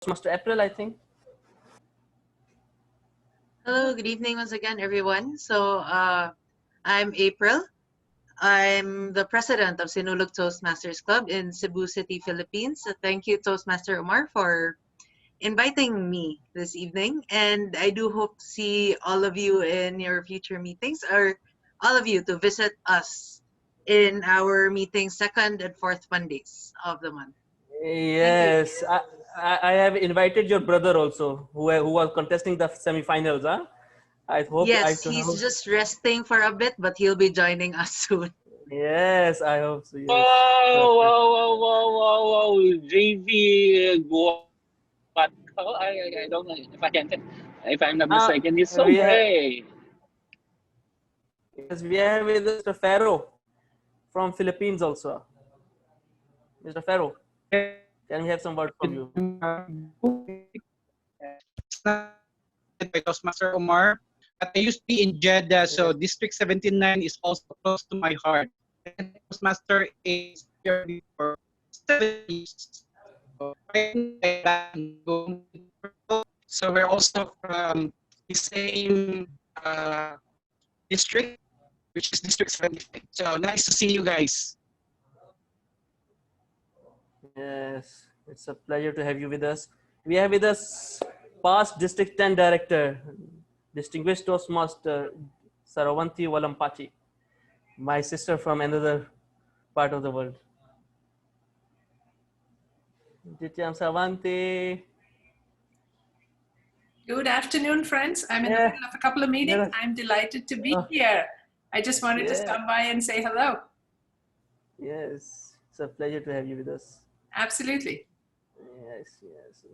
Toastmaster April, I think. Hello, good evening once again, everyone. So I'm April. I'm the president of Sinulog Toastmasters Club in Cebu City, Philippines. So thank you, Toastmaster Omar, for inviting me this evening. And I do hope to see all of you in your future meetings, or all of you to visit us in our meetings second and fourth Mondays of the month. Yes, I have invited your brother also, who was contesting the semi-finals. Huh? I hope Yes, he's just resting for a bit, but he'll be joining us soon. Yes, I hope so. Yes. Wow. JV Guat. I don't know if I'm not mistaken. He's so great. Yes, we have with us Mr. Pharaoh from Philippines also. Mr. Pharaoh, can we have some words from you? By Toastmaster Omar, but I used to be in Jeddah, so District 79 is also close to my heart. And Toastmaster is here for 7 years. So we're also from the same district, which is District 75. So nice to see you guys. Yes, it's a pleasure to have you with us. We have with us past District 10 Director, distinguished Toastmaster Saravanti Valampachi, my sister from another part of the world. Dityam Saravanti. Good afternoon, friends. I'm in the middle of a couple of meetings. I'm delighted to be here. I just wanted to stop by and say hello. Yes, it's a pleasure to have you with us. Absolutely. Yes.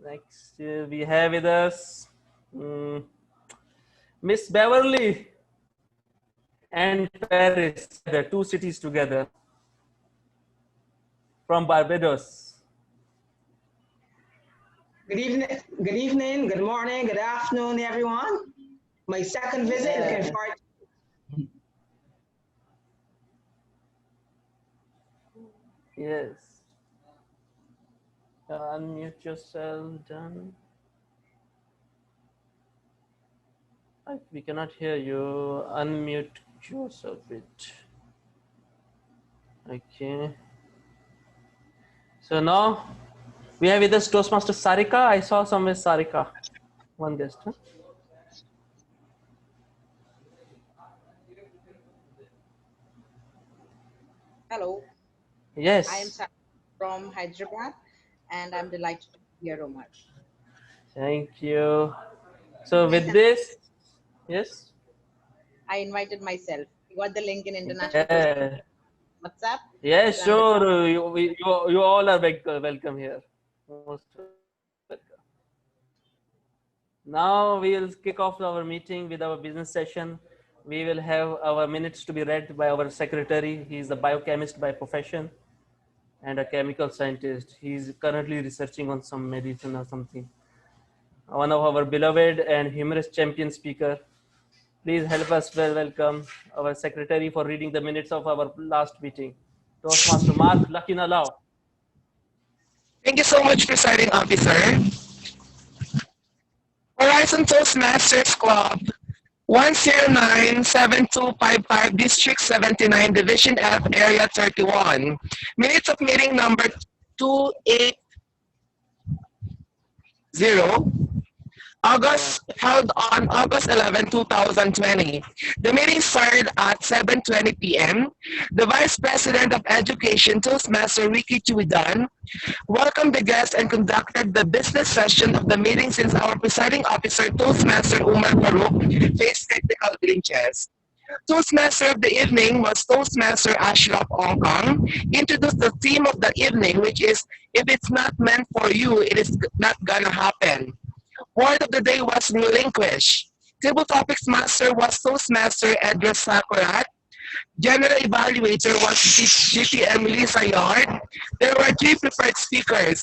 Next, we have with us Miss Beverly and Paris, the two cities together, from Barbados. Good evening, good morning, good afternoon, everyone. My second visit, looking forward. Yes. Unmute yourself, done. We cannot hear you. Unmute yourself a bit. Okay. So now we have with us Toastmaster Sarika. I saw somewhere Sarika. One guest. Huh? Hello. Yes. I am Sarika from Hyderabad, and I'm delighted to be here, Omar. Thank you. So with this, yes? I invited myself. You got the link in international WhatsApp? Yes, sure. You all are welcome here. Most welcome. Now we will kick off our meeting with our business session. We will have our minutes to be read by our secretary. He is a biochemist by profession and a chemical scientist. He is currently researching on some medicine or something. One of our beloved and humorous champion speaker. Please help us welcome our secretary for reading the minutes of our last meeting. Toastmaster Mark Lakinalao. Thank you so much, Presiding Officer. Horizon Toastmasters Club, 109-7255, District 79, Division F, Area 31. Minutes of meeting number 280. Held on August 11, 2020. The meeting started at 7:20 p.m. The Vice President of Education, Toastmaster Ricky Chuidan, welcomed the guests and conducted the business session of the meeting since our presiding officer, Toastmaster Umar Farouk, faced technical glitches. Toastmaster of the evening was Toastmaster Ashraf Ongkong, introduced the theme of the evening, which is, if it's not meant for you, it is not gonna happen. Word of the day was relinquish. Table topics master was Toastmaster Edgar Sakurat. General evaluator was GP Emily Sayard. There were 3 preferred speakers.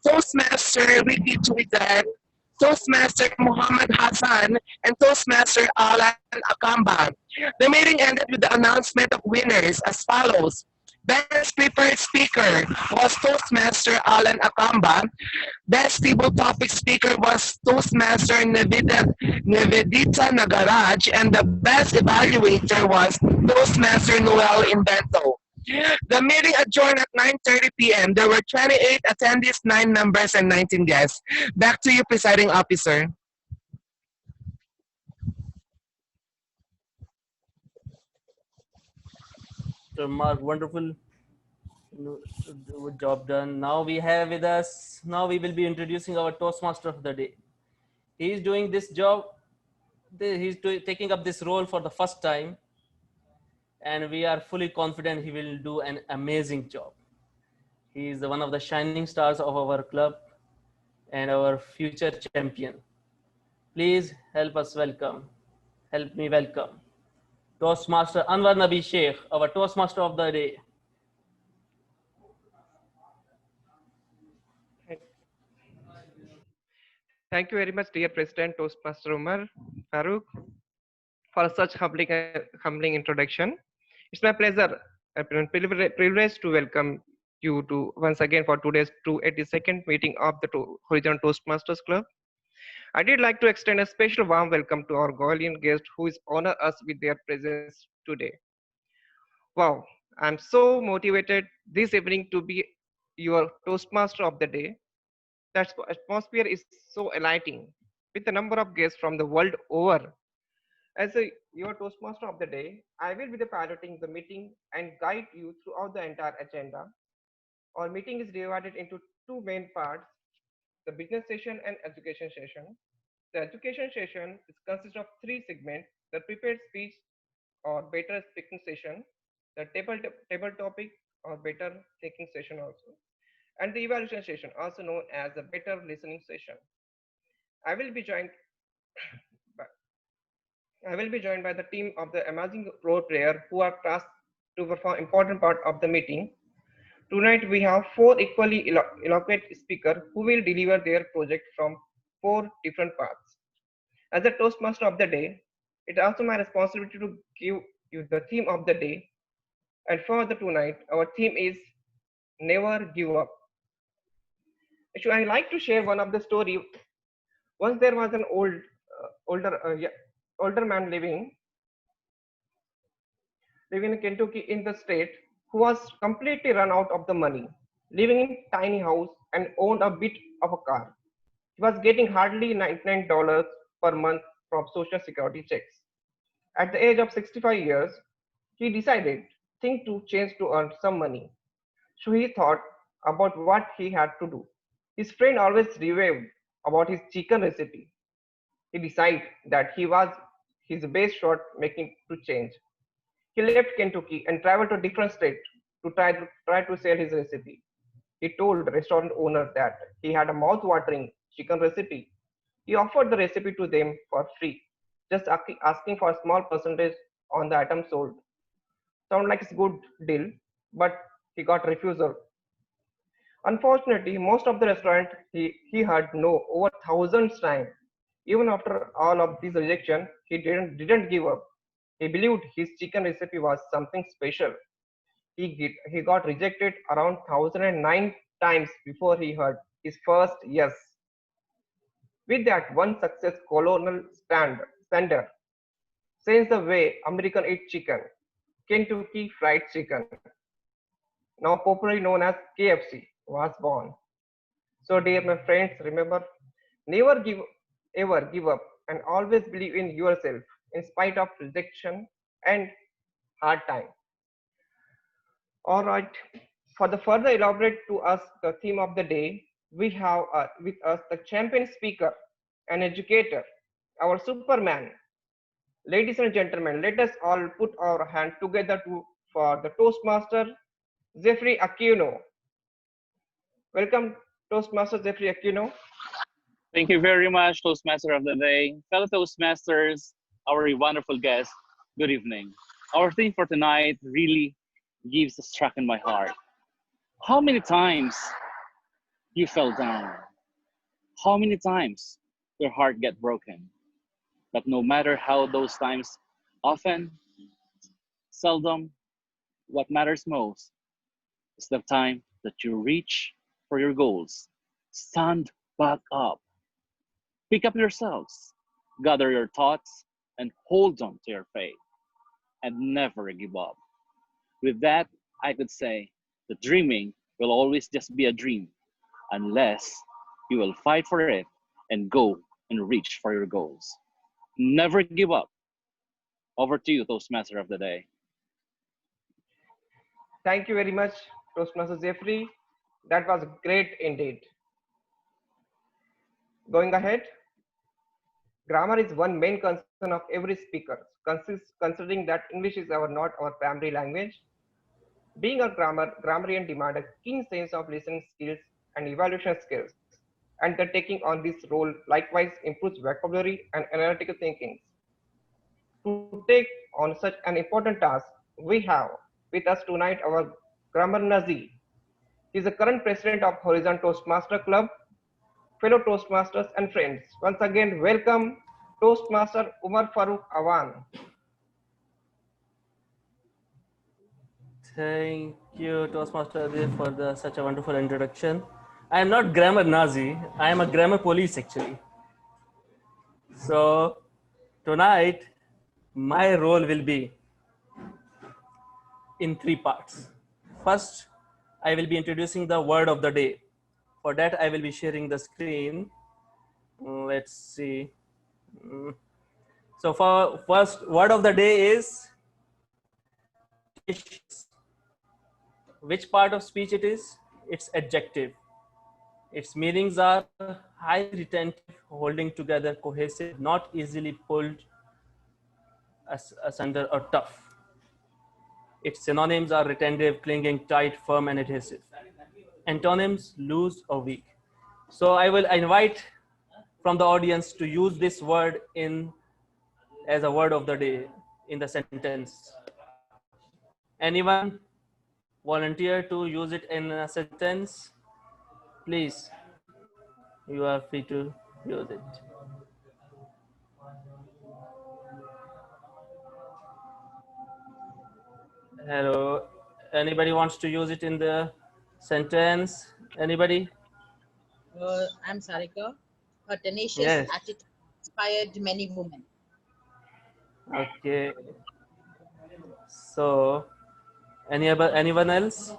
Toastmaster Ricky Chuidan, Toastmaster Muhammad Hassan, and Toastmaster Alan Akamba. The meeting ended with the announcement of winners as follows. Best prepared speaker was Toastmaster Alan Akamba. Best table topic speaker was Toastmaster Nevedita Nagaraj, and the best evaluator was Toastmaster Noel Invento. The meeting adjourned at 9:30 p.m. There were 28 attendees, 9 members, and 19 guests. Back to you, presiding officer. So Mark, wonderful job done. Now we have with us, now we will be introducing our Toastmaster of the day. He is doing this job, taking up this role for the first time, and we are fully confident he will do an amazing job. He is one of the shining stars of our club and our future champion. Please help us welcome, help me welcome Toastmaster Anwar Nabi Sheikh, our Toastmaster of the day. Thank you very much, dear President Toastmaster Umar Farooq, for such humbling introduction. It's my pleasure and privilege to welcome you to once again for today's 282nd meeting of the Horizon Toastmasters Club. I did like to extend a special warm welcome to our Gaulian guest who is honor us with their presence today. Wow, I'm so motivated this evening to be your Toastmaster of the day. That atmosphere is so enlightening with a number of guests from the world over. As your Toastmaster of the day, I will be piloting the meeting and guide you throughout the entire agenda. Our meeting is divided into two main parts, the business session and education session. The education session consists of three segments, the prepared speech or better speaking session, the table topic or better thinking session also, and the evaluation session, also known as the better listening session. I will be joined by, I will be joined by the team of the amazing role player who are tasked to perform important part of the meeting. Tonight we have four equally eloquent speakers who will deliver their project from four different paths. As the Toastmaster of the day, it is also my responsibility to give you the theme of the day. And for the tonight, our theme is never give up. Actually, I like to share one of the story. Once there was an older man living in Kentucky in the state who was completely run out of the money, living in tiny house and owned a bit of a car. He was getting hardly $99 per month from social security checks. At the age of 65 years, he decided think to change to earn some money. So he thought about what he had to do. His friend always raved about his chicken recipe. He decided that he was his best shot making to change. He left Kentucky and traveled to different states to try to sell his recipe. He told the restaurant owner that he had a mouth-watering chicken recipe. He offered the recipe to them for free, just asking for a small percentage on the item sold. Sound like a good deal, but he got refusal. Unfortunately, most of the restaurant he heard no over thousands times. Even after all of this rejection, he didn't give up. He believed his chicken recipe was something special. He got rejected around 1009 times before he heard his first yes. With that one success colonel standard, since the way American eat chicken, Kentucky Fried Chicken, now popularly known as KFC, was born. So dear my friends, remember, never ever give up and always believe in yourself in spite of rejection and hard time. All right, for the further elaborate to us the theme of the day, we have with us the champion speaker, an educator, our superman. Ladies and gentlemen, let us all put our hand together for the Toastmaster, Jeffrey Aquino. Welcome, Toastmaster Jeffrey Aquino. Thank you very much, Toastmaster of the day. Fellow Toastmasters, our wonderful guests, good evening. Our theme for tonight really gives a struck in my heart. How many times you fell down? How many times your heart get broken? But no matter how those times, often, seldom, what matters most It's the time that you reach for your goals. Stand back up. Pick up yourselves. Gather your thoughts and hold on to your faith and never give up. With that, I could say that dreaming will always just be a dream unless you will fight for it and go and reach for your goals. Never give up. Over to you, Toastmaster of the day. Thank you very much, Toastmaster Jeffrey. That was great indeed. Going ahead, grammar is one main concern of every speaker, considering that English is not our primary language. Being a grammarian demands a keen sense of listening skills and evaluation skills, and the taking on this role likewise improves vocabulary and analytical thinking. To take on such an important task, we have with us tonight our grammar Nazi. He is the current president of Horizon Toastmaster Club. Fellow Toastmasters and friends, once again welcome Toastmaster Umar Farooq Awan. Thank you, Toastmaster Adil, for such a wonderful introduction. I am not grammar Nazi. I am a grammar police, actually. So tonight, my role will be in three parts. First, I will be introducing the word of the day. For that, I will be sharing the screen. Let's see. So for first word of the day is tenacious. Which part of speech it is? It's adjective. Its meanings are high retentive, holding together, cohesive, not easily pulled asunder or tough. Its synonyms are retentive, clinging, tight, firm, and adhesive. Antonyms, loose or weak. So I will invite from the audience to use this word in as a word of the day in the sentence. Anyone volunteer to use it in a sentence? Please, you are free to use it. Hello, anybody wants to use it in the sentence? Anybody? I'm Sarika. Her tenacious Yes. attitude inspired many women. Okay. So, anyone else?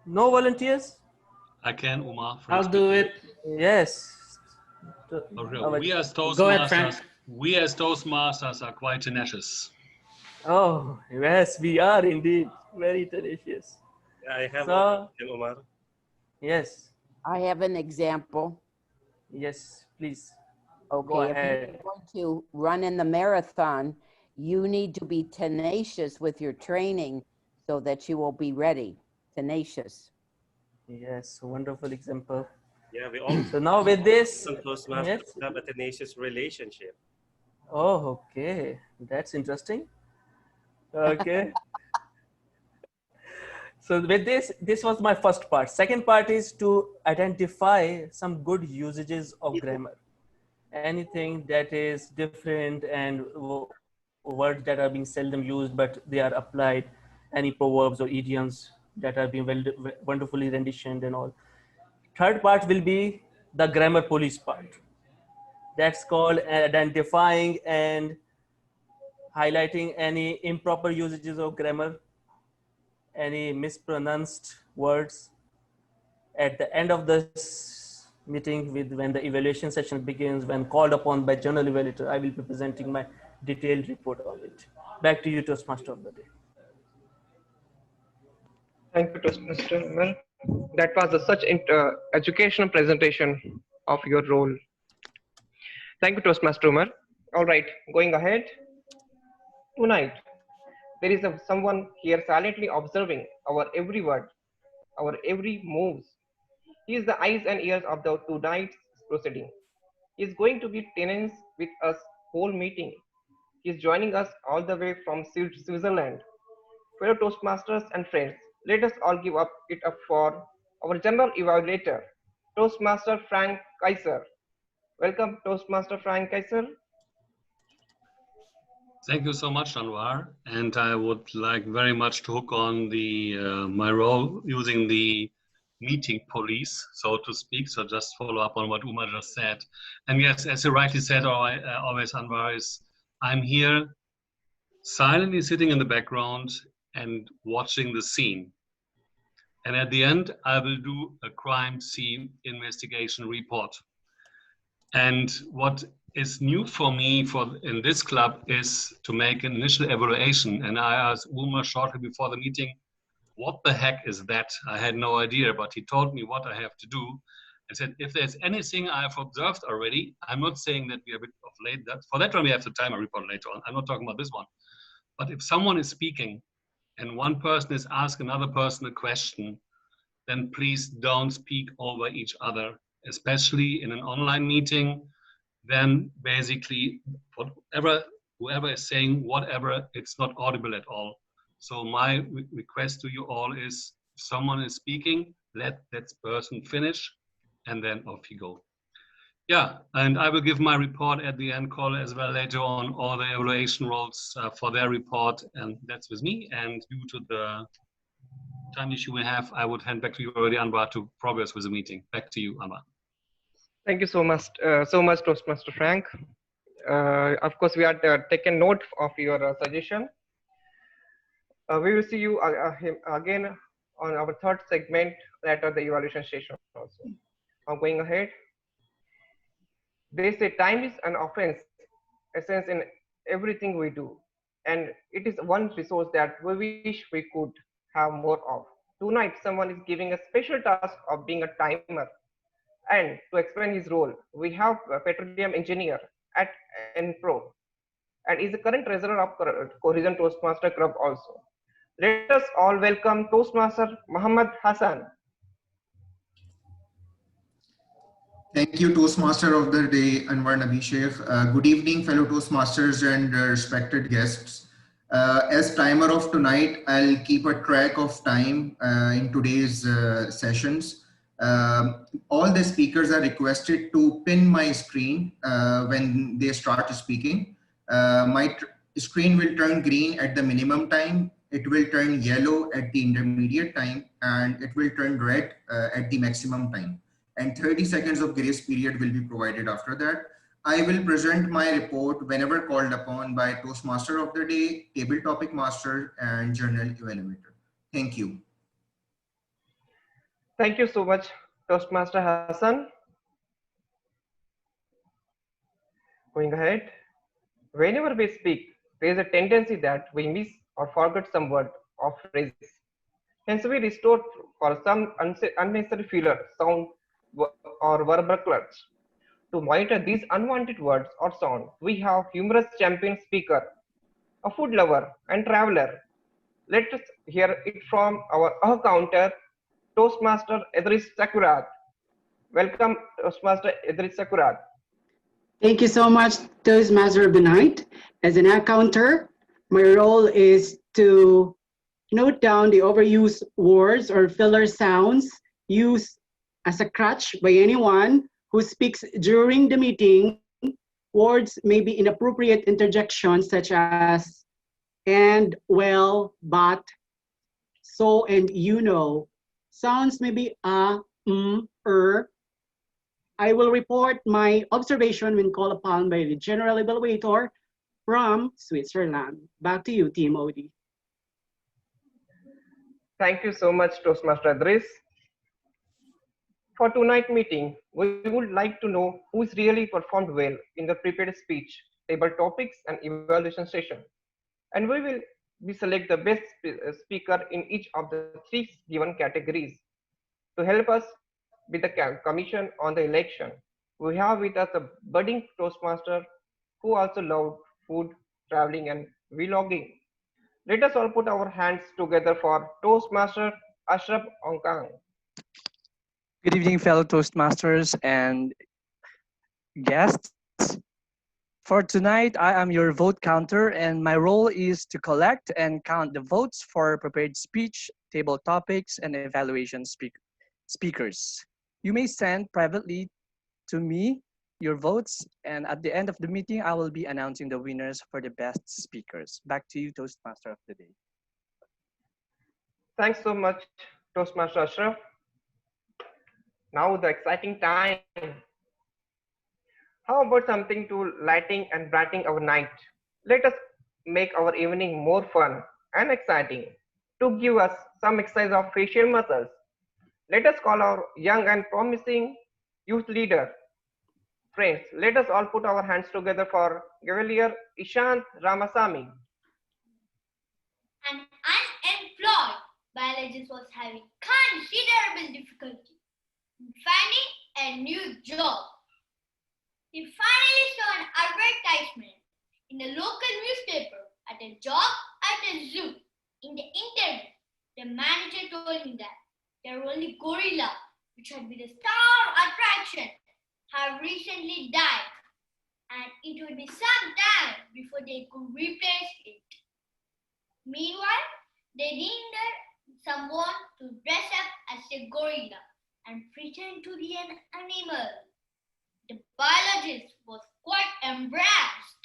No volunteers? I can, Umar. I'll do it. Yes. Okay. We as Go ahead, Frank. Toastmasters are quite tenacious. Oh, yes, we are indeed very tenacious. I have So, a question, Omar. yes. I have an example. Yes, please. Okay, Go if ahead. you're going to run in the marathon, you need to be tenacious with your training so that you will be ready. Tenacious. Yes, wonderful example. Yeah, we all. So now with this, Toastmasters yes. have a tenacious relationship. Oh, okay. That's interesting. Okay. So with this was my first part. Second part is to identify some good usages of grammar. Anything that is different and words that are being seldom used, but they are applied. Any proverbs or idioms that are being wonderfully renditioned and all. Third part will be the grammar police part. That's called identifying and highlighting any improper usages of grammar, any mispronounced words. At the end of this meeting, when the evaluation session begins, when called upon by journal evaluator, I will be presenting my detailed report of it. Back to you, Toastmaster of the day. Thank you, Toastmaster Umar. That was such educational presentation of your role. Thank you, Toastmaster Umar. All right, going ahead. Tonight, there is someone here silently observing our every word, our every moves. He is the eyes and ears of the tonight's proceeding. He is going to be tenants with us whole meeting. He is joining us all the way from Switzerland. Fellow Toastmasters and friends, let us all give it up for our general evaluator, Toastmaster Frank Kaiser. Welcome, Toastmaster Frank Kaiser. Thank you so much, Anwar. And I would like very much to hook on the my role using the meeting police, so to speak. So just follow up on what Uma just said. And yes, as you rightly said, always Anwar, is I'm here silently sitting in the background and watching the scene. And at the end, I will do a crime scene investigation report. And what is new for me in this club is to make an initial evaluation. And I asked Uma shortly before the meeting, what the heck is that? I had no idea, but he told me what I have to do. And said, if there's anything I have observed already, I'm not saying that we are a bit of late. For that one, we have to time a report later on. I'm not talking about this one. But if someone is speaking and one person is asking another person a question, then please don't speak over each other, especially in an online meeting. Then basically whoever is saying whatever, it's not audible at all. So my request to you all is, if someone is speaking, let that person finish, and then off you go. Yeah, and I will give my report at the end call as well later on, all the evaluation roles for their report, and that's with me. And due to the time issue we have, I would hand back to you already, Anwar, to progress with the meeting. Back to you, Anwar. Thank you so much, Toastmaster Frank. Of course, we had taken note of your suggestion. We will see you again on our third segment later, the evaluation session also. Now going ahead. They say time is an offense, essence in everything we do. And it is one resource that we wish we could have more of. Tonight, someone is giving a special task of being a timer. And to explain his role, we have a petroleum engineer at NPro and is the current treasurer of Cohesion Toastmaster Club also. Let us all welcome Toastmaster Muhammad Hassan. Thank you, Toastmaster of the Day, Anwar Nabi Sheikh. Good evening, fellow Toastmasters and respected guests. As timer of tonight, I'll keep a track of time in today's sessions. All the speakers are requested to pin my screen when they start speaking. My screen will turn green at the minimum time, it will turn yellow at the intermediate time, and it will turn red at the maximum time. And 30 seconds of grace period will be provided after that. I will present my report whenever called upon by Toastmaster of the Day, Table Topic Master, and Journal Evaluator. Thank you. Thank you so much, Toastmaster Hassan. Going ahead. Whenever we speak, there is a tendency that we miss or forget some word or phrases. Hence, we restore for some unnecessary filler, sound, or verbal clutch. To monitor these unwanted words or sound, we have humorous champion speaker, a food lover and traveler. Let us hear it from our counter, Toastmaster Idris Sakurat. Welcome, Toastmaster Idris Sakurat. Thank you so much, Toastmaster of the Night. As an accounter, my role is to note down the overused words or filler sounds used as a crutch by anyone who speaks during the meeting. Words may be inappropriate interjections such as and, well, but, so, and you know. Sounds may be I will report my observation when called upon by the General Evaluator from Switzerland. Back to you, Team Odie. Thank you so much, Toastmaster Idris. For tonight's meeting, we would like to know who's really performed well in the prepared speech, table topics, and evaluation session. And we will select the best speaker in each of the 3 given categories. To help us with the commission on the election, we have with us a budding Toastmaster who also loved food, traveling, and vlogging. Let us all put our hands together for Toastmaster Ashraf Ongkang. Good evening, fellow Toastmasters and guests. For tonight, I am your vote counter, and my role is to collect and count the votes for prepared speech, table topics, and evaluation speakers. You may send privately to me your votes, and at the end of the meeting, I will be announcing the winners for the best speakers. Back to you, Toastmaster of the day. Thanks so much, Toastmaster Ashraf. Now the exciting time. How about something to lighting and brightening our night? Let us make our evening more fun and exciting. To give us some exercise of facial muscles, let us call our young and promising youth leader. Friends, let us all put our hands together for Cavalier Ishant Ramasamy. An unemployed biologist was having considerable difficulty in finding a new job. He finally saw an advertisement in a local newspaper at a job at a zoo. In the interview, the manager told him that their only gorilla, which had been the star attraction, had recently died, and it would be some time before they could replace it. Meanwhile, they needed someone to dress up as a gorilla and pretend to be an animal. The biologist was quite embarrassed,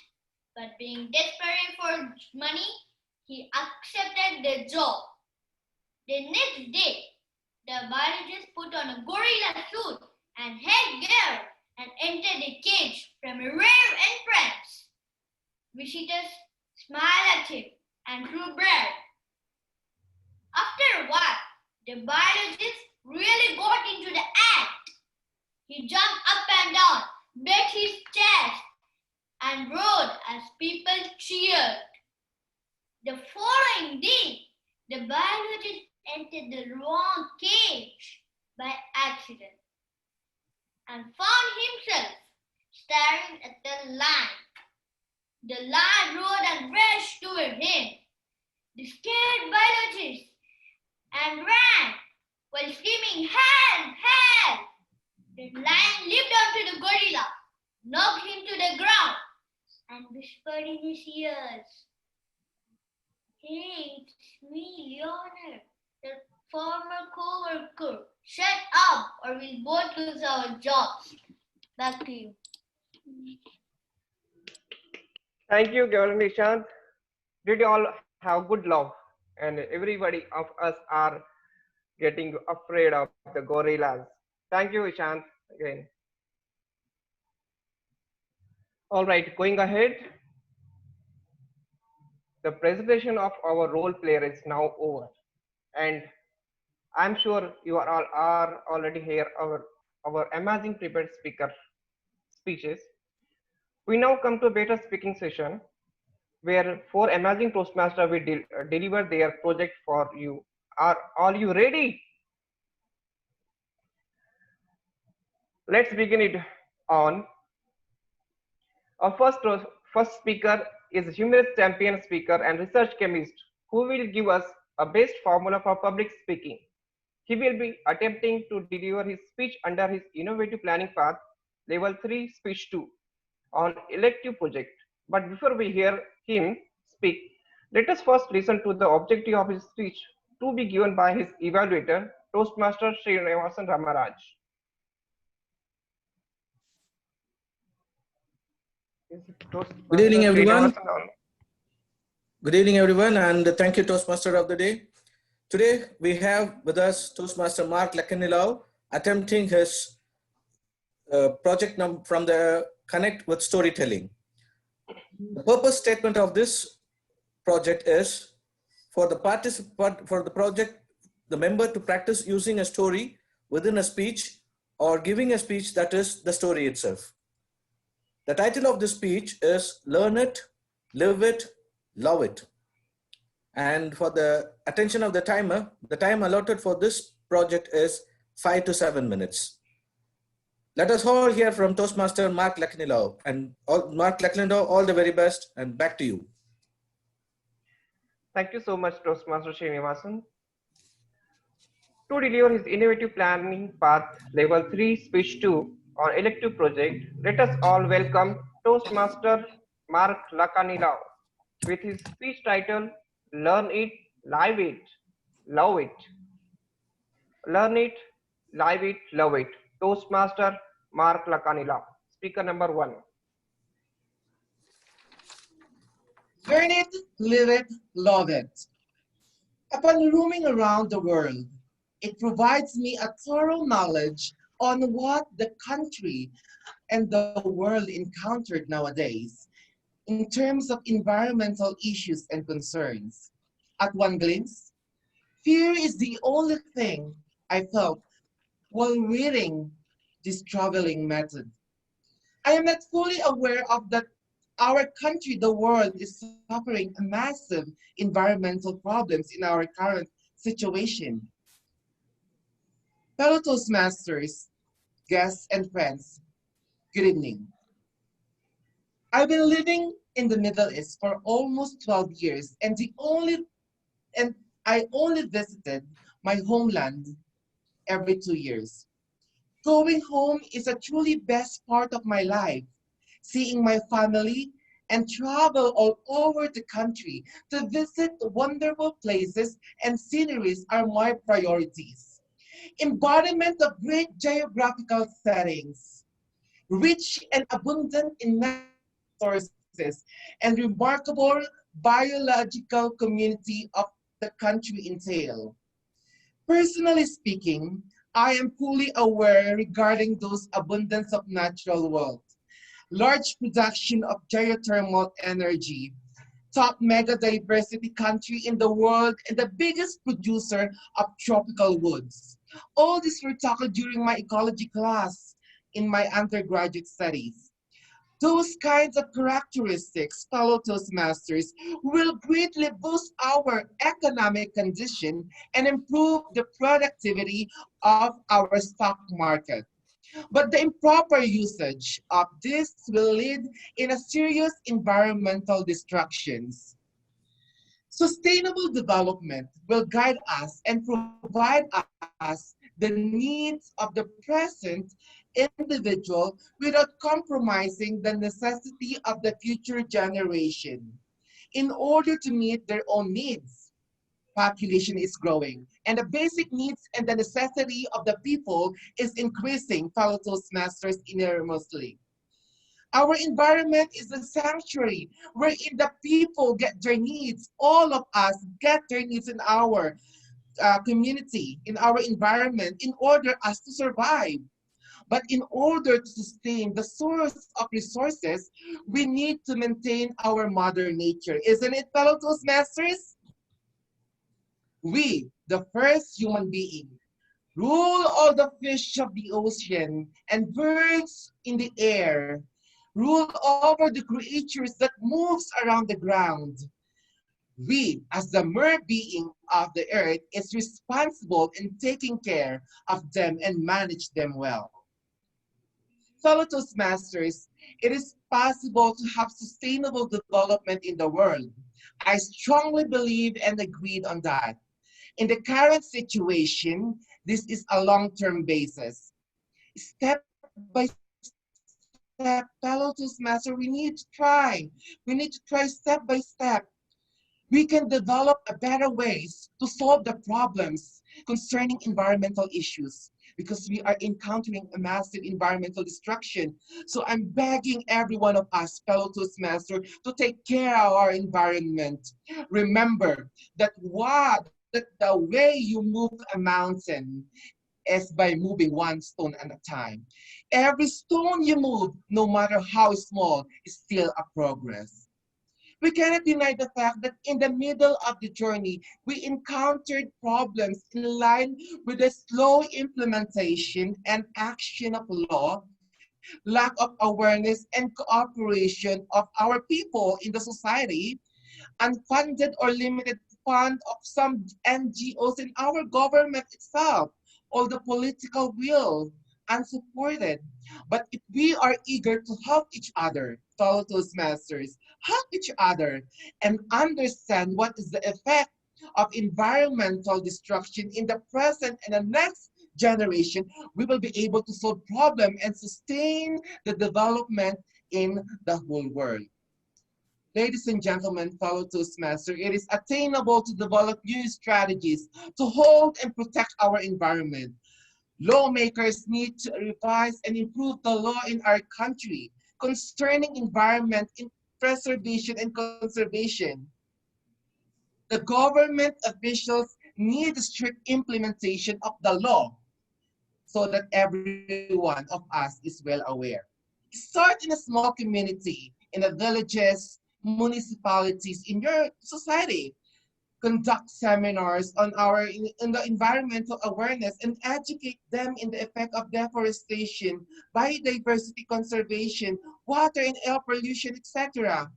but being desperate for money, he accepted the job. The next day, the biologist put on a gorilla suit and headgear and entered the cage from a rare entrance. Visitors smiled at him and threw bread. After a while, the biologist really got into the act. He jumped up and down, beat his chest, and roared as people cheered. The following day, the biologist entered the wrong cage by accident and found himself staring at the lion. The lion roared and rushed toward him. The scared biologist and ran while screaming, "Help! Help!" The lion leaped onto the gorilla, knocked him to the ground, and whispered in his ears, "Hey, it's me, Leonard, the former co-worker. Shut up or we'll both lose our jobs." Back to you. Thank you, Cavalier Ishant. Did you all have good love? And everybody of us are getting afraid of the gorillas. Thank you, Ishant, again. All right, going ahead. The presentation of our role player is now over. And I'm sure you are all are already here our amazing prepared speaker speeches. We now come to a better speaking session where four amazing Toastmasters will deliver their project for you. Are all you ready? Let's begin it on. Our first speaker is humorous champion speaker and research chemist who will give us a best formula for public speaking. He will be attempting to deliver his speech under his innovative planning path, level 3 speech 2 on elective project. But before we hear him speak, let us first listen to the objective of his speech to be given by his evaluator, Toastmaster Srinivasan Ramaraj. Good evening, everyone. Good evening, everyone, and thank you, Toastmaster of the day. Today, we have with us Toastmaster Mark Lakanilau attempting his project from the Connect with Storytelling. The purpose statement of this project is for the project, the member to practice using a story within a speech or giving a speech that is the story itself. The title of this speech is Learn It, Live It, Love It. And for the attention of the timer, the time allotted for this project is 5 to 7 minutes. Let us all hear from Toastmaster Mark Lakanilau. And Mark Lakanilau, all the very best, and back to you. Thank you so much, Toastmaster Srinivasan. To deliver his innovative planning path level 3 speech 2 on elective project, let us all welcome Toastmaster Mark Lakanilau with his speech title, Learn It, Live It, Love It. Learn It, Live It, Love It. Toastmaster Mark Lakanilau. Speaker number 1. Learn it, live it, love it. Upon roaming around the world, it provides me a thorough knowledge on what the country and the world encountered nowadays in terms of environmental issues and concerns. At one glimpse, fear is the only thing I felt while reading this traveling method. I am not fully aware of that our country, the world, is suffering a massive environmental problems in our current situation. Fellow Toastmasters, guests, and friends, good evening. I've been living in the Middle East for almost 12 years, and I only visited my homeland every 2 years. Going home is a truly best part of my life. Seeing my family and travel all over the country to visit wonderful places and sceneries are my priorities. Embodiment of great geographical settings, rich and abundant in natural resources, and remarkable biological community of the country entail. Personally speaking, I am fully aware regarding those abundance of natural wealth, large production of geothermal energy, top mega diversity country in the world, and the biggest producer of tropical woods. All this were taught during my ecology class in my undergraduate studies. Those kinds of characteristics, fellow Toastmasters, will greatly boost our economic condition and improve the productivity of our stock market. But the improper usage of this will lead in a serious environmental destructions. Sustainable development will guide us and provide us the needs of the present individual without compromising the necessity of the future generation. In order to meet their own needs, population is growing, and the basic needs and the necessity of the people is increasing, fellow Toastmasters, enormously. Our environment is a sanctuary wherein the people get their needs. All of us get their needs in our community, in our environment, in order us to survive. But in order to sustain the source of resources, we need to maintain our mother nature. Isn't it, fellow Toastmasters? We, the first human being, rule all the fish of the ocean and birds in the air, rule over the creatures that moves around the ground. We, as the mere being of the earth, is responsible in taking care of them and manage them well. Fellow Toastmasters, it is possible to have sustainable development in the world. I strongly believe and agreed on that. In the current situation, this is a long-term basis. Step by step, fellow Toastmaster, we need to try. We need to try step by step. We can develop a better ways to solve the problems concerning environmental issues because we are encountering a massive environmental destruction. So I'm begging every one of us, fellow Toastmaster, to take care of our environment. Remember that the way you move a mountain is by moving one stone at a time. Every stone you move, no matter how small, is still a progress. We cannot deny the fact that in the middle of the journey, we encountered problems in line with the slow implementation and action of law, lack of awareness and cooperation of our people in the society, unfunded or limited fund of some NGOs in our government itself, or the political will, unsupported. But if we are eager to help each other, fellow Toastmasters, help each other and understand what is the effect of environmental destruction in the present and the next generation, we will be able to solve problems and sustain the development in the whole world. Ladies and gentlemen, fellow Toastmaster, it is attainable to develop new strategies to hold and protect our environment. Lawmakers need to revise and improve the law in our country concerning environment in preservation and conservation. The government officials need strict implementation of the law so that every one of us is well aware. Start in a small community, in the villages, municipalities, in your society. Conduct seminars on in the environmental awareness and educate them in the effect of deforestation, biodiversity conservation, water and air pollution, etc.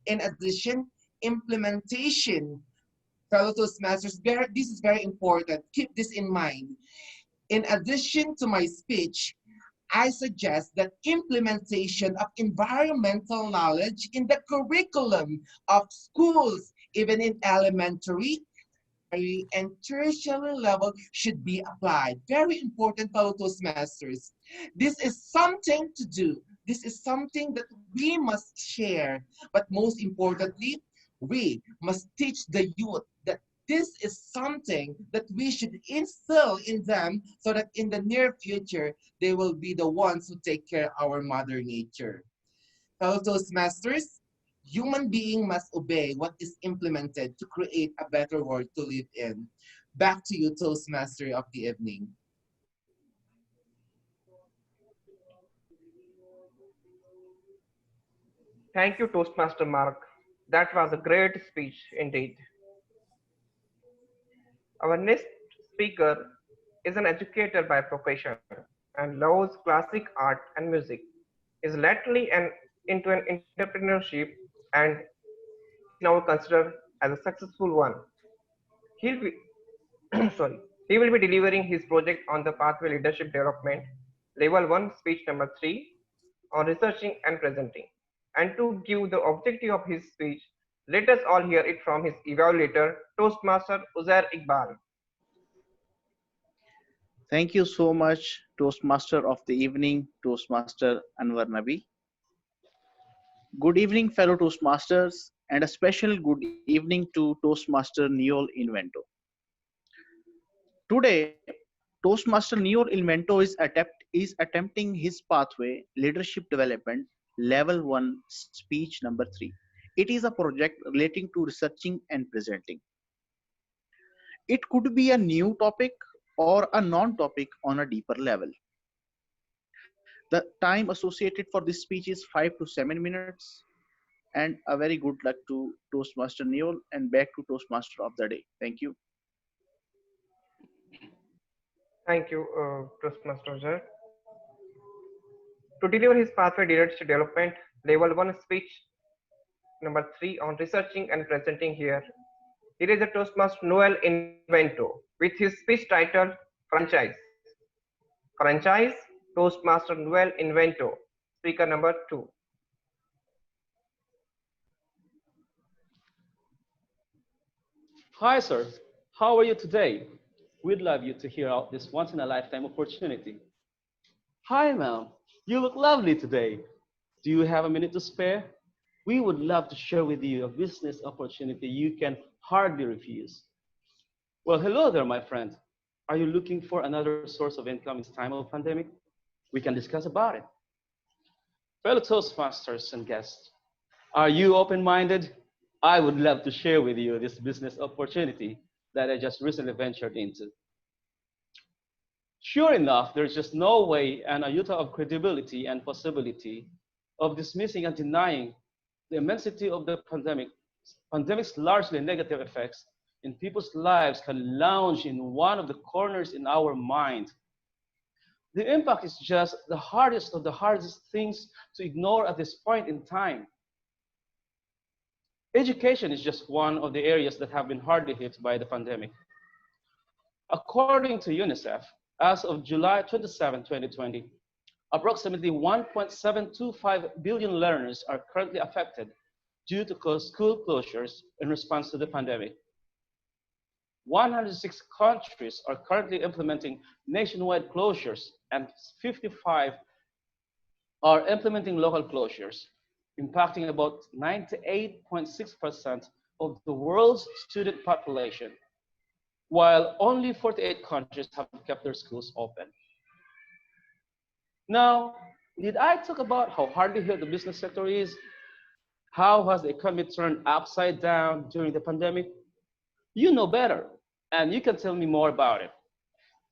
In addition, implementation. Fellow Toastmasters, this is very important. Keep this in mind. In addition to my speech, I suggest that implementation of environmental knowledge in the curriculum of schools, even in elementary, and tertiary level should be applied. Very important, fellow Toastmasters. This is something to do. This is something that we must share. But most importantly, we must teach the youth that this is something that we should instill in them so that in the near future, they will be the ones who take care of our mother nature. Fellow Toastmasters, human being must obey what is implemented to create a better world to live in. Back to you, Toastmaster of the evening. Thank you, Toastmaster Mark. That was a great speech indeed. Our next speaker is an educator by profession and loves classic art and music, is lately into an entrepreneurship and is now considered as a successful one. He'll be sorry, he will be delivering his project on the pathway leadership development, level 1 speech number 3 on researching and presenting. And to give the objective of his speech, let us all hear it from his evaluator, Toastmaster Uzair Iqbal. Thank you so much, Toastmaster of the evening, Toastmaster Anwar Nabi. Good evening, fellow Toastmasters, and a special good evening to Toastmaster Neol Invento. Today, Toastmaster Neol Invento is attempting his pathway leadership development level 1 speech number 3. It is a project relating to researching and presenting. It could be a new topic or a non-topic on a deeper level. The time associated for this speech is 5 to 7 minutes. And a very good luck to Toastmaster Neol and back to Toastmaster of the day. Thank you. Thank you, Toastmaster Uzair. To deliver his pathway leadership development level 1 speech number 3 on researching and presenting here, here is a Toastmaster Noel Invento with his speech titled Franchise. Franchise, Toastmaster Noel Invento, speaker number 2. Hi, sir. How are you today? We'd love you to hear out this once-in-a-lifetime opportunity. Hi, ma'am. You look lovely today. Do you have a minute to spare? We would love to share with you a business opportunity you can hardly refuse. Well, hello there, my friend. Are you looking for another source of income in this time of pandemic? We can discuss about it. Fellow Toastmasters and guests, are you open-minded? I would love to share with you this business opportunity that I just recently ventured into. Sure enough, there's just no way and a iota of credibility and possibility of dismissing and denying the immensity of the pandemic's largely negative effects in people's lives can lounge in one of the corners in our mind. The impact is just the hardest of the hardest things to ignore at this point in time. Education is just one of the areas that have been hardly hit by the pandemic. According to UNICEF, as of July 27, 2020, approximately 1.725 billion learners are currently affected due to school closures in response to the pandemic. 106 countries are currently implementing nationwide closures, and 55 are implementing local closures, impacting about 98.6% of the world's student population, while only 48 countries have kept their schools open. Now, did I talk about how hardly hit the business sector is? How has the economy turned upside down during the pandemic? You know better, and you can tell me more about it.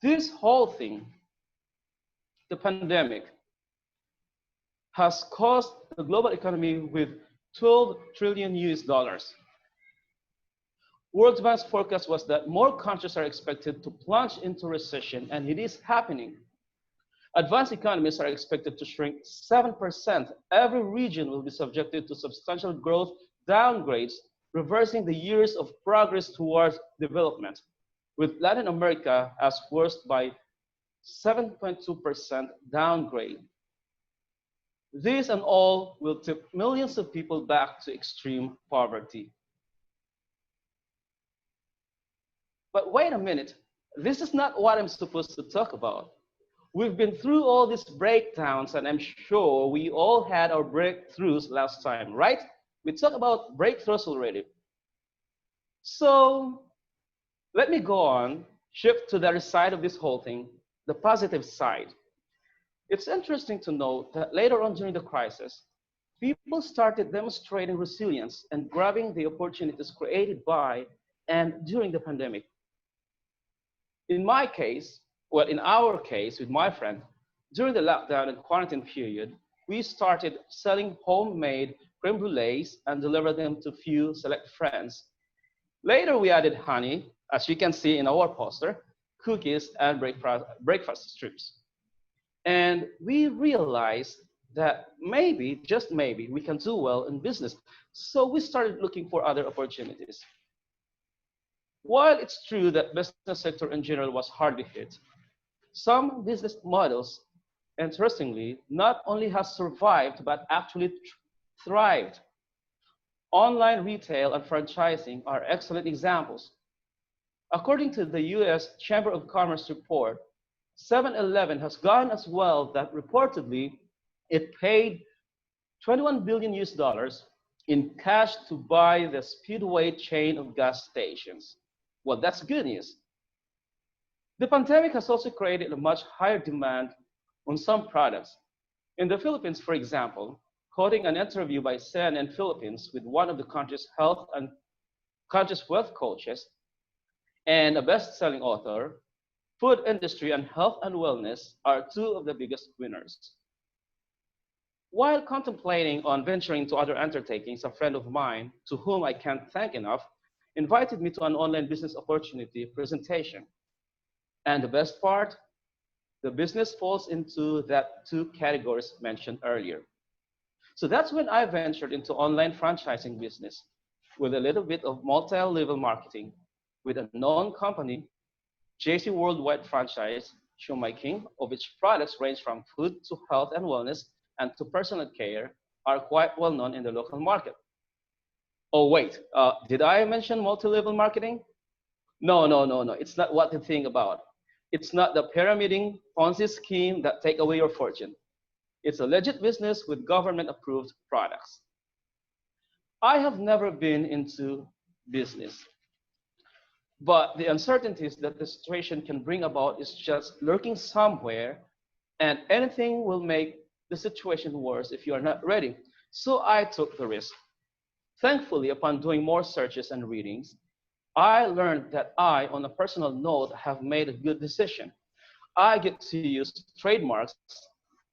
This whole thing, the pandemic, has caused the global economy with 12 trillion US dollars. World Bank's forecast was that more countries are expected to plunge into recession, and it is happening. Advanced economies are expected to shrink 7%. Every region will be subjected to substantial growth downgrades, reversing the years of progress towards development, with Latin America as worst by 7.2% downgrade. This and all will tip millions of people back to extreme poverty. But wait a minute, this is not what I'm supposed to talk about. We've been through all these breakdowns, and I'm sure we all had our breakthroughs last time, right? We talked about breakthroughs already. So let me go on, shift to the other side of this whole thing, the positive side. It's interesting to note that later on during the crisis, people started demonstrating resilience and grabbing the opportunities created by and during the pandemic. In my case, well, in our case with my friend, during the lockdown and quarantine period, we started selling homemade creme brulees and delivered them to few select friends. Later, we added honey, as you can see in our poster, cookies, and breakfast strips. And we realized that maybe, just maybe, we can do well in business. So we started looking for other opportunities. While it's true that business sector in general was hardly hit, some business models, interestingly, not only has survived but actually thrived. Online retail and franchising are excellent examples. According to the US Chamber of Commerce report, 7-Eleven has gone as well that reportedly it paid 21 billion US dollars in cash to buy the Speedway chain of gas stations. Well, that's good news. The pandemic has also created a much higher demand on some products. In the Philippines, for example, quoting an interview by CNN Philippines with one of the country's health and country's wealth coaches and a best-selling author, food industry and health and wellness are two of the biggest winners. While contemplating on venturing into other undertakings, a friend of mine, to whom I can't thank enough, invited me to an online business opportunity presentation. And the best part, the business falls into that two categories mentioned earlier. So that's when I ventured into online franchising business with a little bit of multi-level marketing with a known company, JC Worldwide Franchise, Show My King, of which products range from food to health and wellness and to personal care, are quite well known in the local market. Oh wait, did I mention multi-level marketing? No. It's not what you think about. It's not the pyramiding Ponzi scheme that take away your fortune. It's a legit business with government-approved products. I have never been into business, but the uncertainties that the situation can bring about is just lurking somewhere, and anything will make the situation worse if you are not ready. So I took the risk. Thankfully, upon doing more searches and readings, I learned that I, on a personal note, have made a good decision. I get to use trademarks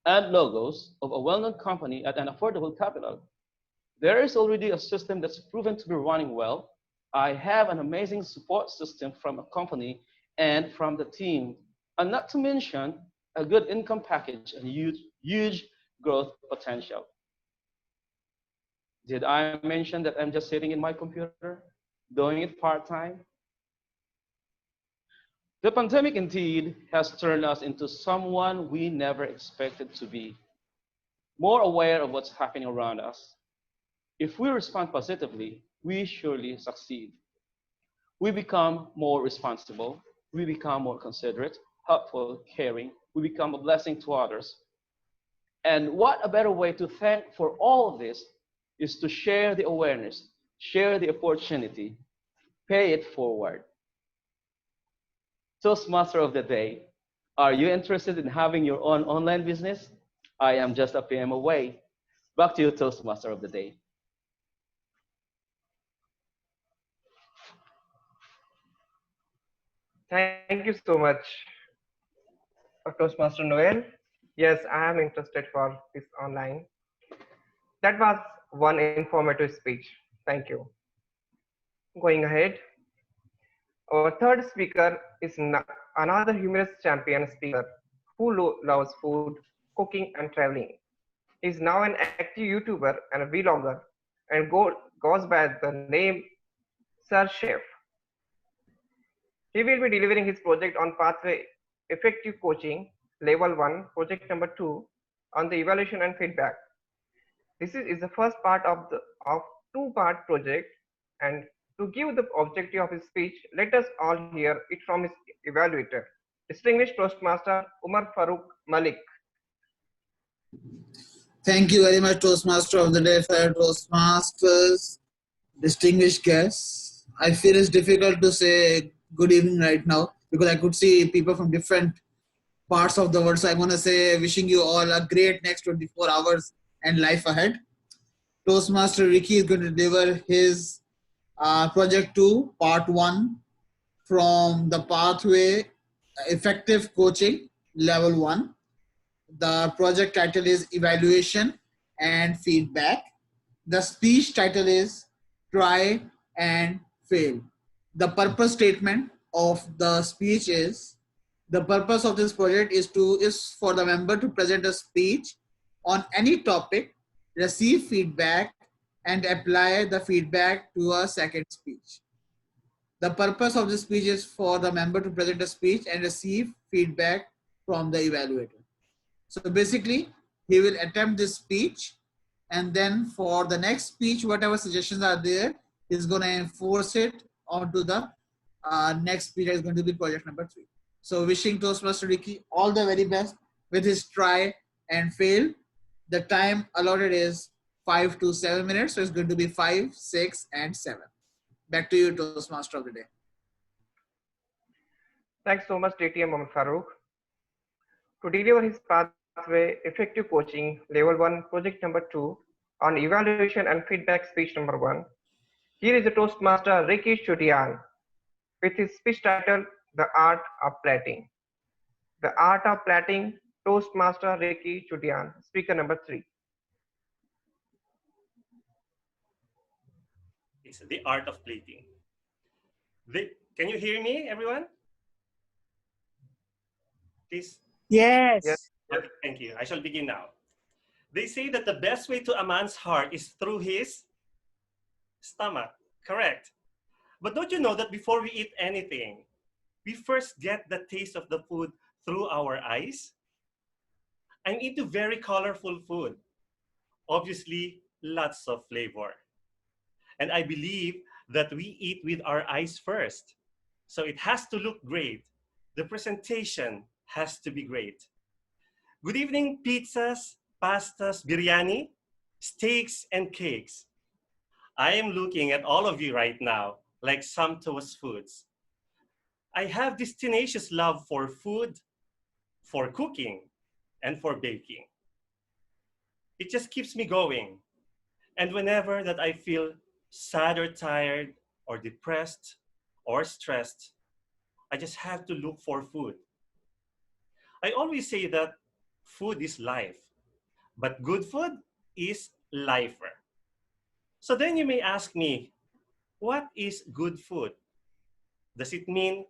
and logos of a well-known company at an affordable capital. There is already a system that's proven to be running well. I have an amazing support system from a company and from the team, and not to mention a good income package and huge growth potential. Did I mention that I'm just sitting in my computer, doing it part-time? The pandemic indeed has turned us into someone we never expected to be, more aware of what's happening around us. If we respond positively, we surely succeed. We become more responsible, we become more considerate, helpful, caring, we become a blessing to others. And what a better way to thank for all of this is to share the awareness, share the opportunity, pay it forward. Toastmaster of the day, Are you interested in having your own online business? I am just a PM away. Back to you, Toastmaster of the day. Thank you so much, Toastmaster Noel. Yes, I am interested for this online. That was one informative speech. Thank you. Going ahead, our third speaker is another humorous champion speaker who loves food, cooking, and traveling. He is now an active YouTuber and a vlogger and goes by the name Sir Chef. He will be delivering his project on Pathway Effective Coaching Level 1, project number 2 on the evaluation and feedback. This is the first part of the two-part project, and to give the objective of his speech, let us all hear it from his evaluator, distinguished Toastmaster Umar Farooq Malik. Thank you very much, Toastmaster of the day, fellow Toastmasters, distinguished guests. I feel it's difficult to say good evening right now because I could see people from different parts of the world. So I want to say wishing you all a great next 24 hours and life ahead. Toastmaster Ricky is going to deliver his project 2, part 1 from the Pathway Effective Coaching Level 1. The project title is Evaluation and Feedback. The speech title is Try and Fail. The purpose statement of the speech is, the purpose of this project is for the member to present a speech on any topic, receive feedback, and apply the feedback to a second speech. The purpose of this speech is for the member to present a speech and receive feedback from the evaluator. So basically, he will attempt this speech, and then for the next speech, whatever suggestions are there, he's going to enforce it onto the next speech that is going to be project number 3. So wishing Toastmaster Ricky all the very best with his try and fail. The time allotted is 5 to 7 minutes, so it's going to be 5, 6, and 7. Back to you, Toastmaster of the day. Thanks so much, TTM Mohammad Farooq. To deliver his Pathway Effective Coaching Level 1 Project number 2 on Evaluation and Feedback speech number 1, here is the Toastmaster Ricky Chudian with his speech title, The Art of Plating. The Art of Plating, Toastmaster Ricky Chudian, speaker number 3. It's the art of plating. Can you hear me, everyone? Please. Yes. Okay, thank you. I shall begin now. They say that the best way to a man's heart is through his stomach. Correct. But don't you know that before we eat anything, we first get the taste of the food through our eyes? I'm into very colorful food. Obviously, lots of flavor. And I believe that we eat with our eyes first. So it has to look great. The presentation has to be great. Good evening, pizzas, pastas, biryani, steaks, and cakes. I am looking at all of you right now like sumptuous foods. I have this tenacious love for food, for cooking, and for baking. It just keeps me going. And whenever that I feel sad or tired or depressed or stressed, I just have to look for food. I always say that food is life, but good food is lifer. So then you may ask me, what is good food? Does it mean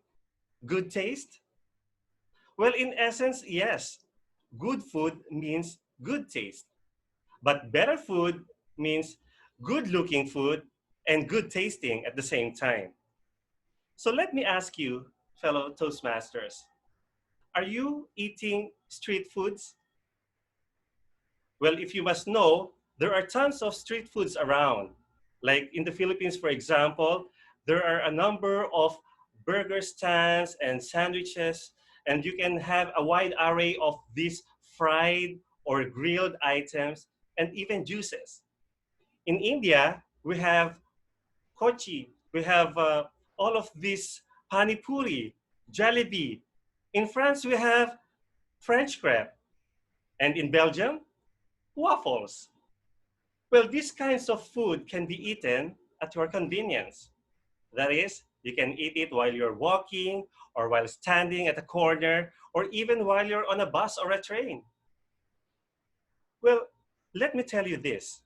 good taste? Well, in essence, yes. Good food means good taste. But better food means good looking food and good tasting at the same time. So let me ask you, fellow Toastmasters, are you eating street foods? Well, if you must know, there are tons of street foods around. Like in the Philippines, for example, there are a number of burger stands and sandwiches, and you can have a wide array of these fried or grilled items and even juices. In India, we have kochi, we have all of this pani puri, jalebi, In France, we have French crepe. And in Belgium, waffles. Well, these kinds of food can be eaten at your convenience. That is, you can eat it while you're walking, or while standing at a corner, or even while you're on a bus or a train. Well, let me tell you this.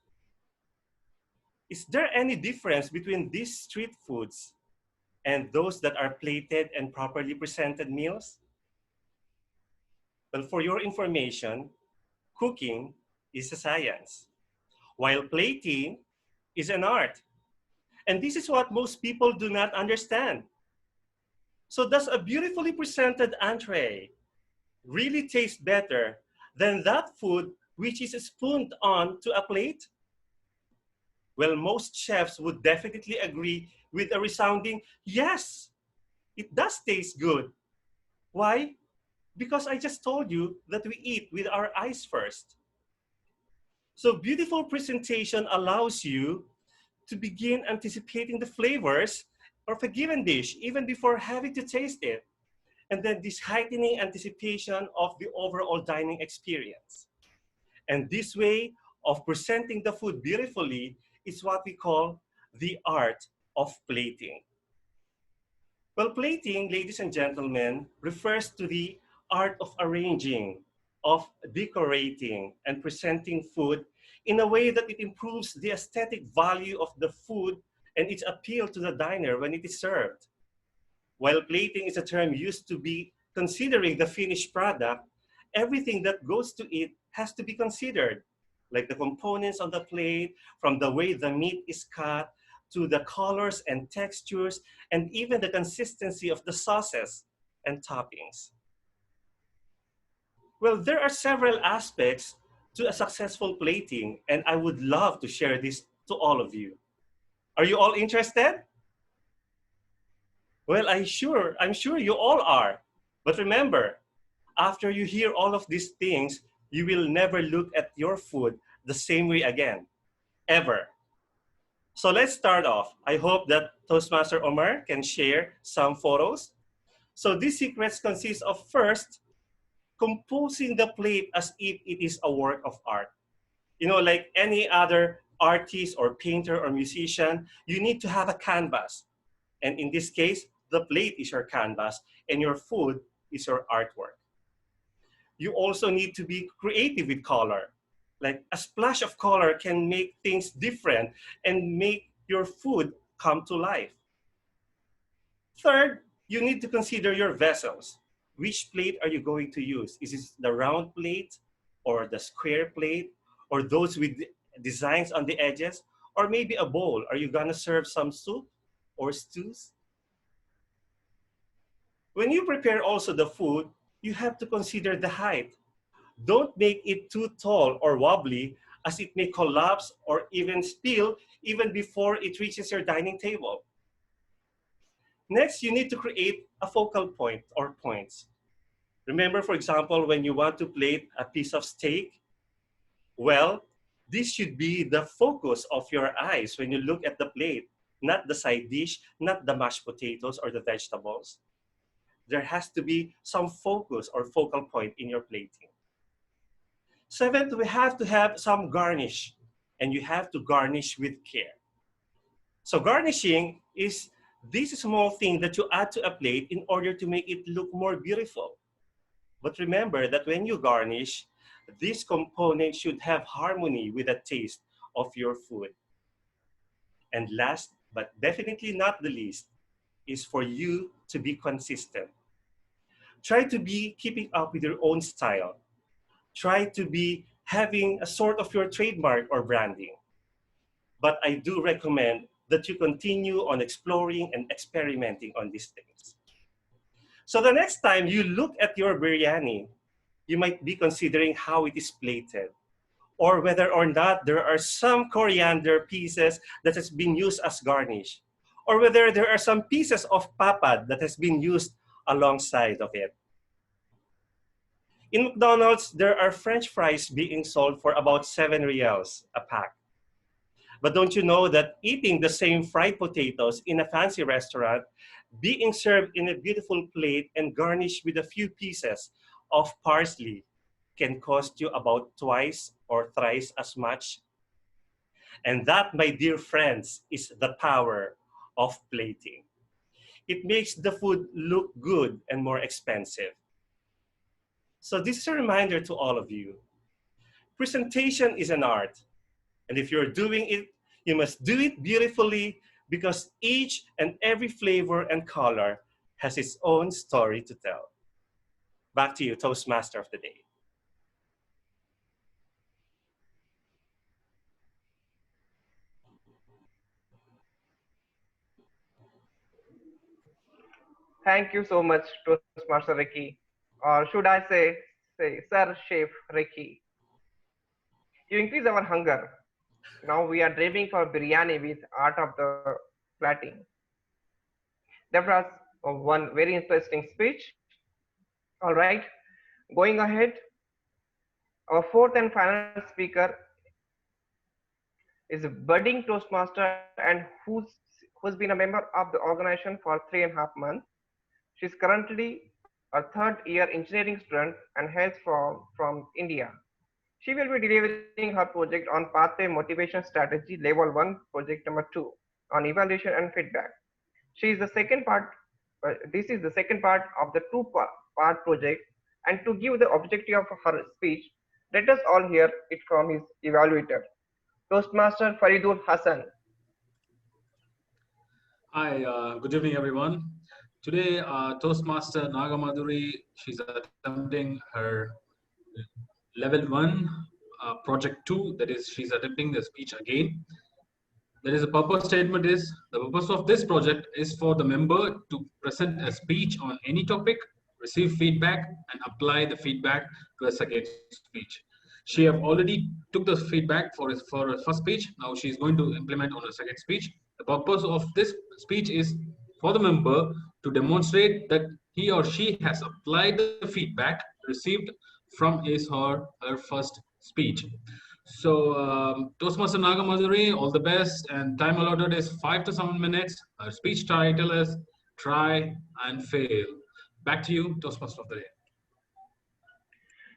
Is there any difference between these street foods and those that are plated and properly presented meals? Well, for your information, cooking is a science, while plating is an art. And this is what most people do not understand. So does a beautifully presented entree really taste better than that food which is spooned on to a plate? Well, most chefs would definitely agree with a resounding yes, it does taste good. Why? Because I just told you that we eat with our eyes first. So beautiful presentation allows you to begin anticipating the flavors of a given dish even before having to taste it. And then this heightening anticipation of the overall dining experience. And this way of presenting the food beautifully is what we call the art of plating. Well, plating, ladies and gentlemen, refers to the art of arranging, of decorating, and presenting food in a way that it improves the aesthetic value of the food and its appeal to the diner when it is served. While plating is a term used to be considering the finished product, everything that goes to it has to be considered, like the components on the plate, from the way the meat is cut, to the colors and textures, and even the consistency of the sauces and toppings. Well, there are several aspects to a successful plating, and I would love to share this to all of you. Are you all interested? Well, I'm sure you all are. But remember, after you hear all of these things, you will never look at your food the same way again, ever. So let's start off. I hope that Toastmaster Omar can share some photos. So these secrets consist of first, composing the plate as if it is a work of art. You know, like any other artist or painter or musician, you need to have a canvas. And in this case, the plate is your canvas and your food is your artwork. You also need to be creative with color. Like a splash of color can make things different and make your food come to life. Third, you need to consider your vessels. Which plate are you going to use? Is it the round plate or the square plate or those with designs on the edges? Or maybe a bowl? Are you gonna serve some soup or stews? When you prepare also the food, you have to consider the height. Don't make it too tall or wobbly as it may collapse or even spill even before it reaches your dining table. Next, you need to create a focal point or points. Remember, for example, when you want to plate a piece of steak, well, this should be the focus of your eyes when you look at the plate, not the side dish, not the mashed potatoes or the vegetables. There has to be some focus or focal point in your plating. Seventh, we have to have some garnish, and you have to garnish with care. So garnishing is this small thing that you add to a plate in order to make it look more beautiful. But remember that when you garnish, this component should have harmony with the taste of your food. And last, but definitely not the least, is for you to be consistent. Try to be keeping up with your own style. Try to be having a sort of your trademark or branding. But I do recommend that you continue on exploring and experimenting on these things. So the next time you look at your biryani, you might be considering how it is plated, or whether or not there are some coriander pieces that has been used as garnish, or whether there are some pieces of papad that has been used alongside of it. In McDonald's, there are French fries being sold for about 7 reals a pack. But don't you know that eating the same fried potatoes in a fancy restaurant being served in a beautiful plate and garnished with a few pieces of parsley can cost you about twice or thrice as much. And that, my dear friends, is the power of plating. It makes the food look good and more expensive. So this is a reminder to all of you. Presentation is an art. And if you're doing it, you must do it beautifully because each and every flavor and color has its own story to tell. Back to you, Toastmaster of the Day. Thank you so much, Toastmaster Ricky. Or should I say Sir Chef Ricky. You increase our hunger. Now we are dreaming for biryani with art of the plating. That was one very interesting speech. All right, going ahead, our fourth and final speaker is a budding Toastmaster and who's been a member of the organization for 3.5 months. She's currently a third year engineering student and hails from India. She will be delivering her project on Pathway Motivation Strategy Level 1, Project number 2 on evaluation and feedback. She is the second part. This is the second part of the two-part project. And to give the objective of her speech, let us all hear it from his evaluator, Toastmaster Faridul Hassan. Hi, good evening, everyone. Today, Toastmaster Nagamaduri, she's attempting her level 1, project 2, that is, she's attempting the speech again. There is a purpose statement is, the purpose of this project is for the member to present a speech on any topic, receive feedback, and apply the feedback to a second speech. She have already took the feedback for her first speech. Now she's going to implement on a second speech. The purpose of this speech is for the member to demonstrate that he or she has applied the feedback received from his or her first speech. So, Toastmaster Nagamaduri, all the best. And time allotted is 5 to 7 minutes. Our speech title is Try and Fail. Back to you, Toastmaster of the Day.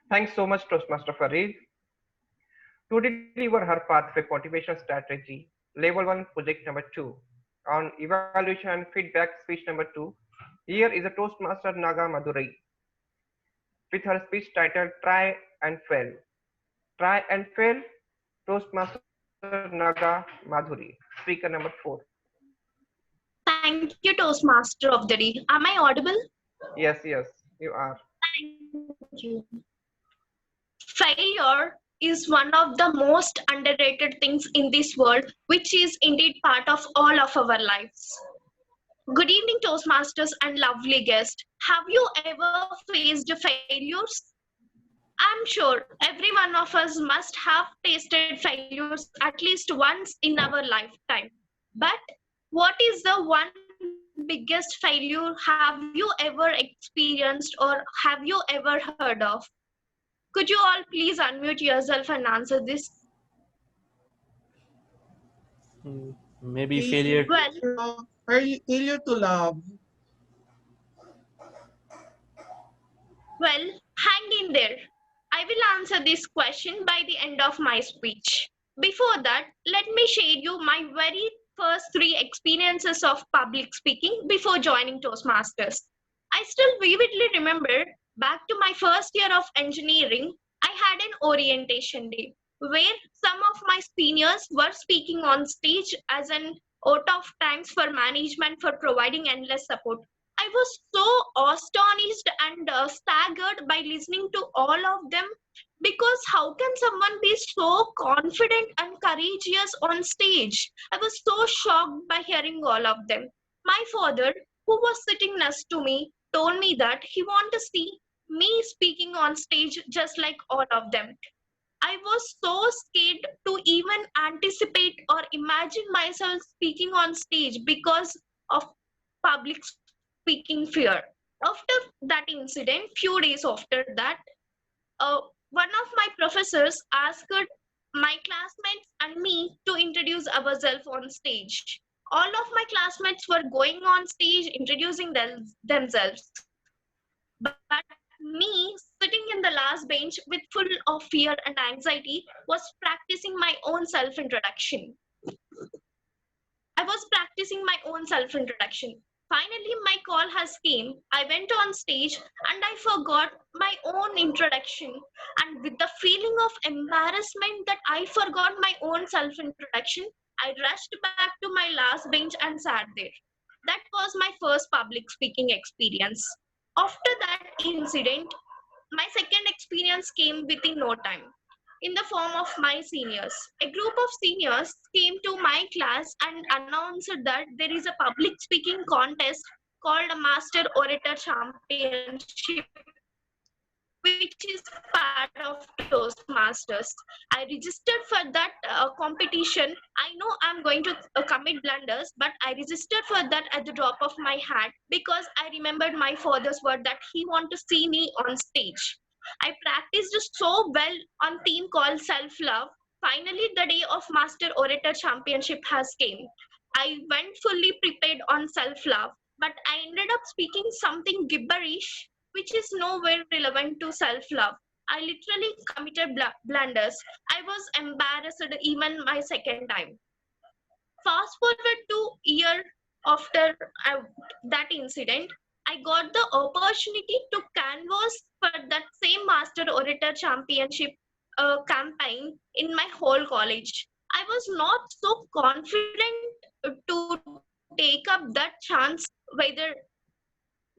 Thanks so much, Toastmaster Farid. To deliver her pathway motivation strategy, level 1, project number 2, on evaluation and feedback, speech number 2, here is a Toastmaster Naga Maduri with her speech titled Try and Fail. Try and Fail, Toastmaster Naga Madhuri, speaker number 4. Thank you, Toastmaster of the Day. Am I audible? Yes, you are. Thank you. Failure is one of the most underrated things in this world, which is indeed part of all of our lives. Good evening, Toastmasters and lovely guests. Have you ever faced failures? I'm sure every one of us must have tasted failures at least once in our lifetime. But what is the one biggest failure have you ever experienced or have you ever heard of? Could you all please unmute yourself and answer this? Maybe failure. Well, failure to love. Well, hang in there. I will answer this question by the end of my speech. Before that, let me share you my very first 3 experiences of public speaking before joining Toastmasters. I still vividly remember back to my first year of engineering, I had an orientation day where some of my seniors were speaking on stage as an vote of thanks for management for providing endless support. I was so astonished and staggered by listening to all of them because how can someone be so confident and courageous on stage? I was so shocked by hearing all of them. My father, who was sitting next to me, told me that he wanted to see me speaking on stage just like all of them. I was so scared to even anticipate or imagine myself speaking on stage because of public speaking fear. After that incident, few days after that, one of my professors asked my classmates and me to introduce ourselves on stage. All of my classmates were going on stage introducing themselves. But me, sitting in the last bench with full of fear and anxiety, was practicing my own self-introduction. I was practicing my own self-introduction. Finally, my call has came. I went on stage and I forgot my own introduction. And with the feeling of embarrassment that I forgot my own self-introduction, I rushed back to my last bench and sat there. That was my first public speaking experience. After that incident, my second experience came within no time in the form of my seniors. A group of seniors came to my class and announced that there is a public speaking contest called a Master Orator Championship, which is part of Toastmasters. I registered for that competition. I know I'm going to commit blunders, but I registered for that at the drop of my hat because I remembered my father's word that he wanted to see me on stage. I practiced so well on theme called self-love. Finally, the day of Master Orator Championship has came. I went fully prepared on self-love, but I ended up speaking something gibberish which is nowhere relevant to self-love. I literally committed blunders. I was embarrassed even my second time. Fast forward to year after that incident, I got the opportunity to canvas for that same Master Orator Championship campaign in my whole college. I was not so confident to take up that chance, whether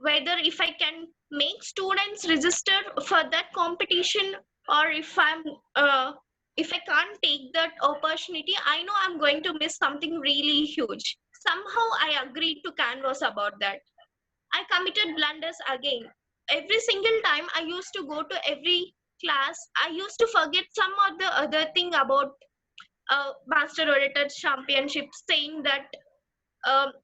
if I can make students register for that competition or if I can't take that opportunity, I know I'm going to miss something really huge. Somehow I agreed to canvas about that. I committed blunders again. Every single time I used to go to every class, I used to forget some of the other thing about Master Orator Championship, saying that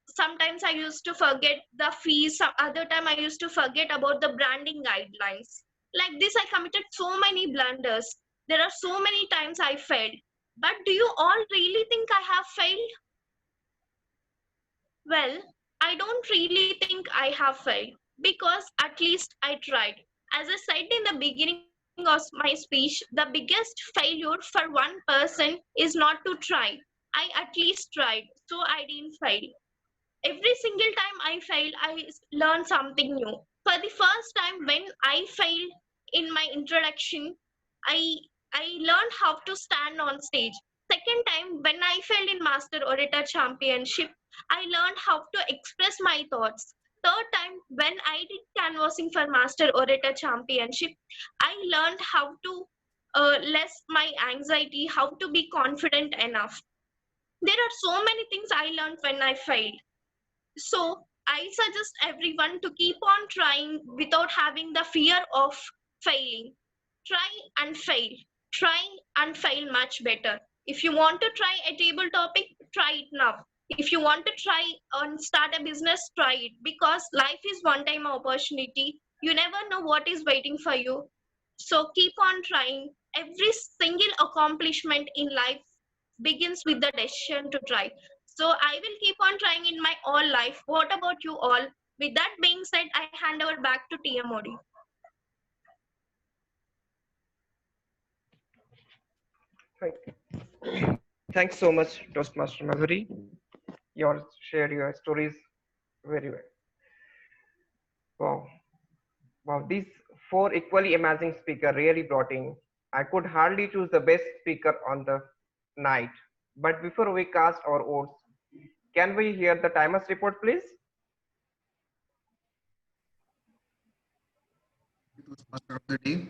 sometimes I used to forget the fees. Some other time I used to forget about the branding guidelines. Like this, I committed so many blunders. There are so many times I failed. But do you all really think I have failed? Well, I don't really think I have failed because at least I tried. As I said in the beginning of my speech, the biggest failure for one person is not to try. I at least tried, so I didn't fail. Every single time I failed, I learned something new. For the first time, when I failed in my introduction, I I learned how to stand on stage. Second time, when I failed in Master Orator Championship, I learned how to express my thoughts. Third time, when I did canvassing for Master Orator Championship, I learned how to less my anxiety, how to be confident enough. There are so many things I learned when I failed. So I suggest everyone to keep on trying without having the fear of failing. Try and fail. Try and fail much better. If you want to try a table topic, try it now. If you want to try and start a business, try it because life is one time opportunity. You never know what is waiting for you. So keep on trying. Every single accomplishment in life begins with the decision to try. So I will keep on trying in my all life. What about you all? With that being said, I hand over back to TMOD. Thanks so much, Toastmaster Madhuri. You shared your stories very well. Wow. Wow, these four equally amazing speakers really brought in. I could hardly choose the best speaker on the night. But before we cast our votes, can we hear the timers report, please? Toastmaster of the day.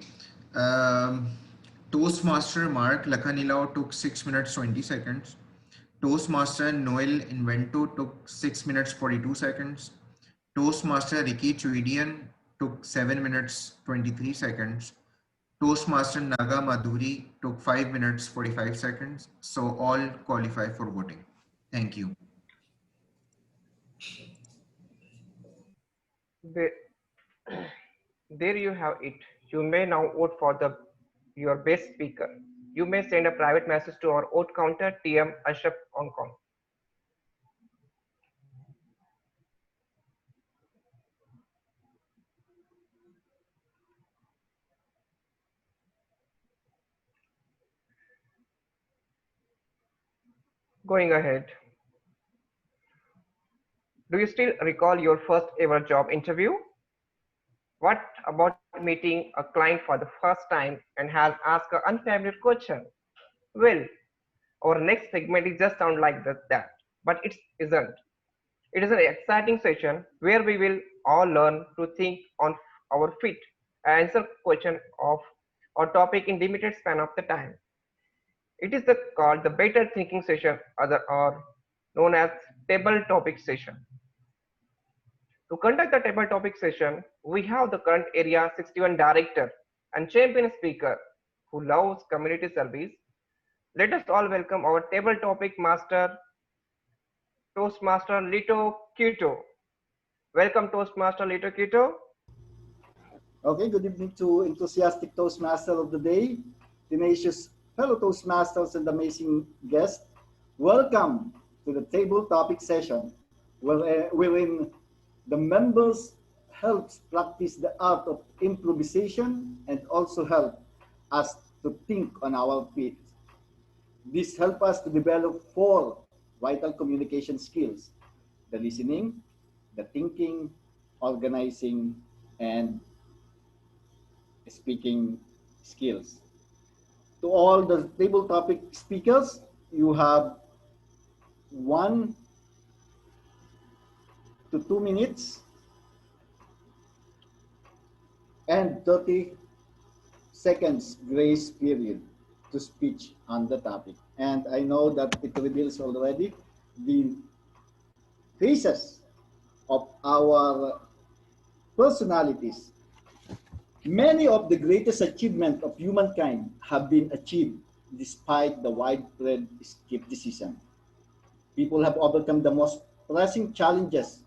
Um, Toastmaster Mark Lakanilao took 6 minutes 20 seconds. Toastmaster Noel Invento took 6 minutes 42 seconds. Toastmaster Ricky Chuidian took 7 minutes 23 seconds. Toastmaster Naga Madhuri took 5 minutes 45 seconds. So all qualify for voting. Thank you. There, there you have it. You may now vote for your best speaker. You may send a private message to our vote counter, TM Ashraf Hong Kong. Going ahead. Do you still recall your first ever job interview? What about meeting a client for the first time and has asked an unfamiliar question? Well, our next segment is just sound like that, but it isn't. It is an exciting session where we will all learn to think on our feet and answer question of our topic in limited span of the time. It is called the better thinking session or known as table topic session. To conduct the table topic session, we have the current Area 61 director and champion speaker who loves community service. Let us all welcome our table topic master, Toastmaster Lito Quito. Welcome, Toastmaster Lito Quito. Okay, good evening to enthusiastic Toastmaster of the day, tenacious fellow Toastmasters and amazing guests. Welcome to the table topic session, wherein the members helps practice the art of improvisation and also help us to think on our feet. This helps us to develop 4 vital communication skills: the listening, the thinking, organizing, and speaking skills. To all the table topic speakers, you have 1 to 2 minutes and 30 seconds grace period to speak on the topic. And I know that it reveals already the faces of our personalities. Many of the greatest achievements of humankind have been achieved despite the widespread skepticism. People have overcome the most pressing challenges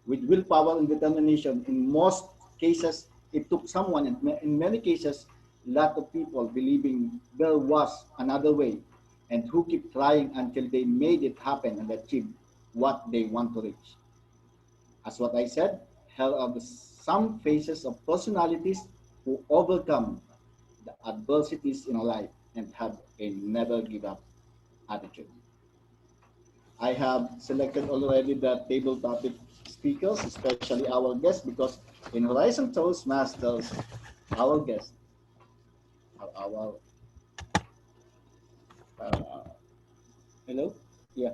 with willpower and determination. In most cases, it took someone, in many cases, a lot of people believing there was another way and who keep trying until they made it happen and achieve what they want to reach. As what I said, here are some phases of personalities who overcome the adversities in life and have a never give up attitude. I have selected already the table topic speakers, especially our guests, because in Horizon Toastmasters, our guests are our, hello? Yeah,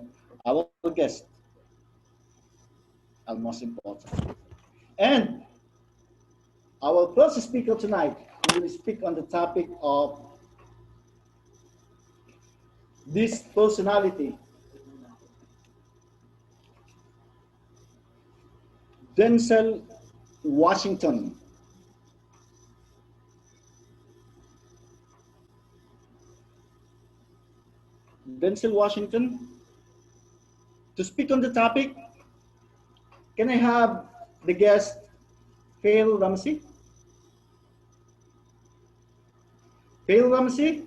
our guests are most important. And our first speaker tonight will speak on the topic of this personality, Denzel Washington. Denzel Washington, to speak on the topic, can I have the guest, Phil Ramsey? Phil Ramsey,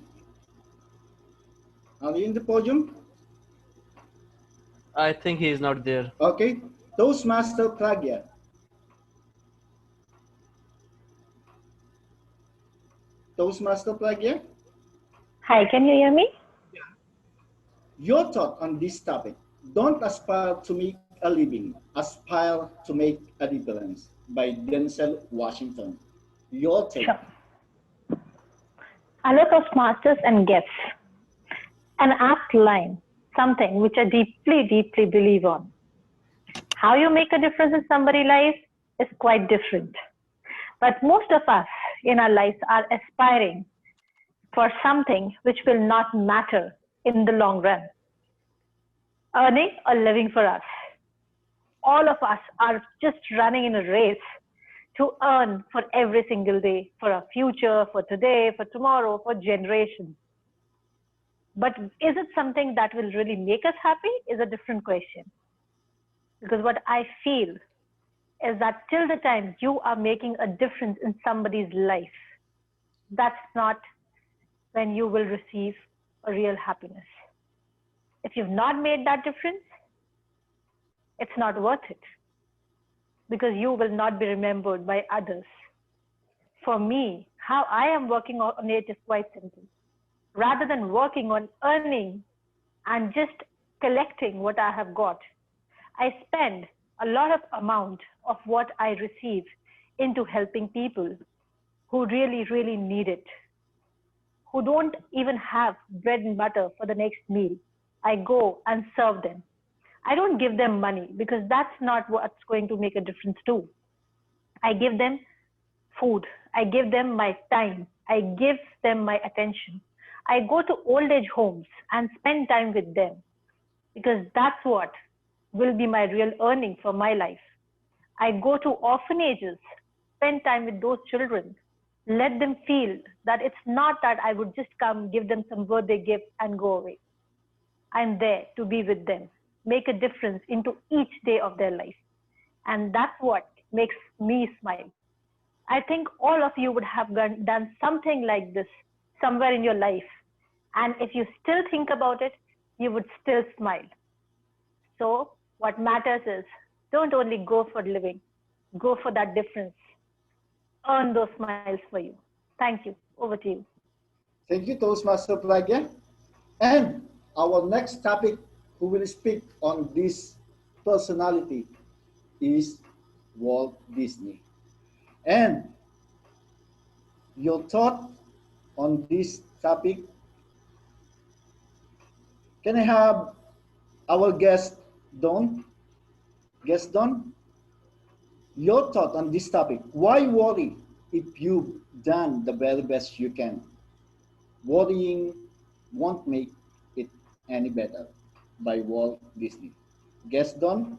are you in the podium? I think he is not there. Okay, Toastmaster Pragya. Toastmaster Pragya? Hi, can you hear me? Your thought on this topic. Don't aspire to make a living, aspire to make a difference, by Denzel Washington. Your take. Sure. Hello, Toastmasters and guests. An apt line, something which I deeply, deeply believe on. How you make a difference in somebody's life is quite different. But most of us in our lives are aspiring for something which will not matter in the long run. Earning a living for us. All of us are just running in a race to earn for every single day, for our future, for today, for tomorrow, for generations. But is it something that will really make us happy is a different question. Because what I feel is that till the time you are making a difference in somebody's life, that's not when you will receive a real happiness. If you've not made that difference, it's not worth it, because you will not be remembered by others. For me, how I am working on it is quite simple. Rather than working on earning and just collecting what I have got. I spend a lot of amount of what I receive into helping people who really, really need it, who don't even have bread and butter for the next meal. I go and serve them. I don't give them money because that's not what's going to make a difference too. I give them food. I give them my time. I give them my attention. I go to old age homes and spend time with them because that's what will be my real earning for my life. I go to orphanages, spend time with those children, let them feel that it's not that I would just come, give them some birthday gift and go away. I'm there to be with them, make a difference into each day of their life. And that's what makes me smile. I think all of you would have done something like this somewhere in your life. And if you still think about it, you would still smile. So what matters is don't only go for living, go for that difference. Earn those smiles for you. Thank you. Over to you. Thank you, Toastmaster Pragya. And our next topic who will speak on this personality is Walt Disney. And your thought on this topic, can I have our guest, Don? Guest Don? Your thought on this topic. Why worry if you've done the very best you can? Worrying won't make it any better, by Walt Disney. Guest Don,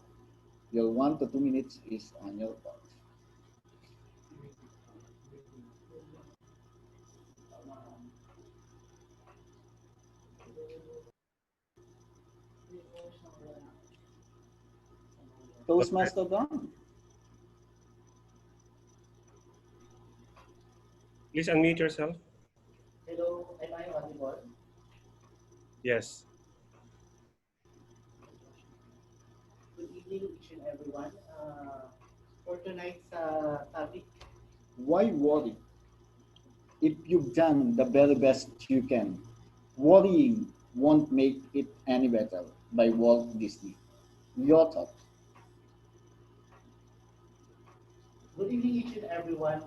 your 1 to 2 minutes is on your part. Toastmaster Don. Please unmute yourself. Hello, am I audible? Yes. Good evening, each and everyone. For tonight's topic, Why worry if you've done the very best you can? Worrying won't make it any better, by Walt Disney. Your thought. good evening, each and everyone.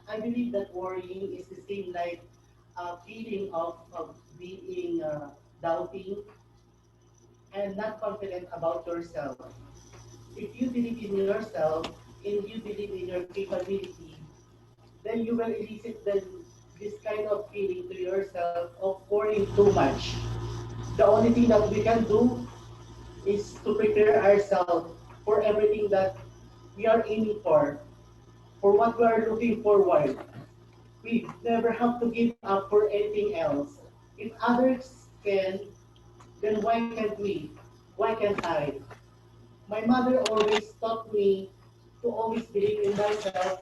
I believe that worrying is the same like a feeling of being doubting and not confident about yourself. If you believe in yourself and you believe in your capability, then you will elicit this kind of feeling to yourself of worrying too much. The only thing that we can do is to prepare ourselves for everything that we are aiming for what we are looking forward. We never have to give up for anything else. If others can, then why can't we? Why can't I? My mother always taught me to always believe in myself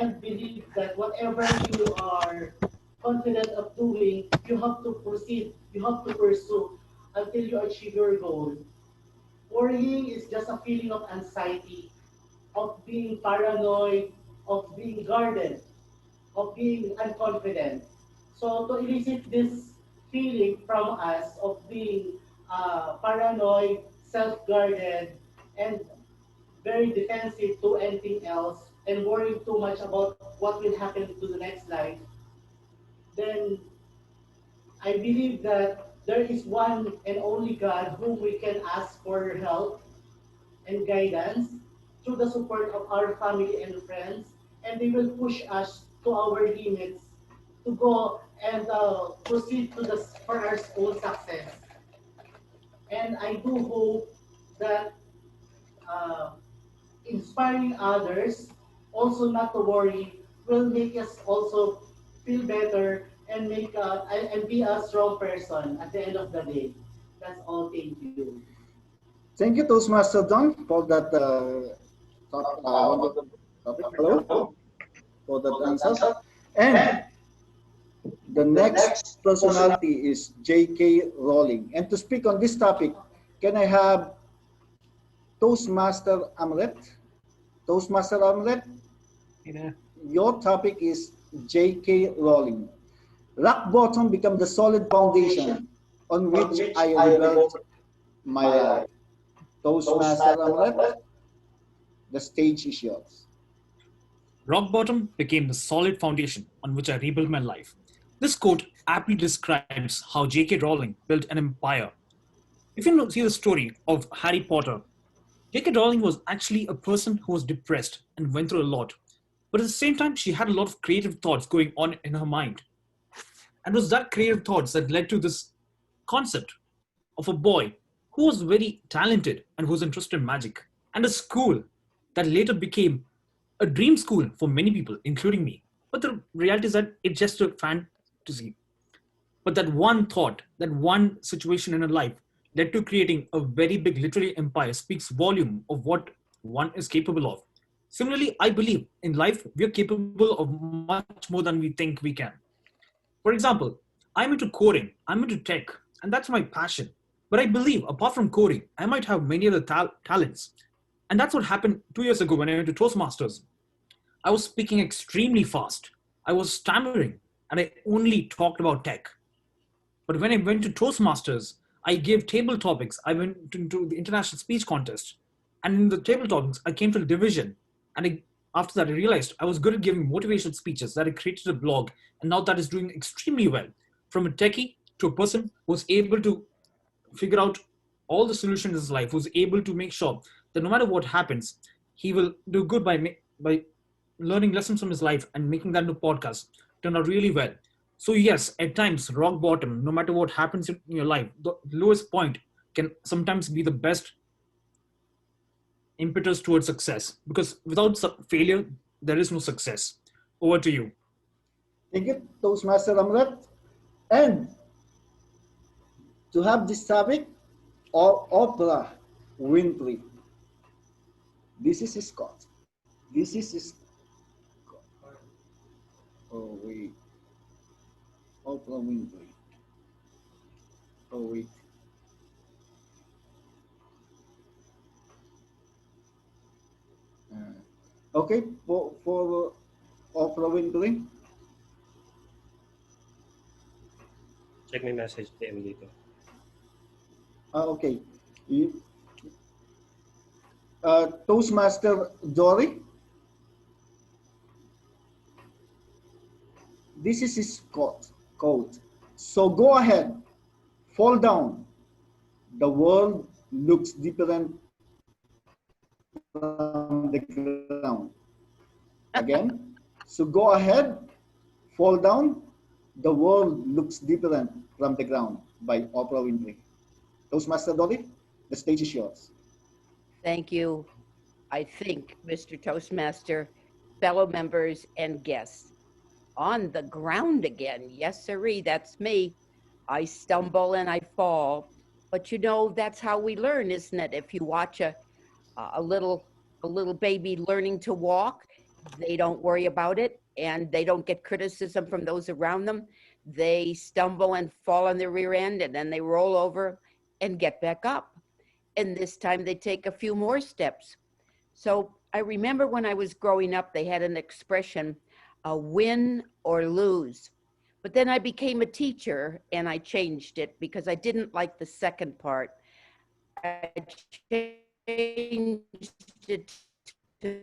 and believe that whatever you are confident of doing, you have to proceed, you have to pursue until you achieve your goal. Worrying is just a feeling of anxiety, of being paranoid, of being guarded, of being unconfident. So to elicit this feeling from us of being paranoid, self-guarded, and very defensive to anything else, and worrying too much about what will happen to the next life, then I believe that there is one and only God whom we can ask for help and guidance through the support of our family and friends, and they will push us to our limits to go and proceed to for our own success. And I do hope that uh, inspiring others also not to worry will make us also feel better and make and be a strong person at the end of the day. That's all. Thank you. Thank you, Toastmaster Don, for that wonderful topic. Hello, for that answer. And the next personality is J.K. Rowling. And to speak on this topic, can I have Toastmaster Amlet? Toastmaster Amlet, your topic is J.K. Rowling. Rock bottom become the solid foundation on which I rebuilt my life. Toastmaster Omelette, the stage is yours. Rock bottom became the solid foundation on which I rebuilt my life. This quote aptly describes how J.K. Rowling built an empire. If you see the story of Harry Potter, J.K. Rowling was actually a person who was depressed and went through a lot. But at the same time, she had a lot of creative thoughts going on in her mind. And it was that creative thoughts that led to this concept of a boy who was very talented and who was interested in magic, and a school that later became a dream school for many people, including me. But the reality is that it's just a fantasy. But that one thought, that one situation in her life led to creating a very big literary empire speaks volume of what one is capable of. Similarly, I believe in life we are capable of much more than we think we can. For example, I'm into coding, I'm into tech, and that's my passion. But I believe apart from coding, I might have many other talents. And that's what happened 2 years ago when I went to Toastmasters. I was speaking extremely fast. I was stammering, and I only talked about tech. But when I went to Toastmasters, I gave table topics. I went into the international speech contest. And in the table topics, I came to the division. And after that, I realized I was good at giving motivational speeches, that I created a blog. And now that is doing extremely well. From a techie to a person who was able to figure out all the solutions in his life, who's able to make sure that no matter what happens, he will do good by learning lessons from his life and making that into podcast turn out really well. So yes, at times rock bottom, no matter what happens in your life, the lowest point can sometimes be the best impetus towards success, because without failure there is no success. Over to you. Thank you, Toastmaster Amrat. And to have this topic, Oprah Winfrey. This is Scott. This is Oh wait. Oprah Winfrey. Oh wait. Okay, for Oprah Winfrey. Check my message, DM dito. Okay. Toastmaster Dory. This is his quote. So go ahead, fall down. The world looks different from the ground. Again, so go ahead, fall down. The world looks different from the ground by Oprah Winfrey. Toastmaster Dolly, the stage is yours. Thank you. I think, Mr. Toastmaster, fellow members and guests. On the ground again. Yes, sirree, that's me. I stumble and I fall. But you know, that's how we learn, isn't it? If you watch a little baby learning to walk, they don't worry about it and they don't get criticism from those around them. They stumble and fall on their rear end and then they roll over and get back up. And this time they take a few more steps. So I remember when I was growing up, they had an expression, win or lose. But then I became a teacher and I changed it because I didn't like the second part. I changed it to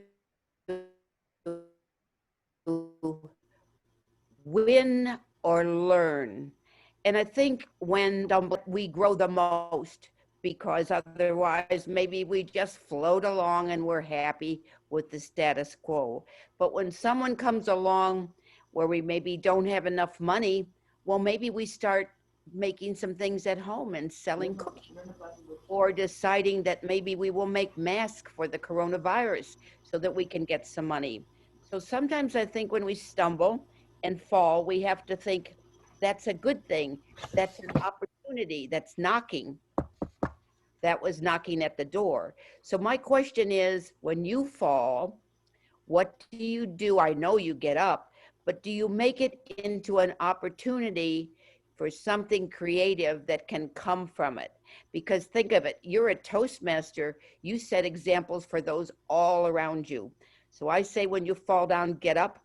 win or learn. And I think when we grow the most, because otherwise maybe we just float along and we're happy with the status quo. But when someone comes along where we maybe don't have enough money, well, maybe we start making some things at home and selling cookies, or deciding that maybe we will make masks for the coronavirus so that we can get some money. So sometimes I think when we stumble and fall, we have to think that's a good thing. That's an opportunity that's knocking. That was knocking at the door. So my question is, when you fall, what do you do? I know you get up, but do you make it into an opportunity for something creative that can come from it? Because think of it, you're a Toastmaster, you set examples for those all around you. So I say when you fall down, get up,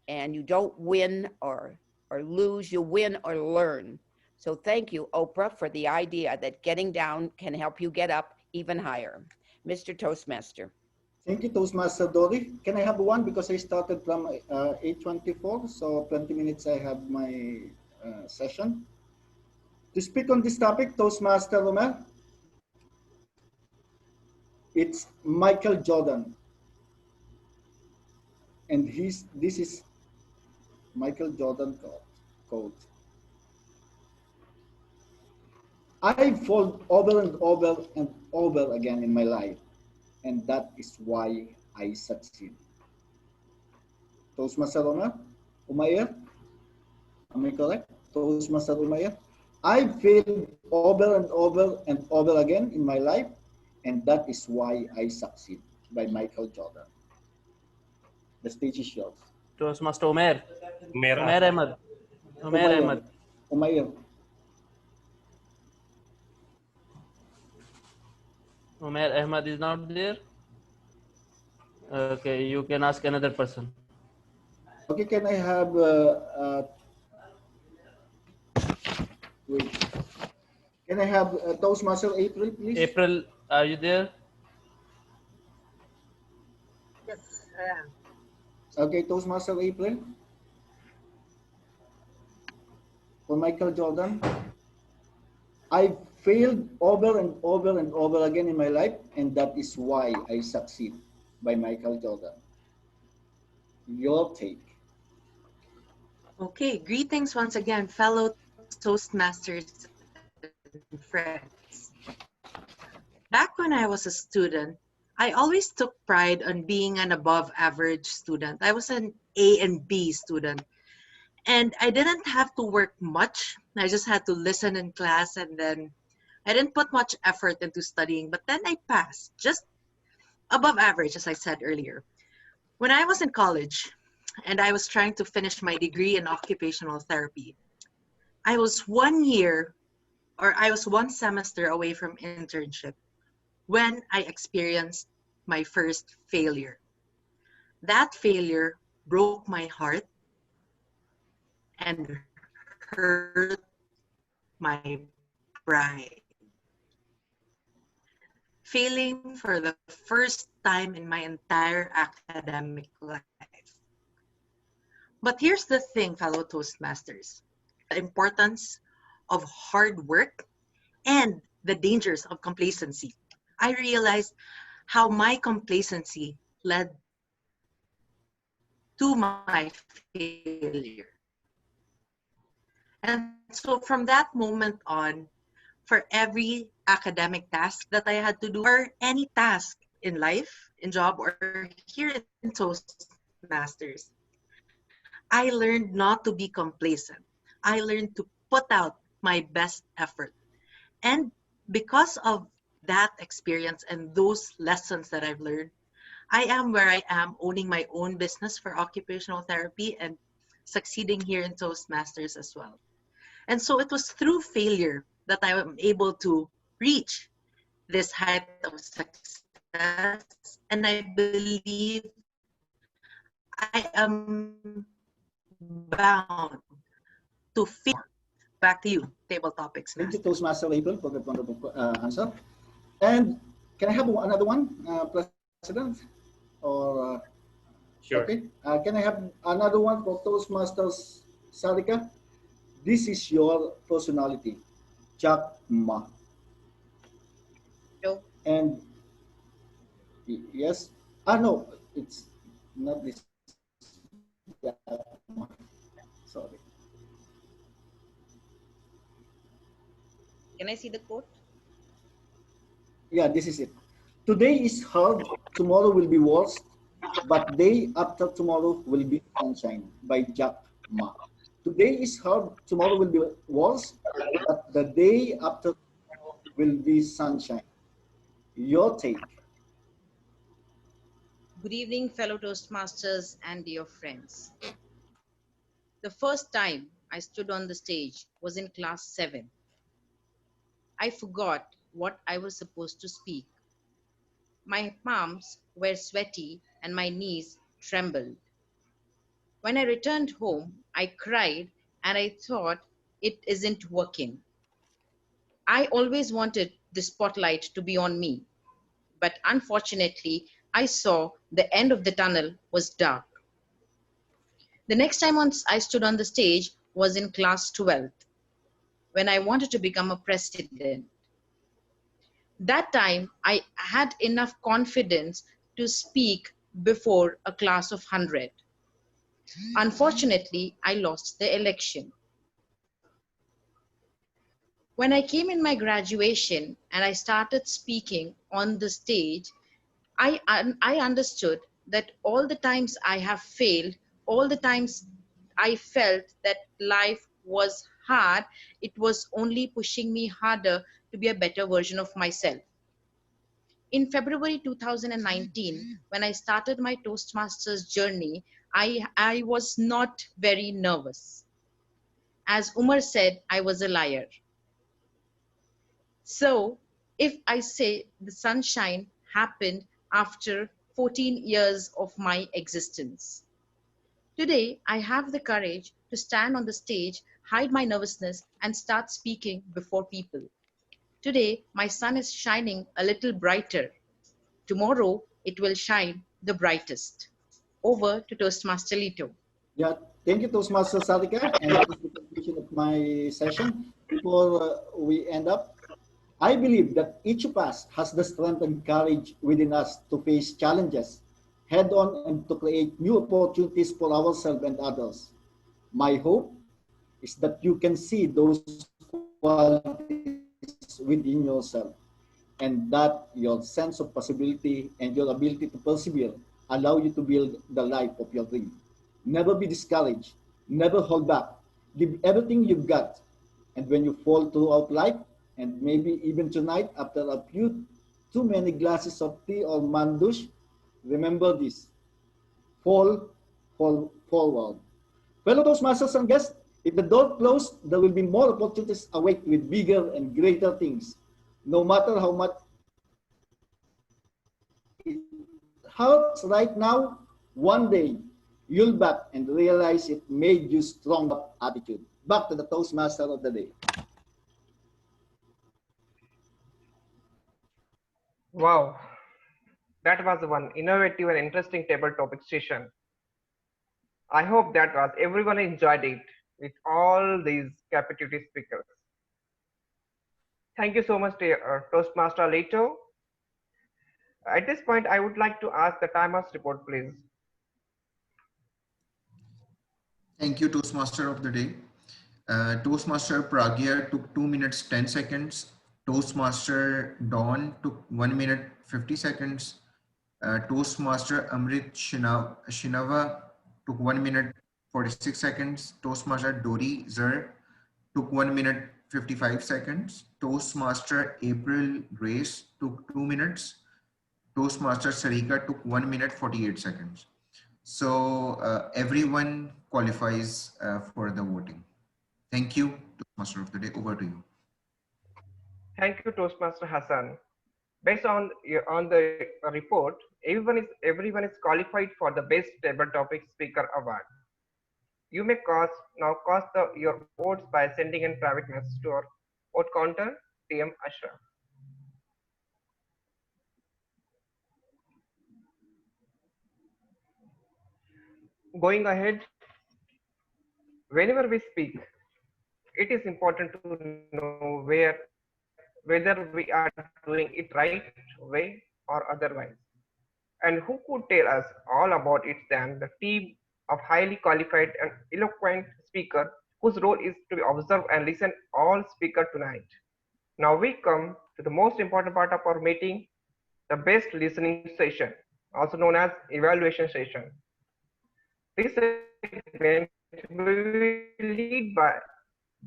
and you don't win or lose, you win or learn. So thank you, Oprah, for the idea that getting down can help you get up even higher. Mr. Toastmaster. Thank you, Toastmaster Dory. Can I have one because I started from 8:24, so 20 minutes I have my session. To speak on this topic, Toastmaster Romer, it's Michael Jordan. And this is Michael Jordan quote. I fall over and over and over again in my life, and that is why I succeed. Toastmaster Romer, Umair, am I correct? Toastmaster Umair. I failed over and over and over again in my life, and that is why I succeed by Michael Jordan. The stage is yours. Toastmaster Umair. Umair Umair Ahmed. Umair Ahmed. Umair. Umair Ahmed is not there. Okay, you can ask another person. Okay, can I have wait. Can I have Toastmaster April, please? April, are you there? Yes, I am. Okay, Toastmaster April. For Michael Jordan. I failed over and over and over again in my life, and that is why I succeed by Michael Jordan. Your take. Okay, greetings once again, fellow Toastmasters and friends. Back when I was a student, I always took pride on being an above average student. I was an A and B student, and I didn't have to work much. I just had to listen in class, and then I didn't put much effort into studying, but then I passed, just above average, as I said earlier. When I was in college and I was trying to finish my degree in occupational therapy, I was I was one semester away from internship when I experienced my first failure. That failure broke my heart and hurt my pride. Failing for the first time in my entire academic life. But here's the thing, fellow Toastmasters, the importance of hard work and the dangers of complacency. I realized how my complacency led to my failure. And so from that moment on, for every academic task that I had to do, or any task in life, in job, or here in Toastmasters, I learned not to be complacent. I learned to put out my best effort. And because of that experience and those lessons that I've learned, I am where I am, owning my own business for occupational therapy and succeeding here in Toastmasters as well. And so it was through failure that I am able to reach this height of success. And I believe I am bound to fail. Back to you, Table Topics Thank you, Master. Toastmaster April, for that wonderful answer. And can I have another one, President? Or Sure. Okay. Can I have another one for Toastmasters Sarika? This is your personality, Jack Ma. No. And yes, no, it's not this Jack Ma. Sorry. Can I see the quote? Yeah, this is it. Today is hard, tomorrow will be worse, but day after tomorrow will be sunshine by Jack Ma. Today is hard, tomorrow will be worse, but the day after will be sunshine. Your take. Good evening, fellow Toastmasters and dear friends. The first time I stood on the stage was in class 7. I forgot what I was supposed to speak. My palms were sweaty and my knees trembled. When I returned home, I cried and I thought it isn't working. I always wanted the spotlight to be on me, but unfortunately, I saw the end of the tunnel was dark. The next time I stood on the stage was in class 12th, when I wanted to become a president. That time, I had enough confidence to speak before a class of 100. Unfortunately, I lost the election. When I came in my graduation and I started speaking on the stage, I understood that all the times I have failed, all the times I felt that life was hard, it was only pushing me harder to be a better version of myself. In February 2019, when I started my Toastmasters journey, I was not very nervous. As Umar said, I was a liar. So, if I say the sunshine happened after 14 years of my existence. Today, I have the courage to stand on the stage, hide my nervousness, and start speaking before people. Today, my sun is shining a little brighter. Tomorrow, it will shine the brightest. Over to Toastmaster Lito. Yeah, thank you, Toastmaster Sarika. And that is the conclusion of my session. Before we end up, I believe that each of us has the strength and courage within us to face challenges head on and to create new opportunities for ourselves and others. My hope is that you can see those qualities within yourself and that your sense of possibility and your ability to persevere allow you to build the life of your dream. Never be discouraged. Never hold back. Give everything you've got. And when you fall throughout life, and maybe even tonight after a few too many glasses of tea or mandush, remember this. Fall, fall forward. Fellow Toastmasters and guests, if the door closed, there will be more opportunities await with bigger and greater things. No matter how much it hurts right now, one day you'll back and realize it made you stronger attitude. Back to the Toastmaster of the day. Wow, that was one innovative and interesting table topic session. I hope that was everyone enjoyed it with all these capacity speakers. Thank you so much, Toastmaster Leto. At this point, I would like to ask the timers report, please. Thank you, Toastmaster of the day. Toastmaster Pragya took 2 minutes 10 seconds. Toastmaster Dawn took 1 minute 50 seconds. Toastmaster Amrit Shinava took 1 minute 46 seconds. Toastmaster Dori Zer took 1 minute 55 seconds. Toastmaster April Grace took 2 minutes. Toastmaster Sarika took 1 minute 48 seconds. So everyone qualifies for the voting. Thank you, Toastmaster of the day. Over to you. Thank you, Toastmaster Hassan. Based on the report, everyone is qualified for the Best Table Topic Speaker Award. You may now cast your votes by sending in private message to our vote counter, TM Ashraf. Going ahead, whenever we speak, it is important to know whether we are doing it right way or otherwise. And who could tell us all about it than the team of highly qualified and eloquent speaker whose role is to observe and listen all speaker tonight. Now we come to the most important part of our meeting, the best listening session, also known as evaluation session. This segment will be led by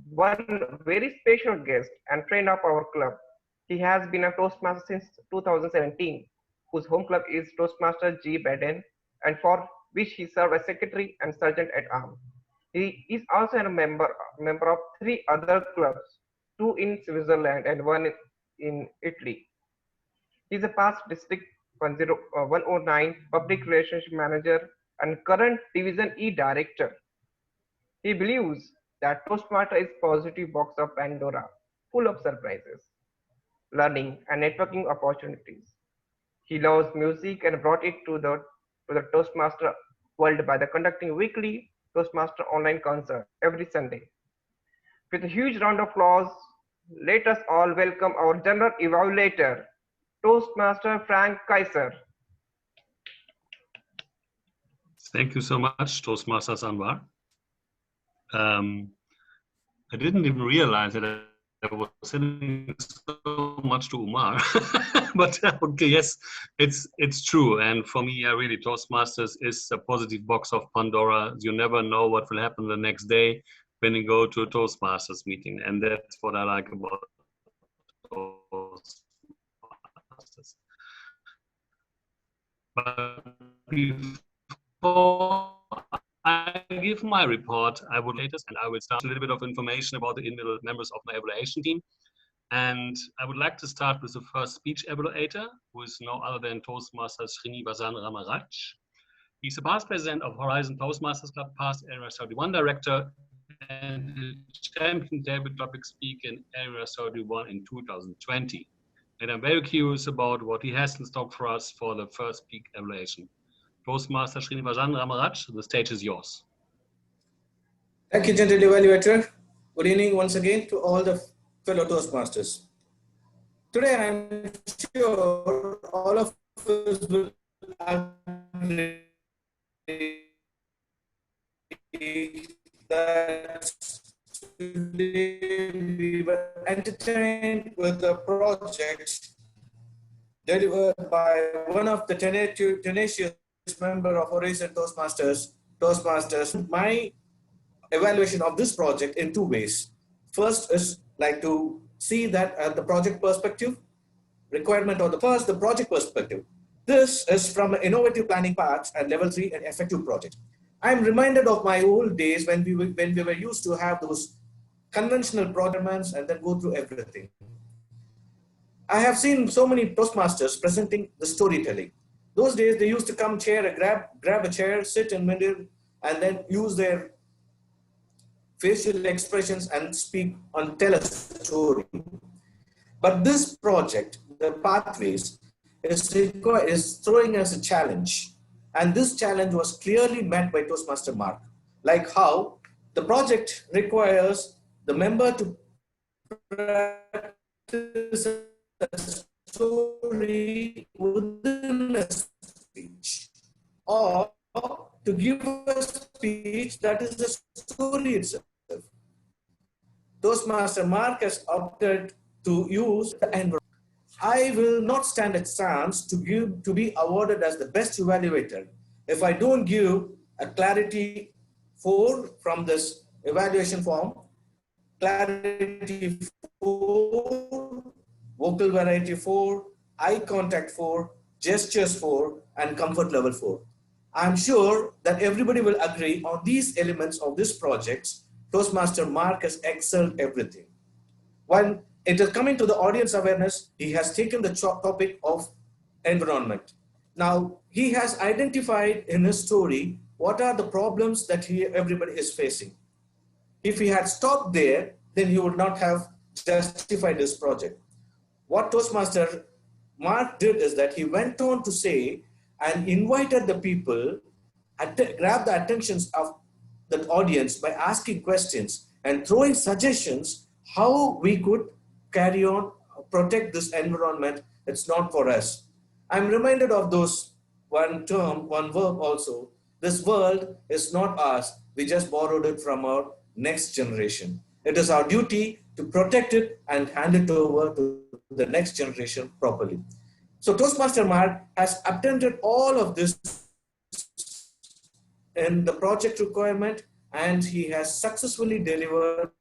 one very special guest and friend of our club. He has been a Toastmaster since 2017, whose home club is Toastmaster G. Baden, and for which he served as secretary and sergeant at arms. He is also a member of three other clubs, two in Switzerland and one in Italy. He is a past District 109 Public Relationship Manager and current Division E Director. He believes that Toastmaster is positive box of Pandora, full of surprises, learning, and networking opportunities. He loves music and brought it to the Toastmaster world by the conducting weekly Toastmaster online concert every Sunday. With a huge round of applause, let us all welcome our general evaluator, Toastmaster Frank Kaiser. Thank you so much, Toastmasters Anwar. I didn't even realize that I was sending so much to Umar, but okay, yes, it's true. And for me, really, Toastmasters is a positive box of Pandora. You never know what will happen the next day when you go to a Toastmasters meeting, and that's what I like about Toastmasters. But before I give my report, I would latest, and I will start a little bit of information about the individual members of my evaluation team. And I would like to start with the first speech evaluator, who is no other than Toastmaster Srinivasan Ramaraj. He's the past president of Horizon Toastmasters Club, past Area 31 director, and the champion table topic speaker in Area 31 in 2020. And I'm very curious about what he has in stock for us for the first peak evaluation. Toastmaster Srinivasan Ramaraj, the stage is yours. Thank you, gentle evaluator. Good evening once again to all the fellow Toastmasters. Today, I'm sure all of us will agree that today we were entertained with a project delivered by one of the tenacious member of Horizon Toastmasters. My evaluation of this project in two ways. First is like to see that at the project perspective, requirement of the project perspective. This is from an innovative planning part and level 3 and effective project. I'm reminded of my old days when we were used to have those conventional programs and then go through everything. I have seen so many Toastmasters presenting the storytelling. Those days they used to come grab a chair, sit in middle, and then use their facial expressions and speak and tell a story. But this project, the Pathways, is throwing us a challenge. And this challenge was clearly met by Toastmaster Mark. Like how the project requires the member to practice a story within a speech, or to give a speech that is the story itself. Toastmaster Mark has opted to use the environment. I will not stand a chance to be awarded as the best evaluator if I don't give a clarity 4 from this evaluation form. Clarity 4, vocal variety 4, eye contact 4, gestures 4, and comfort level 4. I'm sure that everybody will agree on these elements of this project. Toastmaster Mark has excelled everything. When it is coming to the audience awareness, he has taken the topic of environment. Now, he has identified in his story what are the problems that everybody is facing. If he had stopped there, then he would not have justified this project. What Toastmaster Mark did is that he went on to say and invited the people, grab the attentions of the audience by asking questions and throwing suggestions how we could carry on, protect this environment. It's not for us. I'm reminded of those one verb also. This world is not ours. We just borrowed it from our next generation. It is our duty to protect it and hand it over to the next generation properly. So Toastmaster Mark has attended all of this in the project requirement, and he has successfully delivered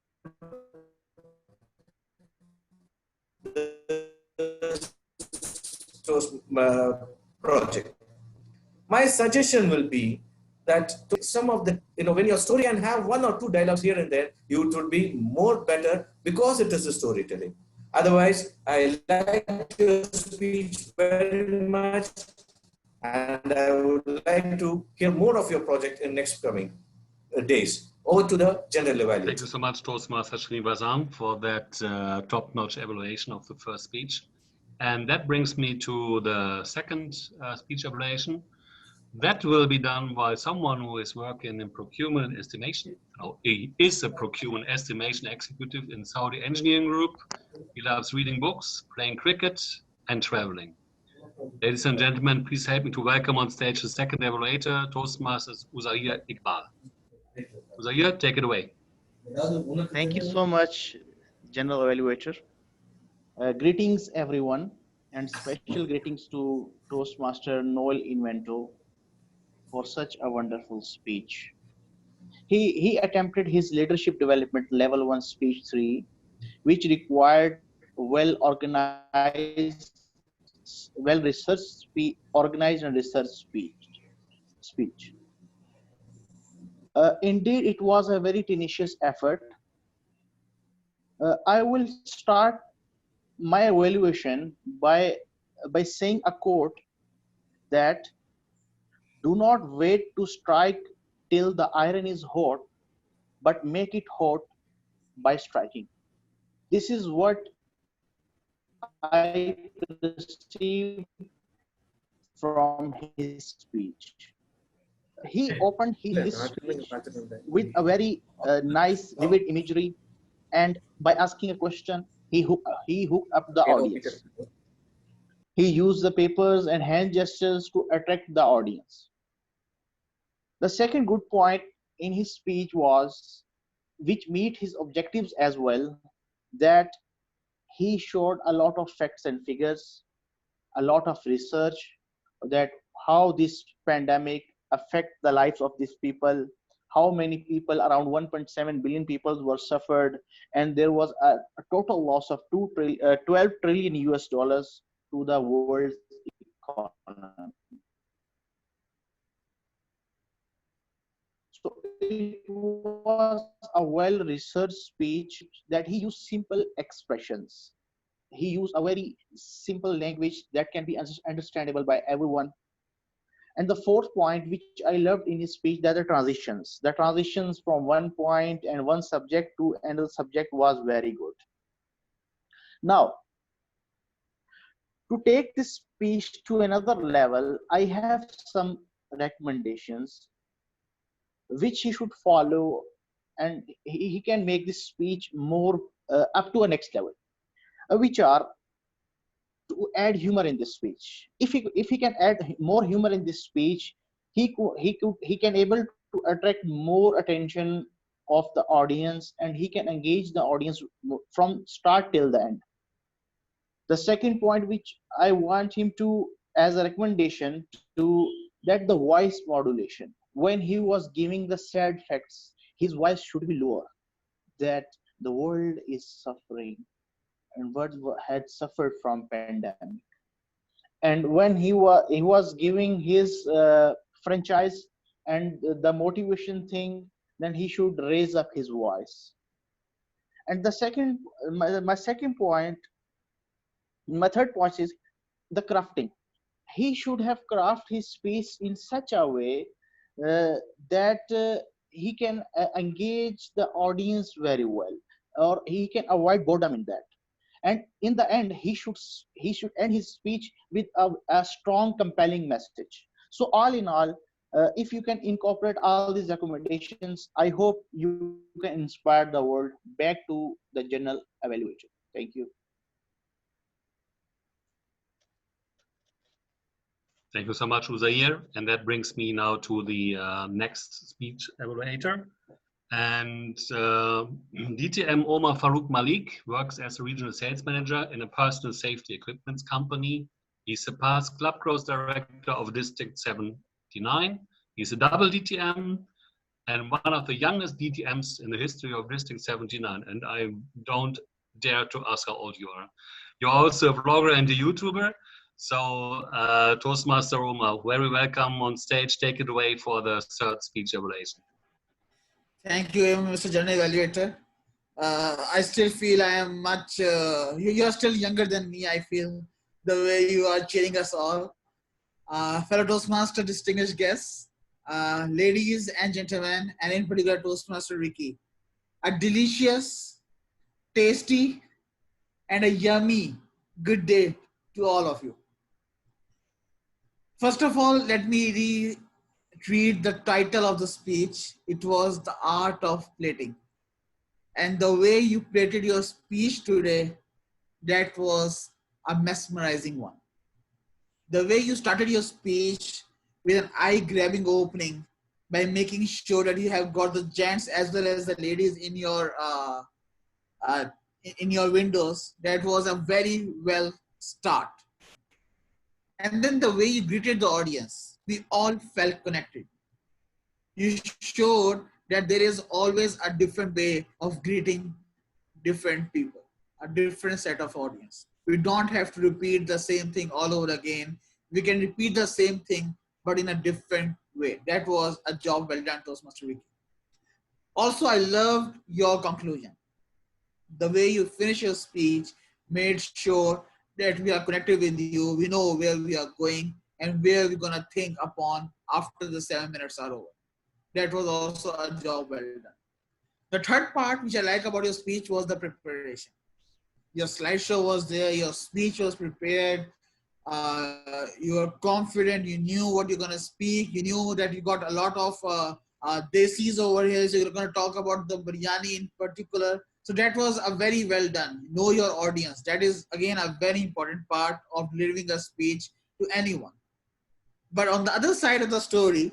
project. My suggestion will be that some of the, when your story can have 1 or 2 dialogues here and there, it would be more better because it is a storytelling. Otherwise, I like your speech very much, and I would like to hear more of your project in next coming days. Over to the general evaluator. Thank you so much, Toastmaster Srinivasan, for that top-notch evaluation of the first speech. And that brings me to the second speech evaluation. That will be done by someone who is working in procurement and estimation. Oh, he is a procurement estimation executive in Saudi Engineering Group. He loves reading books, playing cricket, and traveling. Ladies and gentlemen, please help me to welcome on stage the second evaluator, Toastmasters Uzair Iqbal. Uzair, take it away. Thank you so much, General Evaluator. Greetings, everyone, and special greetings to Toastmaster Noel Invento for such a wonderful speech. He attempted his leadership development level 1 speech 3, which required organized and researched speech. Indeed, it was a very tenacious effort. I will start my evaluation by saying a quote that do not wait to strike till the iron is hot, but make it hot by striking. This is what I received from his speech. He opened his speech with a very nice, vivid imagery, and by asking a question, he hooked up the audience. He used the papers and hand gestures to attract the audience. The second good point in his speech was, which meet his objectives as well, that he showed a lot of facts and figures, a lot of research, that how this pandemic affect the lives of these people, how many people, around 1.7 billion people were suffered, and there was a total loss of 12 trillion US dollars to the world's economy. So it was a well-researched speech that he used simple expressions. He used a very simple language that can be understandable by everyone. And the fourth point, which I loved in his speech, that the transitions from one point and one subject to another subject was very good. Now, to take this speech to another level, I have some recommendations which he should follow, and he can make this speech more up to a next level, which are to add humor in this speech. If he can add more humor in this speech, he can able to attract more attention of the audience, and he can engage the audience from start till the end. The second point which I want him to, as a recommendation, to that the voice modulation. When he was giving the sad facts, his voice should be lower, that the world is suffering and what had suffered from pandemic. And when he was giving his franchise and the motivation thing, then he should raise up his voice. And the second, my second point, my third point is the crafting. He should have crafted his speech in such a way that he can engage the audience very well, or he can avoid boredom in that. And in the end, he should end his speech with a strong, compelling message. So all in all, if you can incorporate all these recommendations, I hope you can inspire the world back to the general evaluation. Thank you. Thank you so much, Uzair. And that brings me now to the next speech evaluator. And DTM Omar Farouk Malik works as a regional sales manager in a personal safety equipment company. He's a past club growth director of District 79. He's a double DTM and one of the youngest DTMs in the history of District 79. And I don't dare to ask how old you are. You're also a vlogger and a YouTuber. So Toastmaster Omar, very welcome on stage. Take it away for the third speech evaluation. Thank you, Mr. General Evaluator. I still feel I am much, you're still younger than me, I feel, the way you are cheering us all. Fellow Toastmaster, distinguished guests, ladies and gentlemen, and in particular Toastmaster Ricky, a delicious, tasty, and a yummy good day to all of you. First of all, let me read the title of the speech. It was The Art of Plating. And the way you plated your speech today, that was a mesmerizing one. The way you started your speech with an eye-grabbing opening by making sure that you have got the gents as well as the ladies uh, in your windows, that was a very well start. And then the way you greeted the audience, we all felt connected. You showed that there is always a different way of greeting different people, a different set of audience. We don't have to repeat the same thing all over again. We can repeat the same thing, but in a different way. That was a job well done, Toastmaster Vicky. Also, I loved your conclusion. The way you finish your speech made sure that we are connected with you. We know where we are going and where we're going to think upon after the 7 minutes are over. That was also a job well done. The third part which I like about your speech was the preparation. Your slideshow was there, your speech was prepared, you were confident, you knew what you're going to speak, you knew that you got a lot of desis over here, so you're going to talk about the biryani in particular. So that was a very well done. Know your audience. That is again a very important part of delivering a speech to anyone. But on the other side of the story,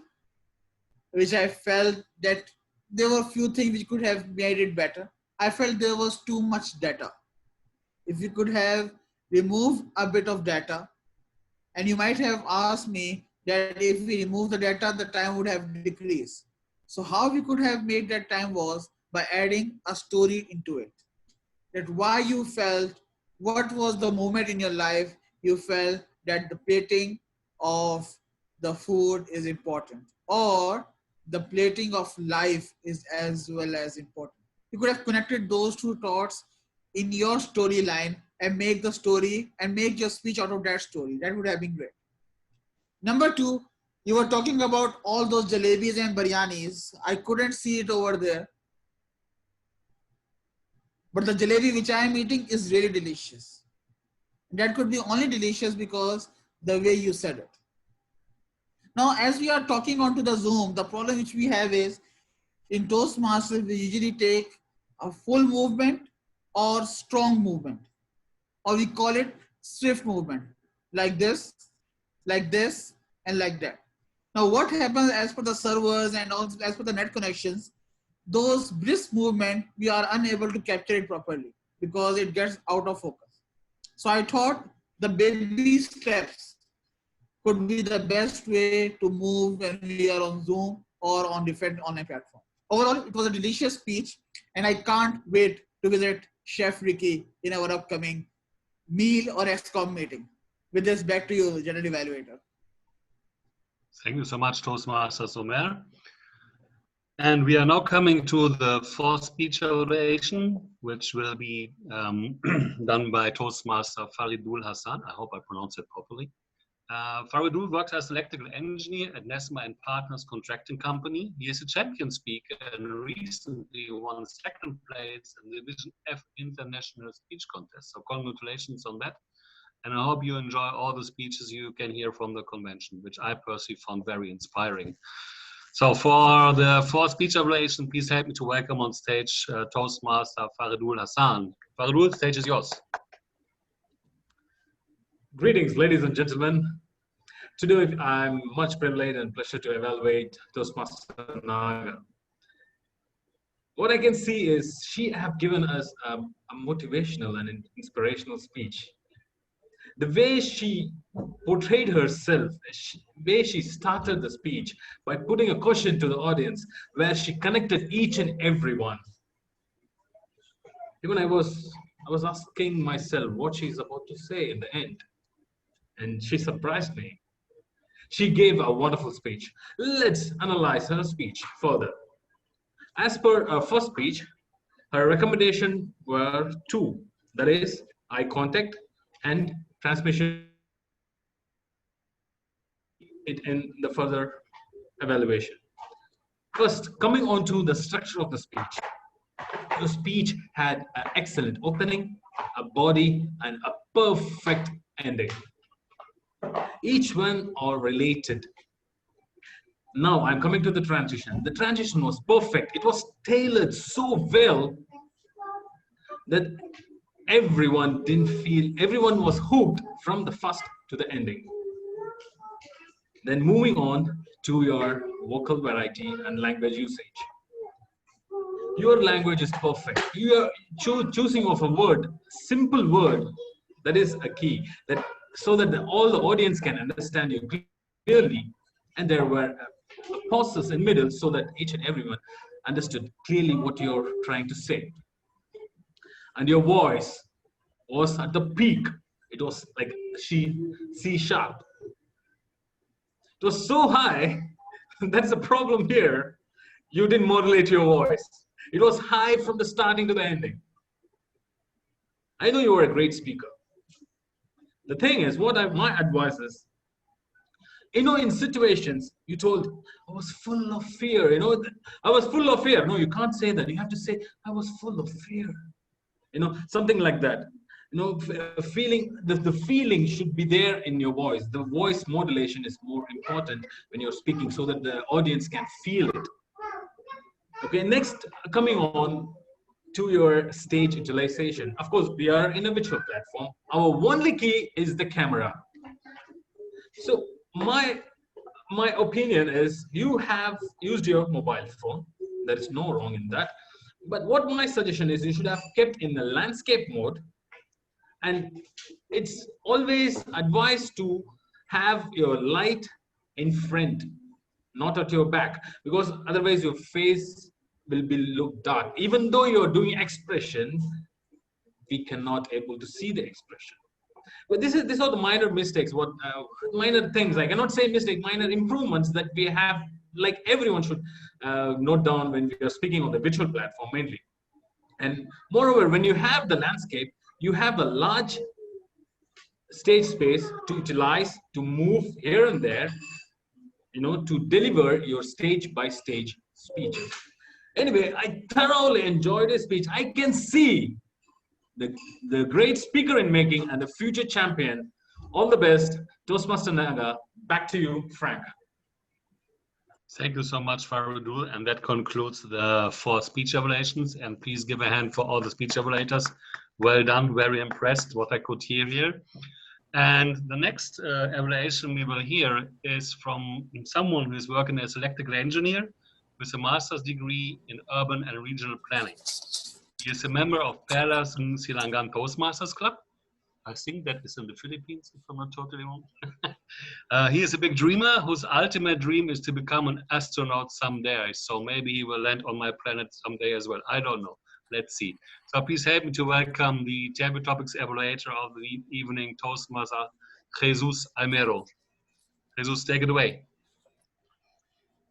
which I felt that there were a few things which could have made it better. I felt there was too much data. If you could have removed a bit of data, and you might have asked me that if we remove the data, the time would have decreased. So how we could have made that time was by adding a story into it. That why you felt, what was the moment in your life you felt that the plating of the food is important, or the plating of life is as well as important. You could have connected those two thoughts in your storyline and make the story and make your speech out of that story. That would have been great. Number two, you were talking about all those jalebis and biryanis. I couldn't see it over there. But the jalebi which I am eating is really delicious. That could be only delicious because the way you said it. Now, as we are talking onto the Zoom, the problem which we have is in Toastmasters, we usually take a full movement or strong movement, or we call it swift movement, like this, and like that. Now, what happens as per the servers and also as per the net connections, those brisk movement, we are unable to capture it properly because it gets out of focus. So I thought the baby steps could be the best way to move when we are on Zoom or on different online platforms. Overall, it was a delicious speech, and I can't wait to visit Chef Ricky in our upcoming meal or ExCom meeting. With this, back to you, General Evaluator. Thank you so much, Toastmaster Somer. And we are now coming to the fourth speech evaluation, which will be done by Toastmaster Faridul Hassan. I hope I pronounced it properly. Faridul works as an electrical engineer at Nesma and Partners Contracting Company. He is a champion speaker and recently won second place in the Division F International Speech Contest. So congratulations on that. And I hope you enjoy all the speeches you can hear from the convention, which I personally found very inspiring. So for the fourth speech evaluation, please help me to welcome on stage Toastmaster Faridul Hassan. Faridul, stage is yours. Greetings, ladies and gentlemen. Today, I'm much privileged and pleasure to evaluate Toastmaster Naga. What I can see is she have given us a motivational and an inspirational speech. The way she portrayed herself, the way she started the speech by putting a question to the audience where she connected each and every one. Even I was asking myself what she's about to say in the end, and she surprised me. She gave a wonderful speech. Let's analyze her speech further. As per her first speech, her recommendation were two, that is eye contact and transmission it in the further evaluation. First, coming on to the structure of the speech. Your speech had an excellent opening, a body, and a perfect ending. Each one are related. Now I'm coming to the transition. The transition was perfect. It was tailored so well that everyone was hooked from the first to the ending. Then moving on to your vocal variety and language usage. Your language is perfect. You are choosing of a word, simple word, that is a key, that so that all the audience can understand you clearly, and there were pauses in middle so that each and everyone understood clearly what you're trying to say. And your voice was at the peak. It was like C sharp. It was so high. That's the problem here. You didn't modulate your voice. It was high from the starting to the ending. I know you were a great speaker. The thing is, my advice is, in situations you told, I was full of fear, I was full of fear. No, you can't say that. You have to say, I was full of fear. Something like that. Feeling, the feeling should be there in your voice. The voice modulation is more important when you're speaking so that the audience can feel it. Okay, next, coming on to your stage utilization. Of course, we are in a virtual platform. Our only key is the camera. So my opinion is you have used your mobile phone. There is no wrong in that. But what my suggestion is, you should have kept in the landscape mode. And it's always advised to have your light in front, not at your back, because otherwise your face will be look dark. Even though you're doing expression, we cannot able to see the expression. But these are the minor mistakes, minor things. I cannot say mistake, minor improvements that we have, like everyone should note down when we are speaking on the virtual platform mainly. And moreover, when you have the landscape, you have a large stage space to utilize, to move here and there, to deliver your stage by stage speeches. Anyway, I thoroughly enjoyed the speech. I can see the great speaker in making and the future champion. All the best, Toastmaster Naga. Back to you, Frank. Thank you so much, Farudul. And that concludes the 4 speech evaluations. And please give a hand for all the speech evaluators. Well done, very impressed what I could hear here. And the next evaluation we will hear is from someone who is working as an electrical engineer with a master's degree in urban and regional planning. He is a member of Perla Silangan Toastmasters Club. I think that is in the Philippines, if I'm not totally wrong. He is a big dreamer whose ultimate dream is to become an astronaut someday. So maybe he will land on my planet someday as well. I don't know. Let's see. So please help me to welcome the table topics evaluator of the evening, Toastmaster Jesus Almero. Jesus, take it away.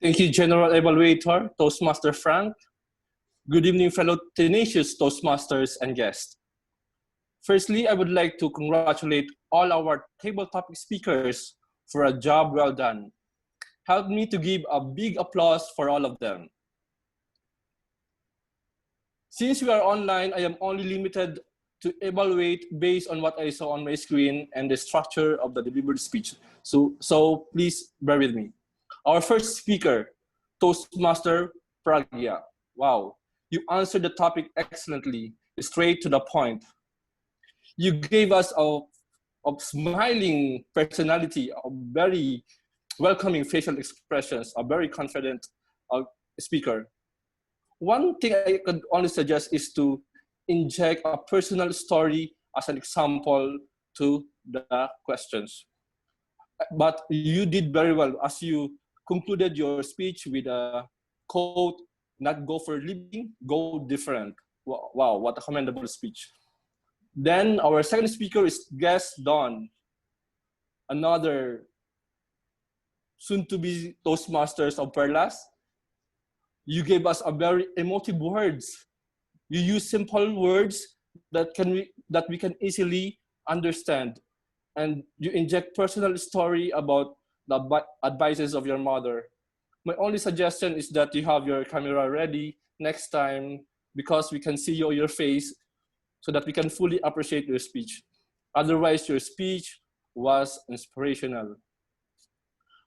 Thank you, General Evaluator, Toastmaster Frank. Good evening, fellow tenacious Toastmasters and guests. Firstly, I would like to congratulate all our table topic speakers for a job well done. Help me to give a big applause for all of them. Since we are online, I am only limited to evaluate based on what I saw on my screen and the structure of the delivered speech. So please bear with me. Our first speaker, Toastmaster Pragya. Wow, you answered the topic excellently, straight to the point. You gave us a smiling personality, a very welcoming facial expressions, a very confident speaker. One thing I could only suggest is to inject a personal story as an example to the questions. But you did very well as you concluded your speech with a quote, not go for living, go different. Wow, what a commendable speech. Then our second speaker is guest Don, another soon-to-be Toastmasters of Perlas. You gave us a very emotive words. You use simple words that we can easily understand, and you inject personal story about the advices of your mother. My only suggestion is that you have your camera ready next time because we can see your face so that we can fully appreciate your speech. Otherwise, your speech was inspirational.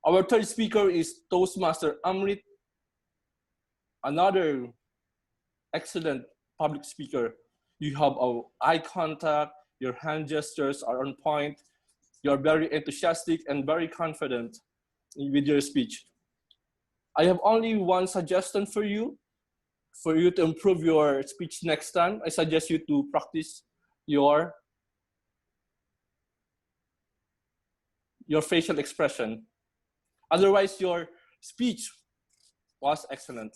Our third speaker is Toastmaster Amrit, another excellent public speaker. You have eye contact, your hand gestures are on point, you're very enthusiastic and very confident with your speech. I have only one suggestion for you to improve your speech next time. I suggest you to practice your facial expression. Otherwise, your speech was excellent.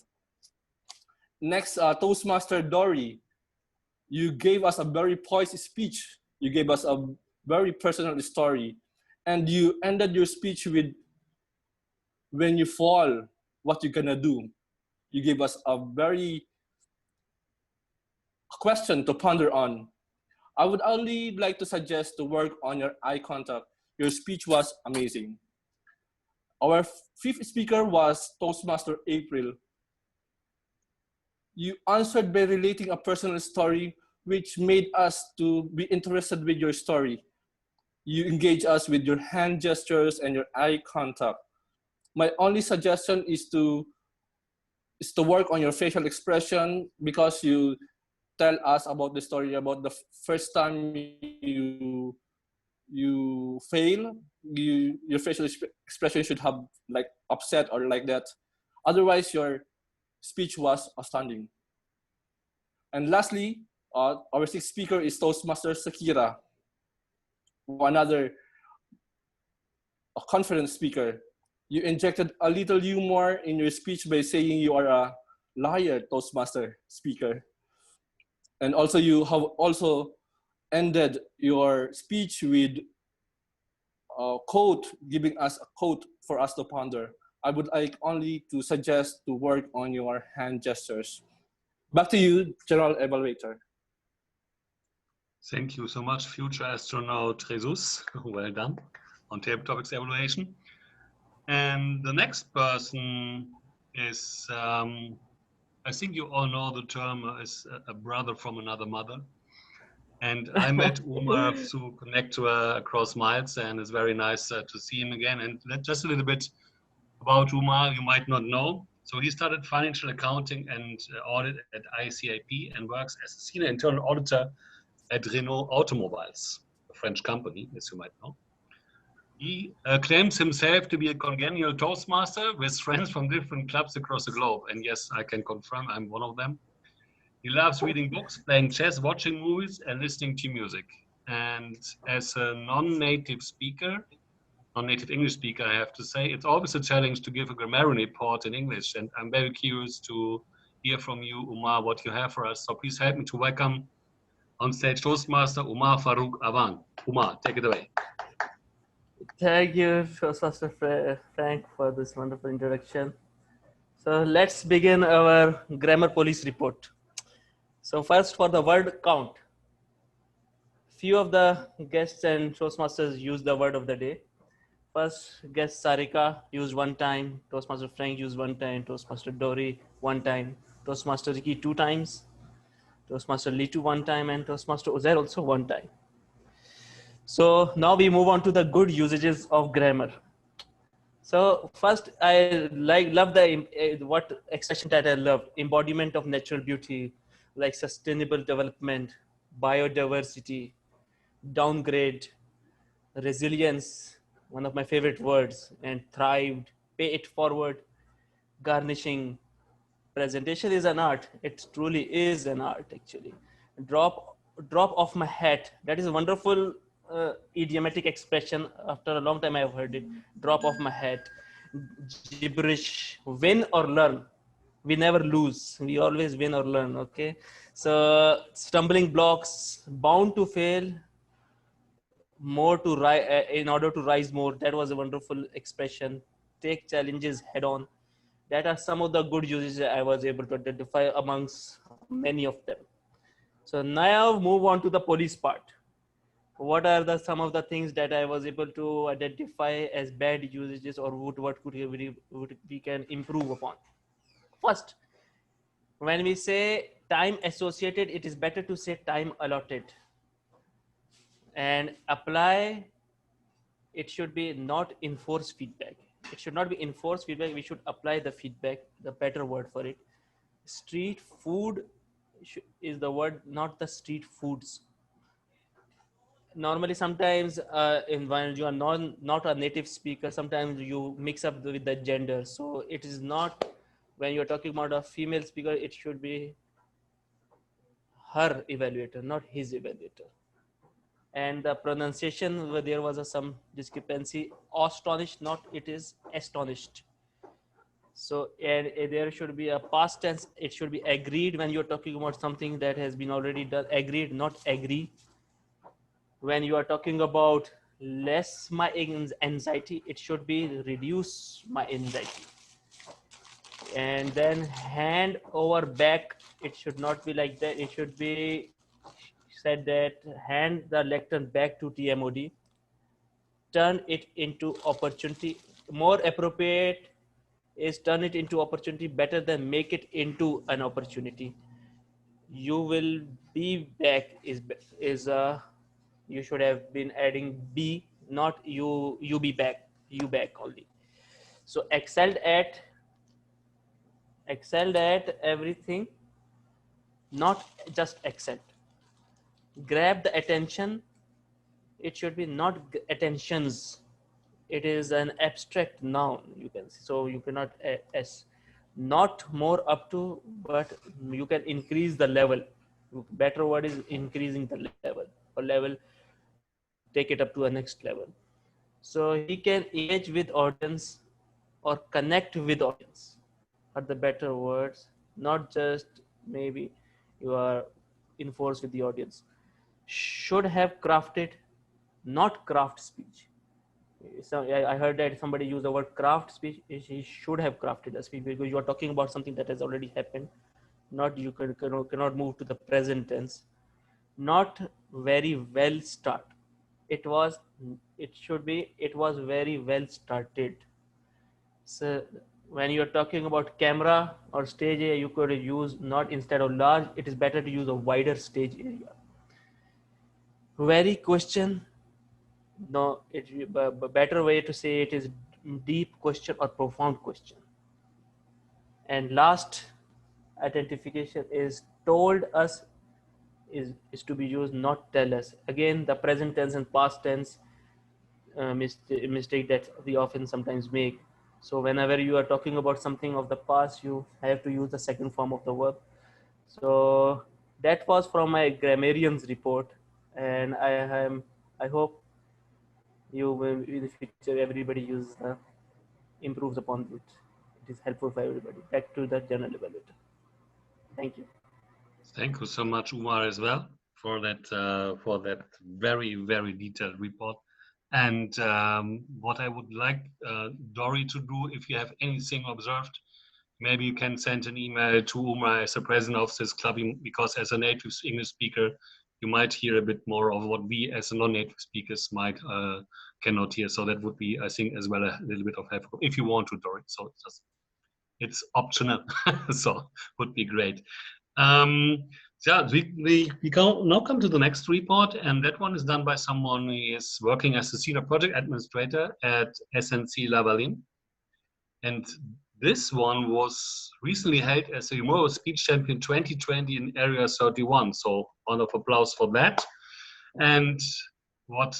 Next, Toastmaster Dory, you gave us a very poised speech. You gave us a very personal story. And you ended your speech with, when you fall, what you're gonna do. You gave us a very question to ponder on. I would only like to suggest to work on your eye contact. Your speech was amazing. Our fifth speaker was Toastmaster April. You answered by relating a personal story which made us to be interested with your story. You engage us with your hand gestures and your eye contact. My only suggestion is to work on your facial expression because you tell us about the story about the first time you fail. Your facial expression should have like upset or like that. Otherwise, your speech was outstanding. And lastly, our sixth speaker is Toastmaster Sakira, another confident speaker. You injected a little humor in your speech by saying you are a liar, Toastmaster speaker. And also you have also ended your speech with a quote, giving us a quote for us to ponder. I would like only to suggest to work on your hand gestures. Back to you, General Evaluator. Thank you so much, future astronaut Jesus. Well done on table topics evaluation. And the next person is, I think you all know the term is a brother from another mother. And I met Umar to connect to across miles, and it's very nice to see him again. And just a little bit about Umar, you might not know. So he started financial accounting and audit at ICIP and works as a senior internal auditor at Renault Automobiles, a French company, as you might know. He claims himself to be a congenial Toastmaster with friends from different clubs across the globe. And yes, I can confirm I'm one of them. He loves reading books, playing chess, watching movies, and listening to music. And as a non-native speaker, non-native English speaker, I have to say, it's always a challenge to give a grammar report in English. And I'm very curious to hear from you, Umar, what you have for us. So please help me to welcome on stage Toastmaster Umar Farouk Awan. Umar, take it away. Thank you, Toastmaster Frank, for this wonderful introduction. So let's begin our grammar police report. So first, for the word count. Few of the guests and Toastmasters use the word of the day. First guest Sarika used one time, Toastmaster Frank used one time, Toastmaster Dory one time, Toastmaster Ricky 2 times, Toastmaster Litu 1 time, and Toastmaster Uzair also 1 time. So now we move on to the good usages of grammar. So first, I love the what expression that I love: embodiment of natural beauty, like sustainable development, biodiversity, downgrade, resilience, one of my favorite words, and thrived, pay it forward, garnishing. Presentation is an art. It truly is an art, actually. Drop off my hat. That is a wonderful idiomatic expression. After a long time, I have heard it. Drop off my hat. Gibberish. Win or learn. We never lose. We always win or learn. Okay. So stumbling blocks. Bound to fail. More to rise in order to rise more. That was a wonderful expression. Take challenges head on. That are some of the good uses I was able to identify amongst many of them. So now move on to the police part. what are the some of the things that I was able to identify as bad usages, or what could we can improve upon? First, when we say time associated, it is better to say time allotted. And apply, it should be not enforce feedback. It should not be enforced feedback. We should apply the feedback, the better word for it. Street food is the word, not the street foods. Normally, sometimes when you are not a native speaker, sometimes you mix up with the gender. So it is not, when you're talking about a female speaker, it should be her evaluator, not his evaluator. And the pronunciation, there was some discrepancy. Astonished, not it is astonished. So and there should be a past tense. It should be agreed when you're talking about something that has been already done. Agreed, not agree. When you are talking about less my anxiety, it should be reduce my anxiety. And then hand over back, it should not be like that. It should be said that hand the lectern back to TMOD, turn it into opportunity. More appropriate is turn it into opportunity, better than make it into an opportunity. You will be back is you should have been adding be, not you be back, you back only. So excelled at everything, not just excelled. Grab the attention, it should be not attentions. It is an abstract noun, you can see, so you cannot s. Not more up to, but you can increase the level. Better word is increasing the level, or level, take it up to a next level. So he can engage with audience or connect with audience are the better words, not just maybe you are enforced with the audience. Should have crafted, not craft speech. So I heard that somebody used the word craft speech. He should have crafted a speech, because you are talking about something that has already happened. Not you cannot move to the present tense. Not very well start. It was. It should be. It was very well started. So when you're talking about camera or stage area, you could use not instead of large. It is better to use a wider stage area. Very question. No, it better way to say it is deep question or profound question. And last identification is told us is to be used, not tell us. Again, the present tense and past tense mistake that we often sometimes make. So whenever you are talking about something of the past, you have to use the second form of the verb. So that was from my grammarian's report, and I hope you will in the future everybody uses improves upon it. It is helpful for everybody. Back to the general evaluator. Thank you. Thank you so much, Umar, as well for that very very detailed report. And what I would like Dory to do, if you have anything observed, maybe you can send an email to Umar as the president of this club, because as a native English speaker, you might hear a bit more of what we as non-native speakers might cannot hear. So that would be, I think, as well a little bit of help if you want to, Dory. So it's optional, so would be great. Yeah, we now come to the next report, and that one is done by someone who is working as a senior project administrator at SNC Lavalin. And this one was recently held as a Memorial Speech Champion 2020 in Area 31. So round of applause for that. And what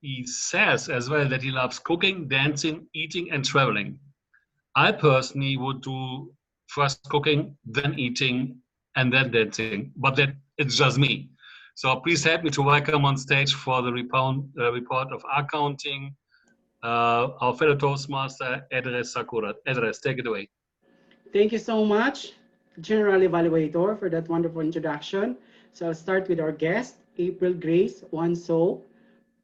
he says as well, that he loves cooking, dancing, eating, and traveling. I personally would do first cooking, then eating, and then dancing, but that it's just me. So please help me to welcome on stage for the report of accounting, our fellow Toastmaster, Edres Sakura. Edres, take it away. Thank you so much, General Evaluator, for that wonderful introduction. So I'll start with our guest, April Grace, 1 soul,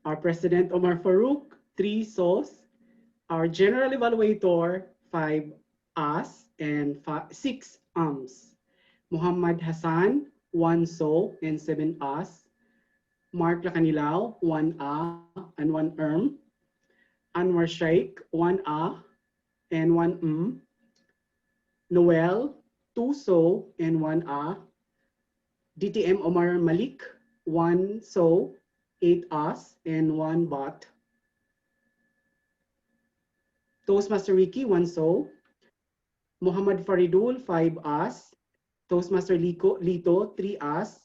our President Omar Farouk, 3 souls, our General Evaluator, 5 us, and 6 ums. Muhammad Hassan, 1 soul and 7 us. Mark Lacanilao, 1A and 1 Anwar Sheikh, 1A and 1 Noel, 2 So and 1A. DTM Omar Malik, 1 So, 8 Us and 1 Bot. Toastmaster Ricky, 1 So. Muhammad Faridul, 5 Us. Toastmaster Lito, 3 Us.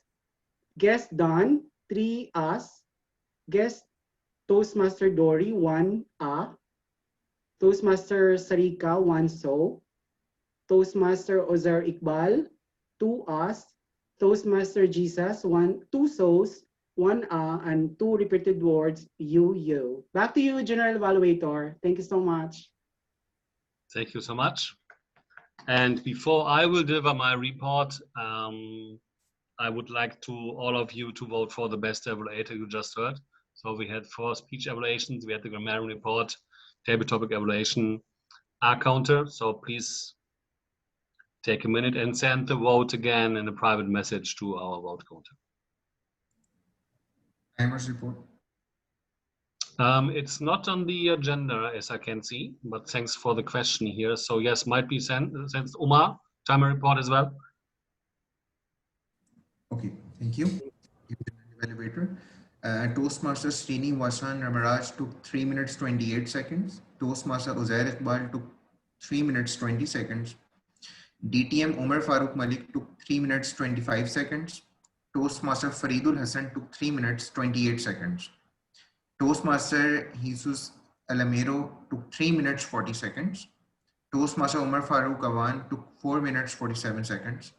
Guest Don, 3 Us. Guest Toastmaster Dory, 1 A. Toastmaster Sarika, 1 So. Toastmaster Ozer Iqbal, 2 Us. Toastmaster Jesus, 2 So's, 1 A, and 2 repeated words, you. Back to you, General Evaluator. Thank you so much. Thank you so much. And before I will deliver my report, I would like to all of you to vote for the best evaluator you just heard. So we had 4 speech evaluations, we had the grammarian report, table topic evaluation, R counter. So please take a minute and send the vote again in a private message to our vote counter. Timers report. It's not on the agenda as I can see, but thanks for the question here. So yes, might be sent Omar, timer report as well. Okay, thank you. Elevator. Toastmaster Srini Vasan Ramaraj took 3 minutes 28 seconds. Toastmaster Uzair Iqbal took 3 minutes 20 seconds. DTM Umar Farooq Malik took 3 minutes 25 seconds. Toastmaster Faridul Hassan took 3 minutes 28 seconds. Toastmaster Jesus Alamero took 3 minutes 40 seconds. Toastmaster Umar Farooq Awan took 4 minutes 47 seconds.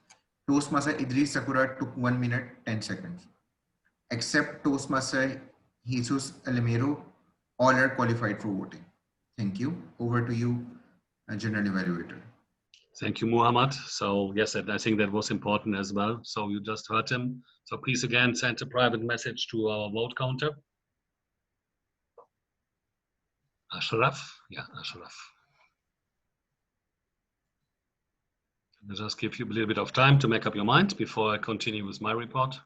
Toastmaster Idris Sakura took 1 minute 10 seconds. Except Toastmaster Jesus Alamero, all are qualified for voting. Thank you. Over to you, General Evaluator. Thank you, Muhammad. So yes, I think that was important as well. So you just heard him. So please again send a private message to our vote counter. Ashraf, yeah, Ashraf. I'll just give you a little bit of time to make up your mind before I continue with my report.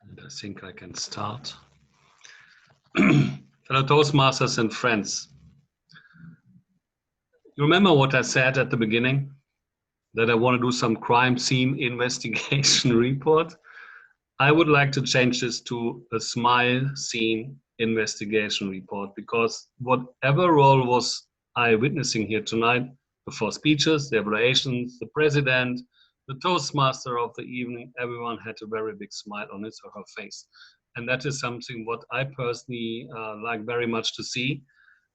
And I think I can start. Fellow Toastmasters and friends, you remember what I said at the beginning? That I want to do some crime scene investigation report? I would like to change this to a smile scene investigation report, because whatever role was I witnessing here tonight, the 4 speeches, the evaluations, the president, the Toastmaster of the evening, everyone had a very big smile on his or her face. And that is something what I personally like very much to see,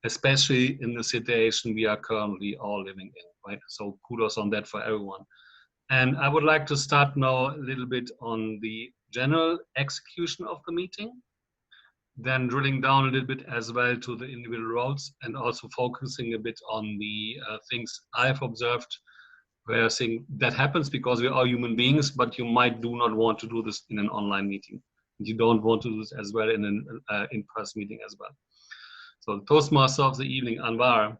especially in the situation we are currently all living in, right? So kudos on that for everyone. And I would like to start now a little bit on the general execution of the meeting, then drilling down a little bit as well to the individual roles, and also focusing a bit on the things I've observed, where I think that happens because we are human beings, but you might do not want to do this in an online meeting. You don't want to do this as well in an in-person meeting as well. So the Toastmaster of the evening, Anwar,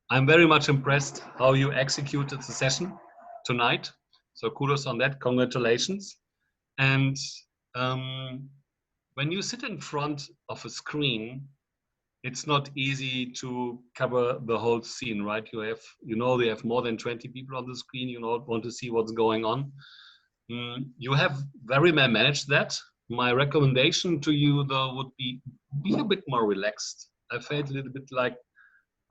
I'm very much impressed how you executed the session tonight. So kudos on that, congratulations. And when you sit in front of a screen, it's not easy to cover the whole scene, right? You have more than 20 people on the screen, you want to see what's going on. You have very well managed that. My recommendation to you though would be a bit more relaxed. I felt a little bit like,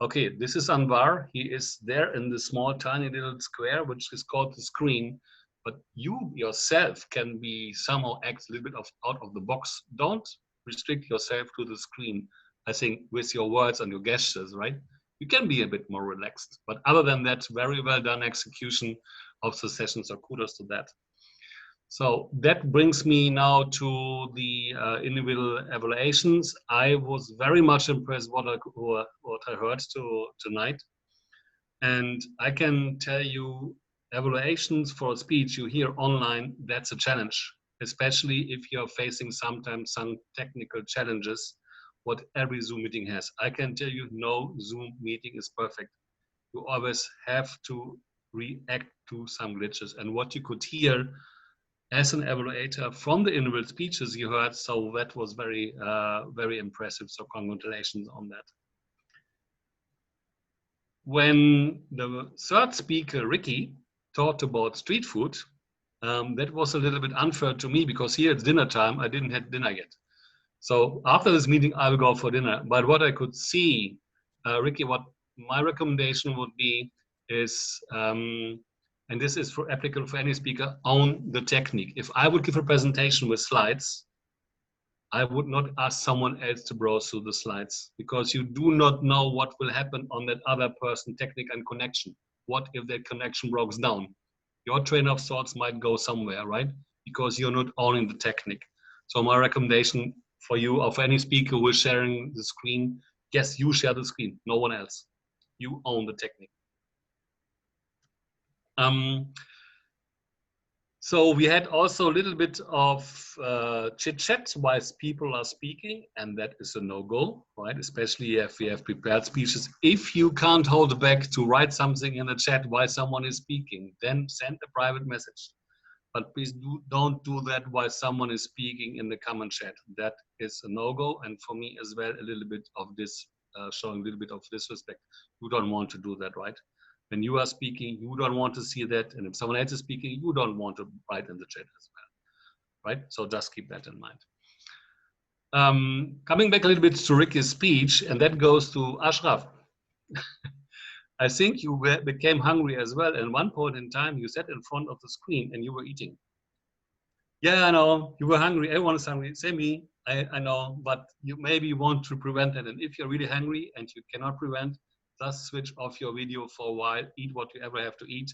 okay, this is Anwar. He is there in the small, tiny little square, which is called the screen. But you yourself can be somehow act a little bit out of the box. Don't restrict yourself to the screen. I think with your words and your gestures, right? You can be a bit more relaxed. But other than that, very well done execution of the session. So kudos to that. So that brings me now to the individual evaluations. I was very much impressed what I heard tonight. And I can tell you, evaluations for a speech you hear online, that's a challenge, especially if you're facing sometimes some technical challenges what every Zoom meeting has. I can tell you no Zoom meeting is perfect. You always have to react to some glitches. And what you could hear as an evaluator from the individual speeches you heard, so that was very, very impressive. So congratulations on that. When the third speaker, Ricky, talked about street food, that was a little bit unfair to me because here it's dinner time. I didn't have dinner yet. So after this meeting, I will go for dinner. But what I could see, Ricky, what my recommendation would be is, and this is for applicable for any speaker, own the technique. If I would give a presentation with slides, I would not ask someone else to browse through the slides because you do not know what will happen on that other person, technique and connection. What if that connection breaks down? Your train of thoughts might go somewhere, right? Because you're not owning the technique. So my recommendation for you or for any speaker who is sharing the screen, yes, you share the screen, no one else. You own the technique. So we had also a little bit of chit chat whilst people are speaking, and that is a no-go, right? Especially if we have prepared speeches. If you can't hold back to write something in the chat while someone is speaking, then send a private message. But please don't do that while someone is speaking in the comment chat. That is a no-go, and for me as well, a little bit of this, showing a little bit of disrespect. You don't want to do that, right? When you are speaking, you don't want to see that. And if someone else is speaking, you don't want to write in the chat as well, right? So just keep that in mind. Coming back a little bit to Ricky's speech, and that goes to Ashraf. I think you became hungry as well. At one point in time, you sat in front of the screen and you were eating. Yeah, I know, you were hungry. Everyone is hungry. Say me, I know, but you maybe want to prevent that. And if you're really hungry and you cannot prevent, just switch off your video for a while, eat what you ever have to eat,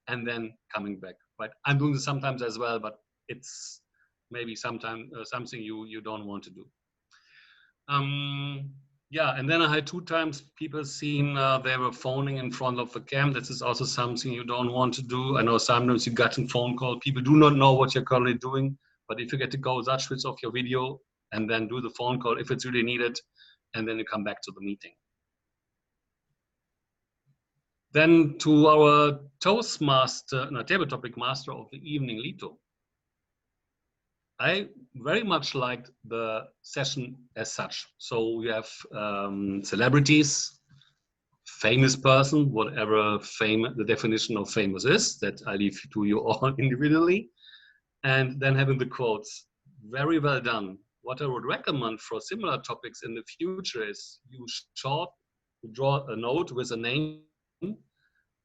and then coming back, right? I'm doing this sometimes as well, but it's maybe sometimes something you don't want to do. Yeah, and then I had 2 times people seen they were phoning in front of the cam. This is also something you don't want to do. I know sometimes you got a phone call. People do not know what you're currently doing, but if you get to go, just switch off your video and then do the phone call if it's really needed, and then you come back to the meeting. Then to our Toastmaster, no, table topic master of the evening, Lito. I very much liked the session as such. So we have celebrities, famous person, whatever the definition of famous is, that I leave to you all individually. And then having the quotes, very well done. What I would recommend for similar topics in the future is you draw a note with a name,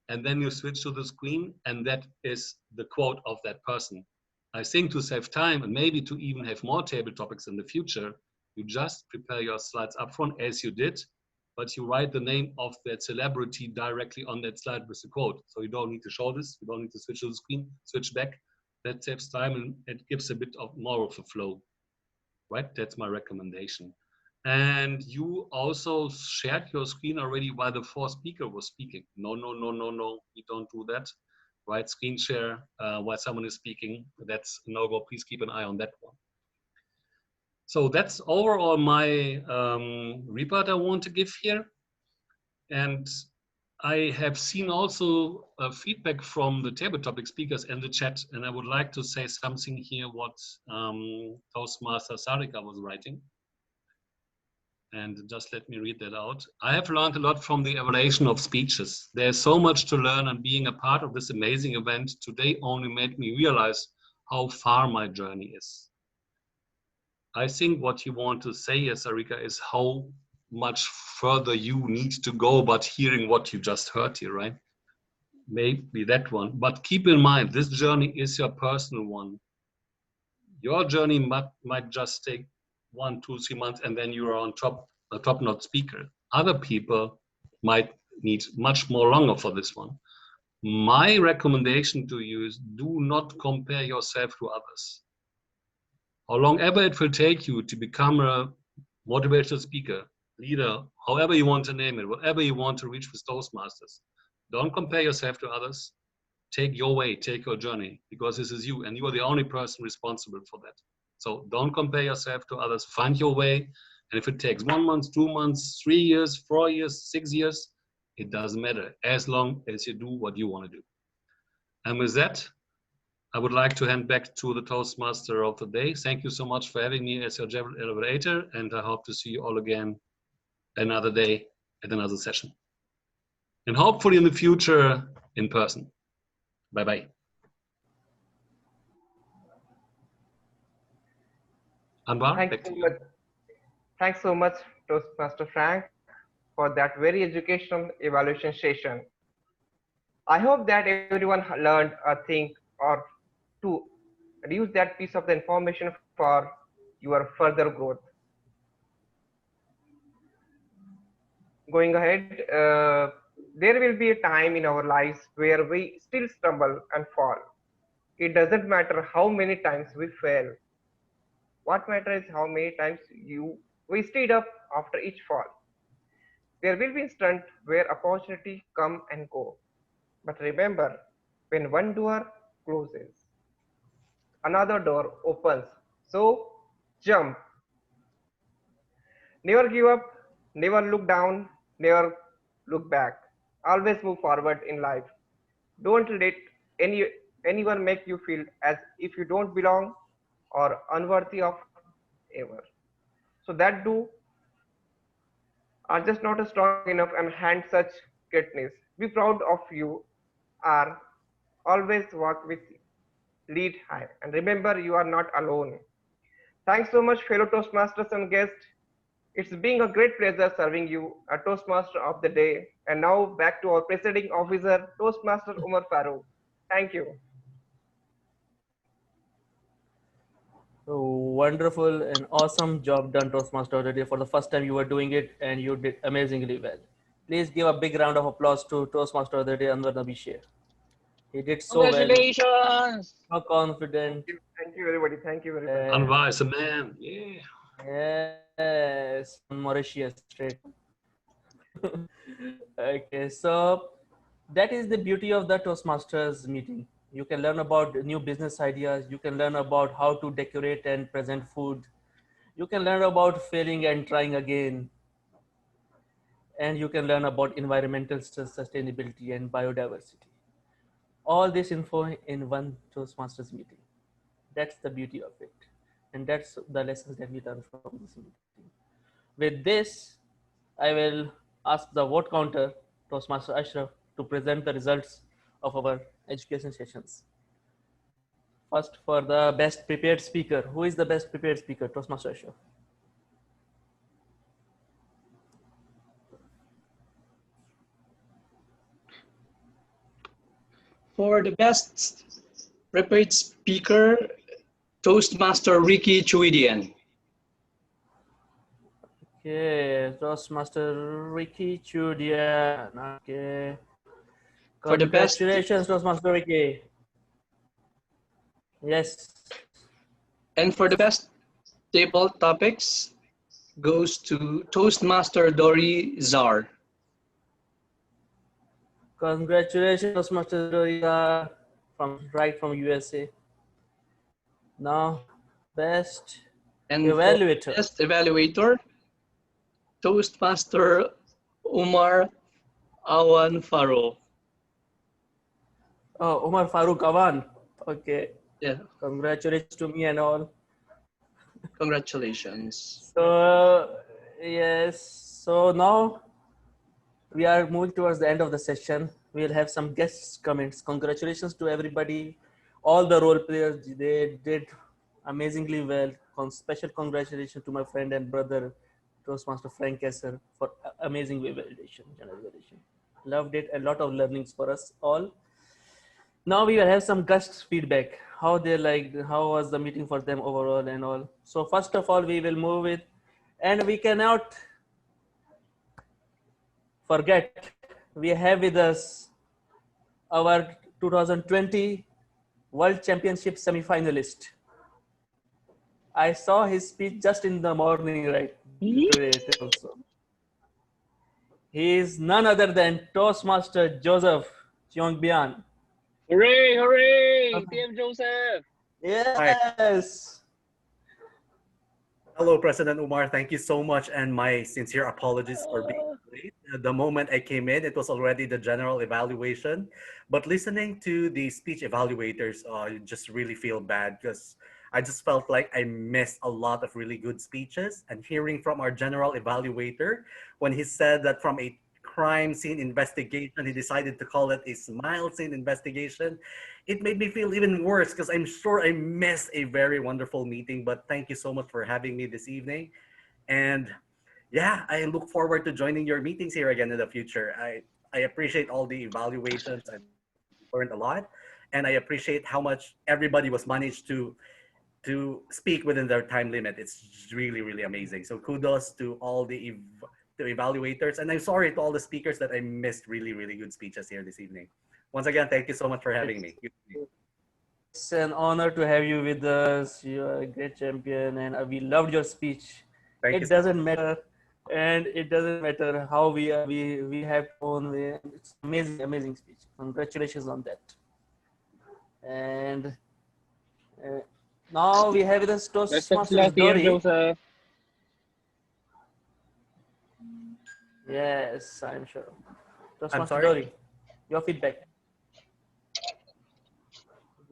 and then you switch to the screen, and that is the quote of that person. I think to save time and maybe to even have more table topics in the future, you just prepare your slides up front as you did, but you write the name of that celebrity directly on that slide with the quote. So you don't need to show this, you don't need to switch to the screen, switch back. That saves time and it gives a bit of more of a flow, right? That's my recommendation. And you also shared your screen already while the 4th speaker was speaking. No, no, no, no, no, we don't do that. Right, screen share while someone is speaking. That's a no-go. Please keep an eye on that one. So that's overall my report I want to give here. And I have seen also feedback from the table topic speakers in the chat, and I would like to say something here what Toastmaster Sarika was writing. And just let me read that out. I have learned a lot from the evaluation of speeches. There's so much to learn, and being a part of this amazing event today only made me realize how far my journey is. I think what you want to say, Sarika, is how much further you need to go, but hearing what you just heard here, right? Maybe that one. But keep in mind, this journey is your personal one. Your journey might just take 1, 2, 3 months, and then you are on a top-notch speaker. Other people might need much more longer for this one. My recommendation to you is do not compare yourself to others. How long ever it will take you to become a motivational speaker, leader, however you want to name it, whatever you want to reach with Toastmasters, don't compare yourself to others. Take your way, take your journey, because this is you, and you are the only person responsible for that. So don't compare yourself to others. Find your way And if it takes 1 month, 2 months, 3 years, 4 years, 6 years, it doesn't matter as long as you do what you want to do. And with that, I would like to hand back to the Toastmaster of the day. Thank you so much for having me as your elevator, and I hope to see you all again another day at another session. And hopefully in the future in person. Bye-bye. Anwar, back to you. Thanks so much, Toastmaster Frank, for that very educational evaluation session. I hope that everyone learned a thing or two and use that piece of the information for your further growth. Going ahead, there will be a time in our lives where we still stumble and fall. It doesn't matter how many times we fail. What matters is how many times we stood up after each fall. There will be instances where opportunity come and go. But remember, when one door closes, another door opens. So jump. Never give up, never look down, never look back. Always move forward in life. Don't let anyone make you feel as if you don't belong or unworthy of ever. So that do are just not strong enough and hand such greatness. Be proud of you are always walk with lead high. And remember, you are not alone. Thanks so much, fellow Toastmasters and guests. It's been a great pleasure serving you a Toastmaster of the day. And now back to our presiding officer, Toastmaster Umar Farooq. Thank you. Wonderful and awesome job done, Toastmaster already. For the first time you were doing it and you did amazingly well. Please give a big round of applause to Toastmaster of the day, Anwar Nabi Sheikh. He did so well. Congratulations! So confident. Thank you, everybody. Thank you very much. Anwar is a man. Yeah. Yes, Mauritius straight. Okay, so that is the beauty of the Toastmasters meeting. You can learn about new business ideas. You can learn about how to decorate and present food. You can learn about failing and trying again. And you can learn about environmental sustainability and biodiversity. All this info in one Toastmasters meeting. That's the beauty of it. And that's the lessons that we learn from this meeting. With this, I will ask the vote counter, Toastmaster Ashraf, to present the results of our education sessions. First, for the best prepared speaker. Who is the best prepared speaker? Toastmaster Ashraf. For the best prepared speaker, Toastmaster Ricky Chuidian. Okay, Toastmaster Ricky Chudian. Okay. For the best, Congratulations, Toastmaster Ricky. Yes. and for the best table topics goes to Toastmaster Dory Czar. Congratulations, Toastmaster Doria, right from USA. Now, best And evaluator. for best evaluator, Toastmaster Umar Awan Faro. Oh, Umar Farooq Awan. Okay. Yeah. Congratulations to me and all. Congratulations. So, yes. So now we are moving towards the end of the session. We'll have some guest comments. Congratulations to everybody. All the role players, they did amazingly well. Special congratulations to my friend and brother, Toastmaster Frank Kesser, for amazing validation. Loved it. A lot of learnings for us all. Now we will have some guest feedback. How they liked, how was the meeting for them overall and all. So first of all, we will move with, and we cannot forget, we have with us our 2020 World Championship semi-finalist. I saw his speech just in the morning, right? Today also. He is none other than Toastmaster Joseph Cheongbian. Hooray, hooray! TM Joseph! Yes. Hello, President Umar. Thank you so much, and my sincere apologies for being late. The moment I came in, it was already the general evaluation. But listening to the speech evaluators, you just really feel bad because I just felt like I missed a lot of really good speeches. And hearing from our general evaluator, when he said that from a crime scene investigation, he decided to call it a smile scene investigation, it made me feel even worse because I'm sure I missed a very wonderful meeting. But thank you so much for having me this evening. And yeah, I look forward to joining your meetings here again in the future. I appreciate all the evaluations. I learned a lot. And I appreciate how much everybody was managed to speak within their time limit. It's really, really amazing. So kudos to all the evaluators. And I'm sorry to all the speakers that I missed really, really good speeches here this evening. Once again, thank you so much for having me. It's an honor to have you with us. You are a great champion, and we loved your speech. Thank you It so doesn't matter, and it doesn't matter how we have won. It's amazing, amazing speech. Congratulations on that. And now we have with us Toastmasters Dory. Joseph. Yes, I'm sure. I'm Toastmaster sorry? Dory, your feedback.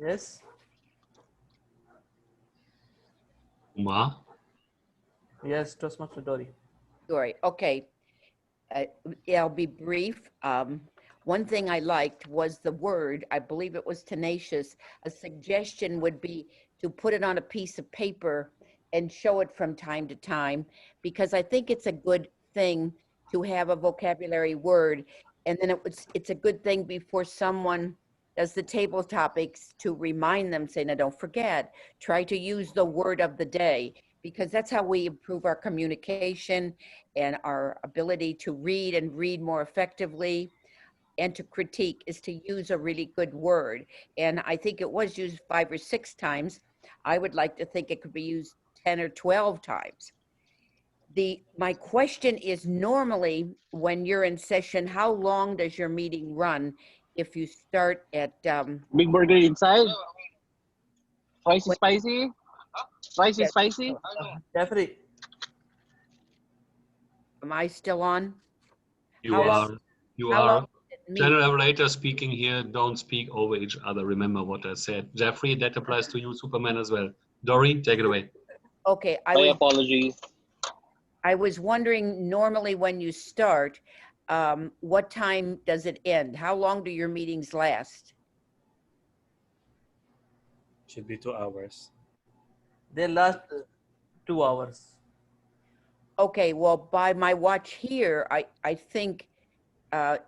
Yes. Umar? Yes, Toastmaster Dory. Sorry. Okay. I'll be brief. One thing I liked was the word, I believe it was tenacious. A suggestion would be to put it on a piece of paper and show it from time to time, because I think it's a good thing to have a vocabulary word. And then it's a good thing before someone does the table topics to remind them, say, no, don't forget, try to use the word of the day, because that's how we improve our communication and our ability to read and read more effectively, and to critique is to use a really good word. And I think it was used 5 or 6 times. I would like to think it could be used 10 or 12 times. My question is, normally when you're in session, how long does your meeting run if you start at Big burger inside. Fries is spicy. Fries is spicy. Jeffrey, am I still on? You How are. long- You how long are. does it meet? General evaluator speaking here. Don't speak over each other. Remember what I said. Jeffrey, that applies to you, Superman, as well. Dory, take it away. Okay, My apologies. I was wondering, normally when you start, what time does it end? How long do your meetings last? Should be 2 hours. they last 2 hours. Okay, well, by my watch here, I think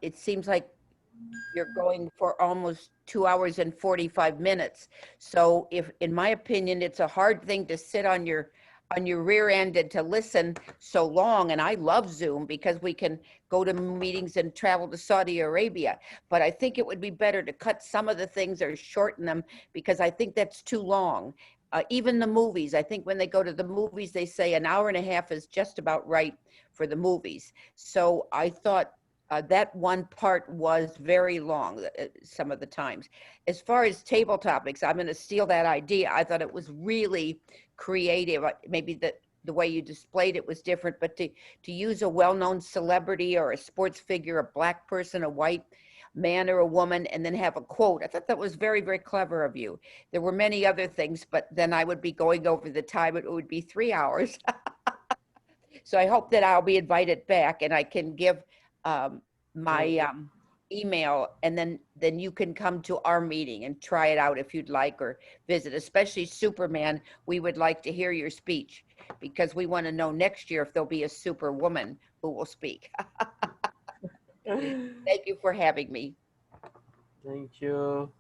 it seems like you're going for almost 2 hours and 45 minutes. So if, in my opinion, it's a hard thing to sit on your rear end and to listen so long. And I love Zoom because we can go to meetings and travel to Saudi Arabia. But I think it would be better to cut some of the things or shorten them, because I think that's too long. Even the movies, I think when they go to the movies, they say an hour and a half is just about right for the movies. So I thought that one part was very long some of the times. As far as table topics, I'm going to steal that idea. I thought it was really creative. Maybe the way you displayed it was different, but to use a well-known celebrity or a sports figure, a black person, a white man or a woman, and then have a quote. I thought that was very, very clever of you. There were many other things, but then I would be going over the time. It would be 3 hours. So I hope that I'll be invited back and I can give my email, and then you can come to our meeting and try it out if you'd like, or visit, especially Superman. We would like to hear your speech because we want to know next year if there'll be a superwoman who will speak. Thank you for having me. Thank you.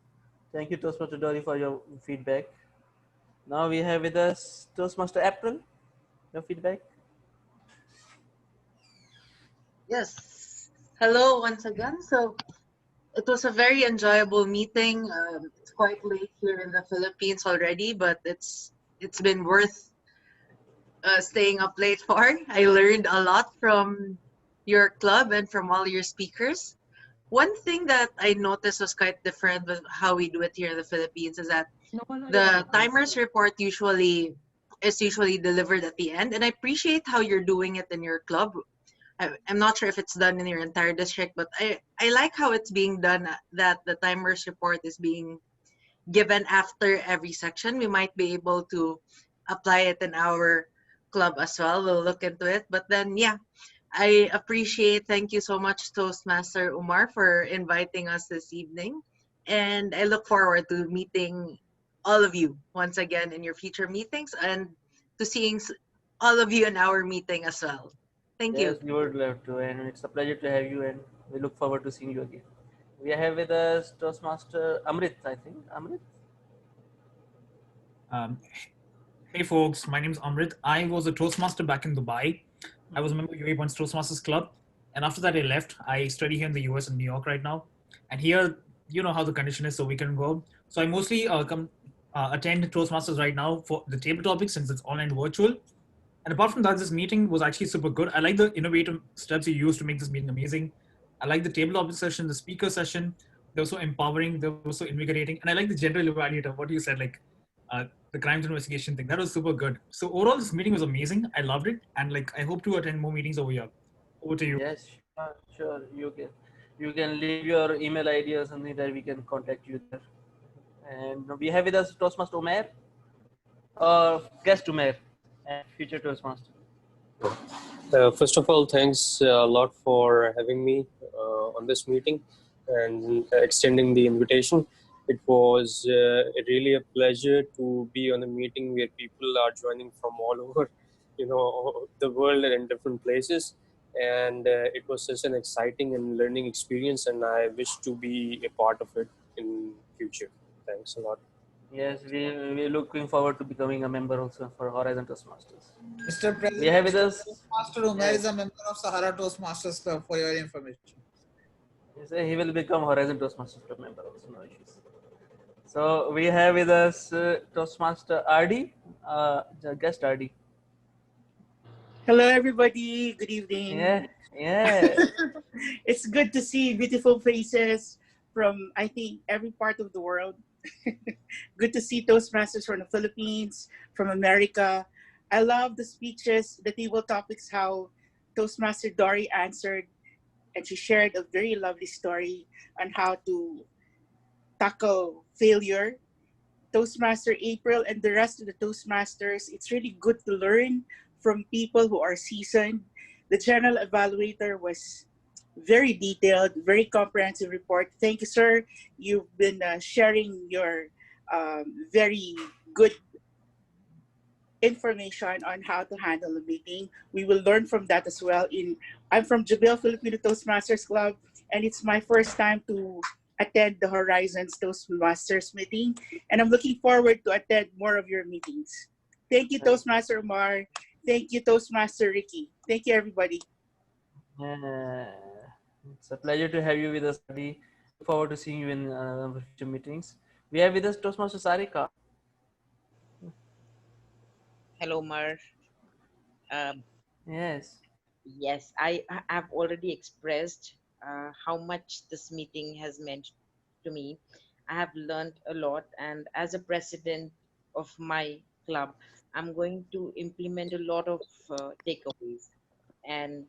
Thank you, Toastmaster Dory, for your feedback. Now we have with us Toastmaster April. Your feedback? Yes. Hello once again. So it was a very enjoyable meeting. It's quite late here in the Philippines already, but it's been worth staying up late for. I learned a lot from your club and from all your speakers. One thing that I noticed was quite different with how we do it here in the Philippines is that the timers report usually is usually delivered at the end. And I appreciate how you're doing it in your club. I'm not sure if it's done in your entire district, but I like how it's being done, that the timers report is being given after every section. We might be able to apply it in our club as well. We'll look into it. But then, yeah, I appreciate, thank you so much, Toastmaster Umar, for inviting us this evening. And I look forward to meeting all of you once again in your future meetings, and to seeing all of you in our meeting as well. Thank you. Yes, we would love to, and it's a pleasure to have you, and we look forward to seeing you again. We have with us Toastmaster Amrit, I think. Amrit? Um, hey folks, my name is Amrit. I was a Toastmaster back in Dubai. I was a member of UAE1's Toastmasters Club. And after that, I left. I study here in the US in New York right now. And here, you know how the condition is, so we can go. So I mostly come attend Toastmasters right now for the table topics, since it's online virtual. And apart from that, this meeting was actually super good. I like the innovative steps you used to make this meeting amazing. I like the table topic session, the speaker session. They were so empowering. They were so invigorating. And I like the general evaluator, what you said, like the crimes investigation thing. That was super good. So overall, this meeting was amazing. I loved it. And like, I hope to attend more meetings over here. Over to you. Yes, sure. You can leave your email ID or something that we can contact you there. And we have with us Toastmaster Umair, or guest Umair, and future Toastmaster. First of all, thanks a lot for having me on this meeting and extending the invitation. It was really a pleasure to be on a meeting where people are joining from all over, the world and in different places. And it was such an exciting and learning experience, and I wish to be a part of it in future. Thanks a lot. Yes, we're looking forward to becoming a member also for Horizon Toastmasters. Mr. President, We have with us Toastmaster Umair is a member of Sahara Toastmasters Club, for your information. he will become Horizon Toastmasters Club member also, no issues. So we have with us Toastmaster RD, guest RD. Hello, everybody. Good evening. Yeah. It's good to see beautiful faces from, I think, every part of the world. Good to see Toastmasters from the Philippines, from America. I love the speeches, the table topics, how Toastmaster Dory answered, and she shared a very lovely story on how to tackle failure. Toastmaster April and the rest of the Toastmasters, it's really good to learn from people who are seasoned. The general evaluator was very detailed, very comprehensive report. Thank you, sir. You've been sharing your very good information on how to handle a meeting. We will learn from that as well. I'm from Jubel Filipino Toastmasters Club, and it's my first time to attend the Horizons Toastmasters meeting, and I'm looking forward to attend more of your meetings. Thank you, Toastmaster Omar. Thank you, Toastmaster Ricky. Thank you, everybody. It's a pleasure to have you with us, RD. Look forward to seeing you in future meetings. We have with us Toastmaster Sarika. Hello, Mar. Yes. Yes, I have already expressed how much this meeting has meant to me. I have learned a lot, and as a president of my club, I'm going to implement a lot of takeaways. And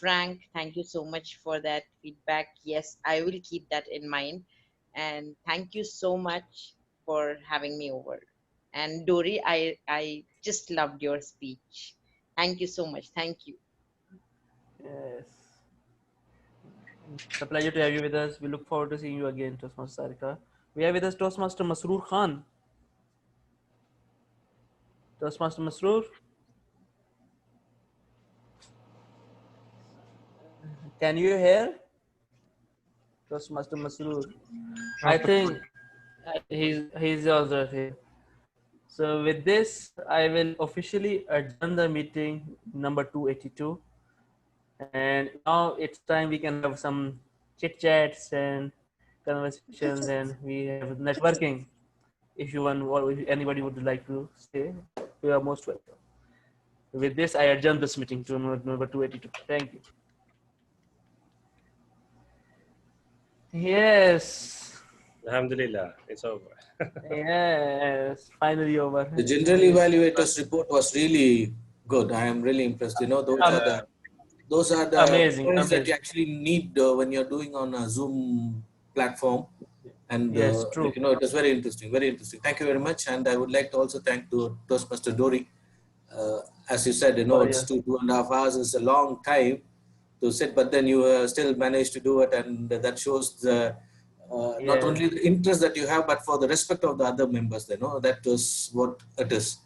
Frank, thank you so much for that feedback. Yes, I will keep that in mind. And thank you so much for having me over. And Dory, I just loved your speech. Thank you so much. Thank you. Yes. It's a pleasure to have you with us. We look forward to seeing you again, Toastmaster Sarika. We have with us Toastmaster Masroor Khan. Toastmaster Masroor. Can you hear? Toastmaster Masroor. I think he's also here. So with this, I will officially adjourn the meeting number 282. And now it's time we can have some chit chats and conversations, and we have networking. If you want, or if anybody would like to stay, you are most welcome. With this, I adjourn this meeting to number 282. Thank you. Yes. Alhamdulillah, it's over. Yes, finally over. The general evaluators report was really good. I am really impressed. You know, those are the Amazing, points that you amazing. actually need when you're doing on a Zoom platform. And Yes, true. you know, it was very interesting, very interesting. Thank you very much. And I would like to also thank Toastmaster Dory. As you said, you know, Oh, it's yeah. 2.5 hours is a long time to sit, but then you still managed to do it, and that shows the not Yeah. only the interest that you have, but for the respect of the other members. You know, that is what it is.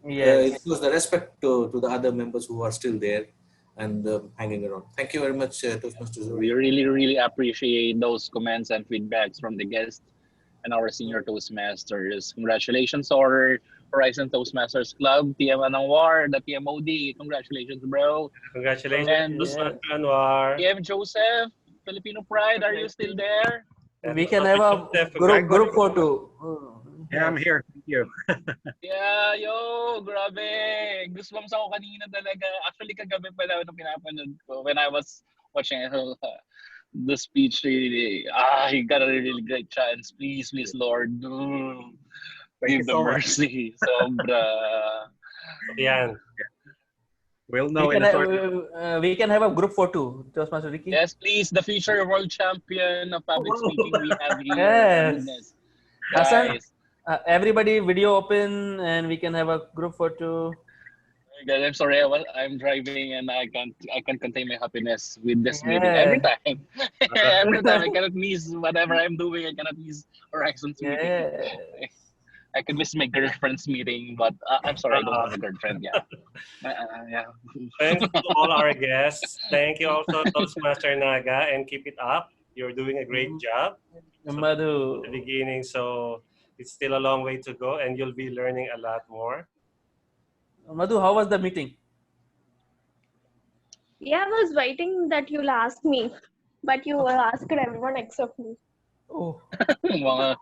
It Yes. shows the respect to the other members who are still there and hanging around. Thank you very much, Toastmaster Dory. We really appreciate those comments and feedbacks from the guests and our senior Toastmasters. Congratulations to our Horizon Toastmasters Club, TM Anwar, the TMOD. Congratulations, bro. Congratulations, And Toastmaster Anwar. TM Joseph, Filipino Pride, are you still there? We can have a group photo. Yeah, I'm here. Thank you. Yeah, yo, grabe. Goosebumps ako kanina talaga. Actually, kagabi pa daw nung pinapanood ko when I was watching the speech. Really, he got a really great chance. Please, Lord, give them so much. mercy. Sobra. Yan. We'll know We in can, a short. we can have a group photo, Toastmaster Ricky. Yes, please. The future world champion of public speaking we have here. Yes. Goodness. Hassan, Guys. everybody video open and we can have a group photo. Guys, I'm sorry. I'm driving and I can't contain my happiness with this meeting every time. Every time I cannot miss whatever I'm doing. I cannot miss Horizon's meeting. I could miss my girlfriend's meeting, but I'm sorry, I don't have a girlfriend yet. Yeah. Thanks to all our guests. Thank you also, Toastmaster Naga, and keep it up. You're doing a great job. Madhu. At the beginning, so it's still a long way to go, and you'll be learning a lot more. Madhu, how was the meeting? Yeah, I was waiting that you'll ask me, but you asked everyone except me. Oh. Wow.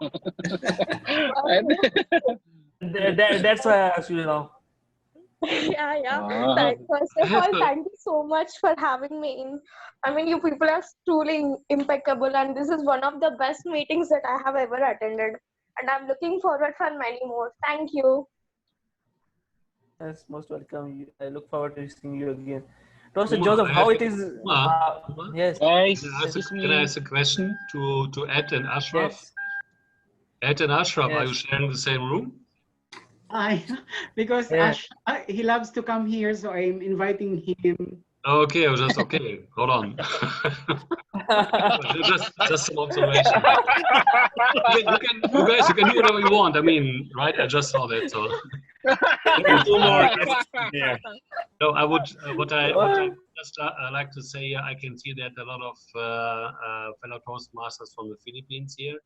That's why I asked you now. Yeah. First of all, thank you so much for having me in. I mean, you people are truly impeccable, and this is one of the best meetings that I have ever attended. And I'm looking forward for many more. Thank you. Yes, most welcome. I look forward to seeing you again. Toastmaster Joseph, how it is? Yes. Can I ask a question to Ed and Ashraf? Yes. Ed and Ashraf, are you Yes. sharing the same room? Because Ash, he loves to come here, so I'm inviting him. Okay, I was just okay. Hold on. just some observation. You guys can do whatever you want. I mean, right? I just saw that. So. Two more guests here. No, I would. What I just like to say, I can see that a lot of fellow Toastmasters from the Philippines here,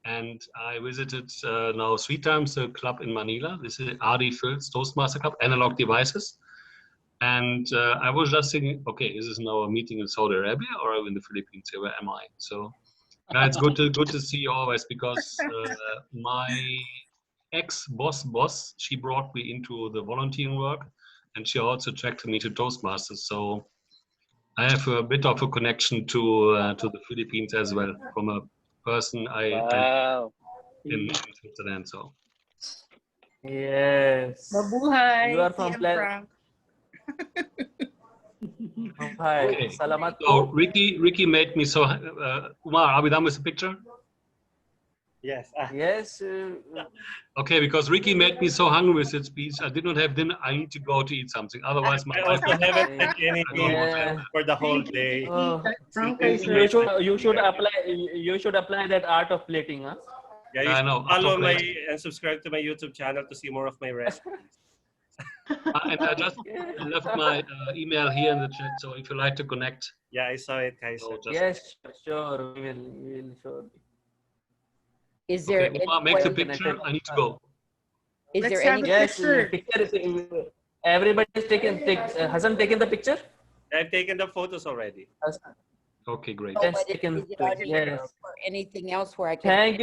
and I visited now 3 times the club in Manila. This is Adi Phil's Toastmaster Club, Analog Devices. And I was just thinking, okay, is this now a meeting in Saudi Arabia or in the Philippines? Where am I? So it's good to see you always, because my ex-boss, she brought me into the volunteering work, and she also attracted me to Toastmasters. So I have a bit of a connection to the Philippines as well, from a person I in Switzerland. So Yes. Mabuhay, You are from TM Plan. Frank. Hi. okay. Salamat. So Ricky made me so. Umar, are we done with the picture? Yes. Yes. Okay, because Ricky made me so hungry with his speech. I did not have dinner. I need to go to eat something. Otherwise, my I wife. also haven't had anything for the whole day. You should apply that art of plating, huh? Yeah, you I should know. follow my and subscribe to my YouTube channel to see more of my recipes. And I just left my email here in the chat. So if you like to connect. Yeah, I saw it, Kaiser. So Yes, sure. We will surely. Is there Okay, any Umar, make the way- picture. I need to go. Is Let's there have any a Yes, picture. picture is everybody is Hassan taken the picture? I've taken the photos already. Okay, great. Oh, Yes, but taken is it on picture. here Yes. or anything else where I can? Thank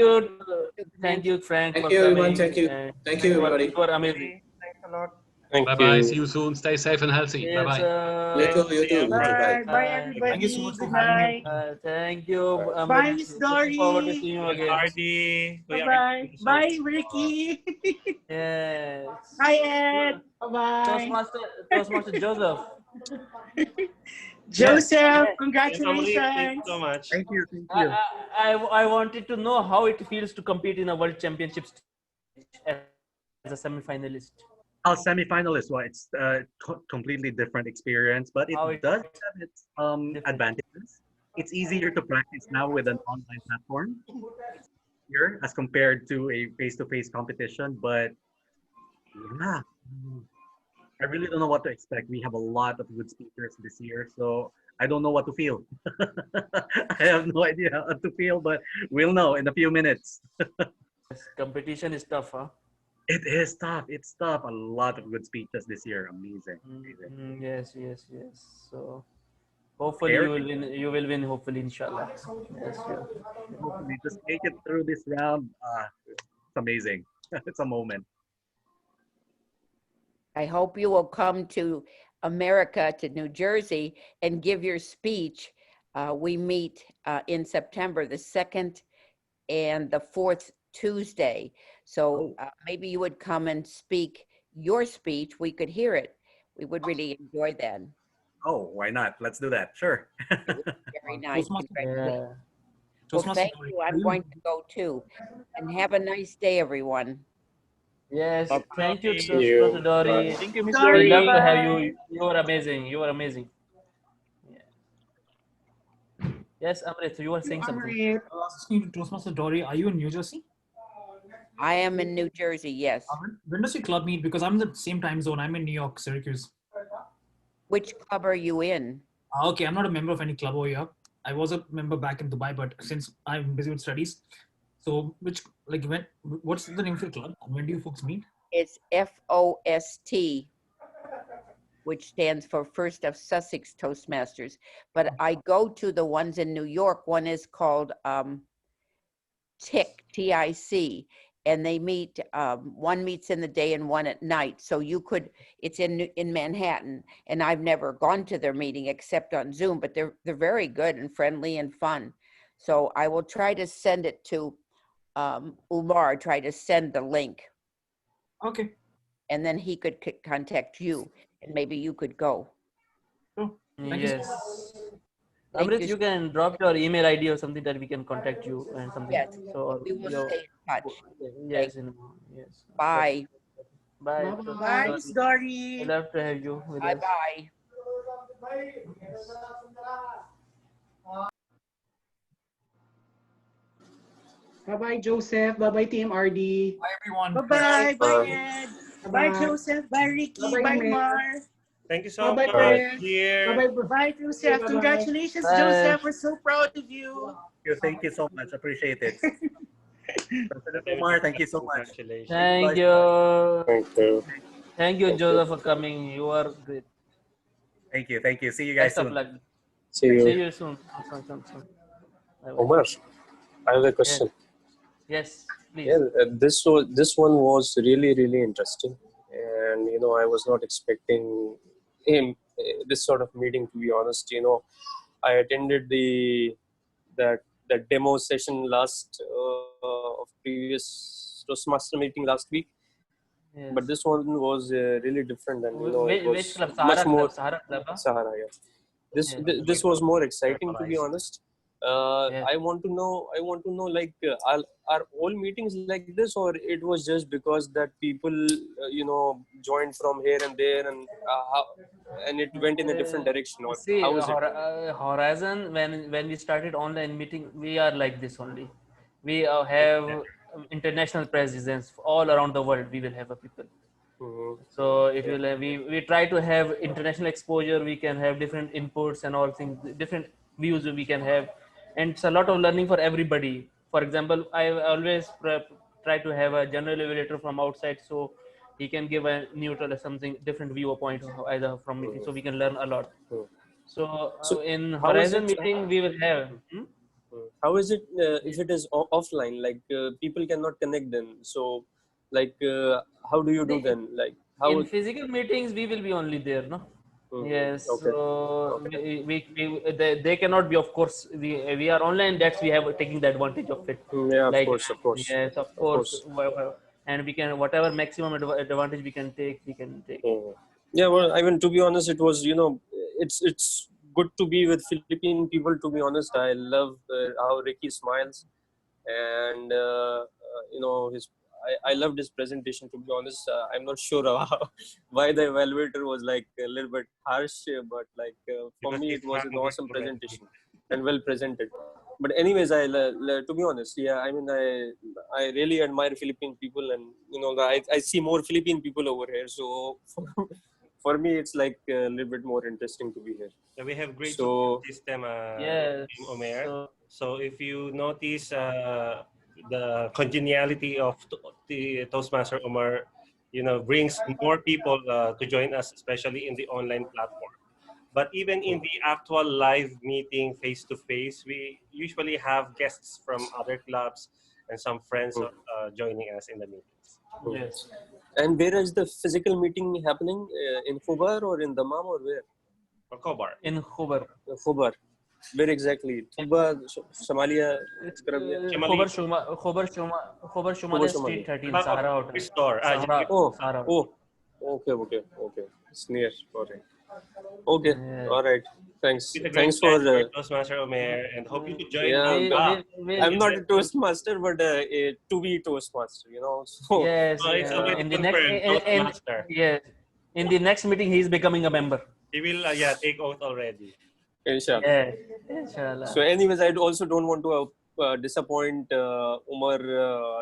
you, Frank. Thank for you, everyone. coming, Thank you. and Thank you, everybody. You were amazing. Thanks a lot. Thank Bye-bye. you. See you soon. Stay safe and healthy. Yes, Bye-bye. You too. Bye. Bye, Thank you so everybody. much for Good having me. night. thank you, Bye, Amrit. Miss Looking forward to Dory. seeing you Kuya again. Ardi, Kuya Bye-bye. Ardi, Bye, Ricky. Yes. Hi, Ed. Bye-bye. Toastmaster Joseph. Joseph, Yes. Amrit, thank you so congratulations. much. Thank you. Thank I, you. I wanted to know how it feels to compete in a World Championship stage as a semi-finalist. Our semi-finalist, well, it's completely different experience, but it How it does have its different. advantages. It's easier to practice now with an online platform. It's easier as compared to a face-to-face competition, but yeah, I really don't know what to expect. We have a lot of good speakers this year, so I don't know what to feel. I have no idea how to feel, but we'll know in a few minutes. Yes, competition is tough, huh? It is tough. It's tough. A lot of good speeches this year. Amazing. Yes, yes, yes. So hopefully Scary. you will win. You will win. Hopefully, inshallah. Yes, sure. Hopefully, just make it through this round. It's amazing. It's a moment. I hope you will come to America, to New Jersey, and give your speech. We meet in September, the 2nd and the 4th Tuesday. So maybe you would come and speak your speech. We could hear it. We would really enjoy that. Oh, why not? Let's do that. Sure. Very nice. Congratulations. Yeah. Well, Toastmaster thank you. I'm going to go too. And have a nice day, everyone. Yes, thank you, See you. Toastmaster Dory. Bye. Thank you, Miss We Dory. love to have Bye. you. You are amazing. You are amazing. Yes, Amrit, you were saying something. I was asking Toastmaster Dory, are you in New Jersey? I am in New Jersey, yes. When does your club meet? Because I'm in the same time zone. I'm in New York, Syracuse. Which club are you in? Okay, I'm not a member of any club over here. I was a member back in Dubai, but since I'm busy with studies, so what's the name of your club? And when do you folks meet? It's FOST, which stands for First of Sussex Toastmasters. But I go to the ones in New York. One is called TIC, T-I-C, and they meet, one meets in the day and one at night. So it's in Manhattan, and I've never gone to their meeting except on Zoom, but they're very good and friendly and fun. So I will try to send it to Umar, try to send the link. Okay. And then he could contact you, and maybe you could go. Thank you so much. Yes. Thank Amrit, you. you can drop your email ID or something that we can contact you and something. Yes, So we will your, stay in touch. yes, yes. Bye. Bye. Bye, Miss Dory. We love to have you with us. Bye-bye. Bye-bye, Joseph. Bye-bye, Team RD. Bye, everyone. Bye-bye. Bye, Ed. Bye, Bye-bye. Joseph. Bye, Ricky. Bye-bye, Bye, Amir. Mar. Thank you so Bye-bye, much, Chris. dear. Bye-bye. Bye, Joseph. Bye-bye. Congratulations, Bye. Joseph. We're so proud of you. Thank you so much. Appreciate it. President Omar, thank you so much. Congratulations. Thank you. Thank you. Thank you, Thank Joseph, for coming. You are great. Thank you. Thank you. See you guys Best of soon. luck. See you. See you soon. Soon. Bye-bye. Omar, I have a Yes. question. Yes, please. Yeah, this one was really interesting, and I was not expecting this sort of meeting, to be honest. I attended that demo session of previous Toastmaster meeting last week, Yes. but this one was really different, and it Which was club? much more Sahara Club. Huh? Sahara. Yeah, this Yes. this was more exciting, to be honest. Yes. I want to know, like, are all meetings like this, or it was just because that people joined from here and there, and it went in a different direction, or See, how is it? Horizon, when we started online meeting, we are like this only. We have international presence all around the world. We will have a people. So it will we try to have international exposure. We can have different inputs and all things, different views we can have, and it's a lot of learning for everybody. For example, I always try to have a general evaluator from outside, so he can give a neutral or something different viewpoint either from meeting, so we can learn a lot. So So in how is Horizon it? meeting we will have. How is it if it is offline? Like people cannot connect then. So, like, how do you do then? Like, In physical meetings, we will be only there, no? Yes. Okay. So they cannot be. Of course, we are online. That's we have taking the advantage of it. Yeah, of Like course, of course. yes, of Of course. course. And we can whatever maximum advantage we can take, we can take. Yeah, well, I mean, to be honest, it was, it's good to be with Philippine people. To be honest, I love how Ricky smiles, and I loved his presentation. To be honest, I'm not sure why the evaluator was like a little bit harsh, but like for me, it was an awesome presentation and well presented. But anyways, to be honest, yeah, I mean, I really admire Philippine people, and I see more Philippine people over here. So for me, it's like a little bit more interesting to be here. So we have great So support system, Yes. Team Omer. So if you notice the congeniality of the Toastmaster Omer, brings more people to join us, especially in the online platform. But even in the actual live meeting face to face, we usually have guests from other clubs and some friends joining us in the meetings. Yes. And where is the physical meeting happening? In Khobar or in Dammam or where? Khobar. In Khobar. Khobar. Where exactly? Thuba, Somalia, Scrubia? Khobar Shumalia Street 13, Sahara Hotel. Sahara. Okay. It's near. Okay. All right. Thanks. Thanks for Toastmaster Omer, and hope you could join yeah. I'm not a us. Toastmaster, but a to-be Toastmaster. So Yes. it's already In the confirmed, Toastmaster. yes. In the next meeting, he is becoming a member. He will take oath already. Inshallah. Yeah. Inshallah. So, anyways, I also don't want to disappoint Umar,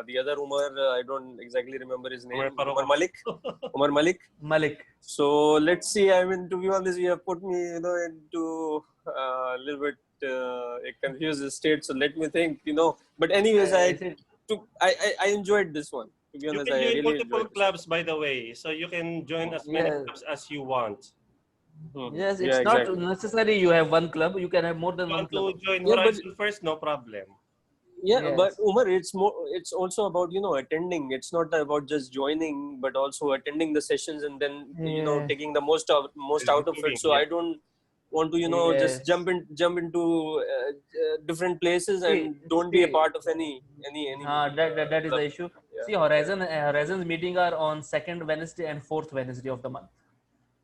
the other Umar. I don't exactly remember his name. Umar Malik. Umar Malik. Malik. So let's see. I mean, to be honest, you have put me, into a little bit a confused state. So let me think. But anyways, I enjoyed this one. To be You honest, can I join really multiple enjoyed. clubs, by the way, so you can join as many clubs as you want. Yes, it's Yeah, not exactly. necessary you have one club. You can have more than one club. To join Yeah, but- Horizon first, no problem. Yeah, Yes. but Umar, it's also about attending. It's not about just joining, but also attending the sessions and then Yeah. taking the most out of it. So I don't want to just Yes. jump into different places and don't be a part of any. That is the club. issue. Yeah. See, Horizon's meeting are on second Wednesday and fourth Wednesday of the month.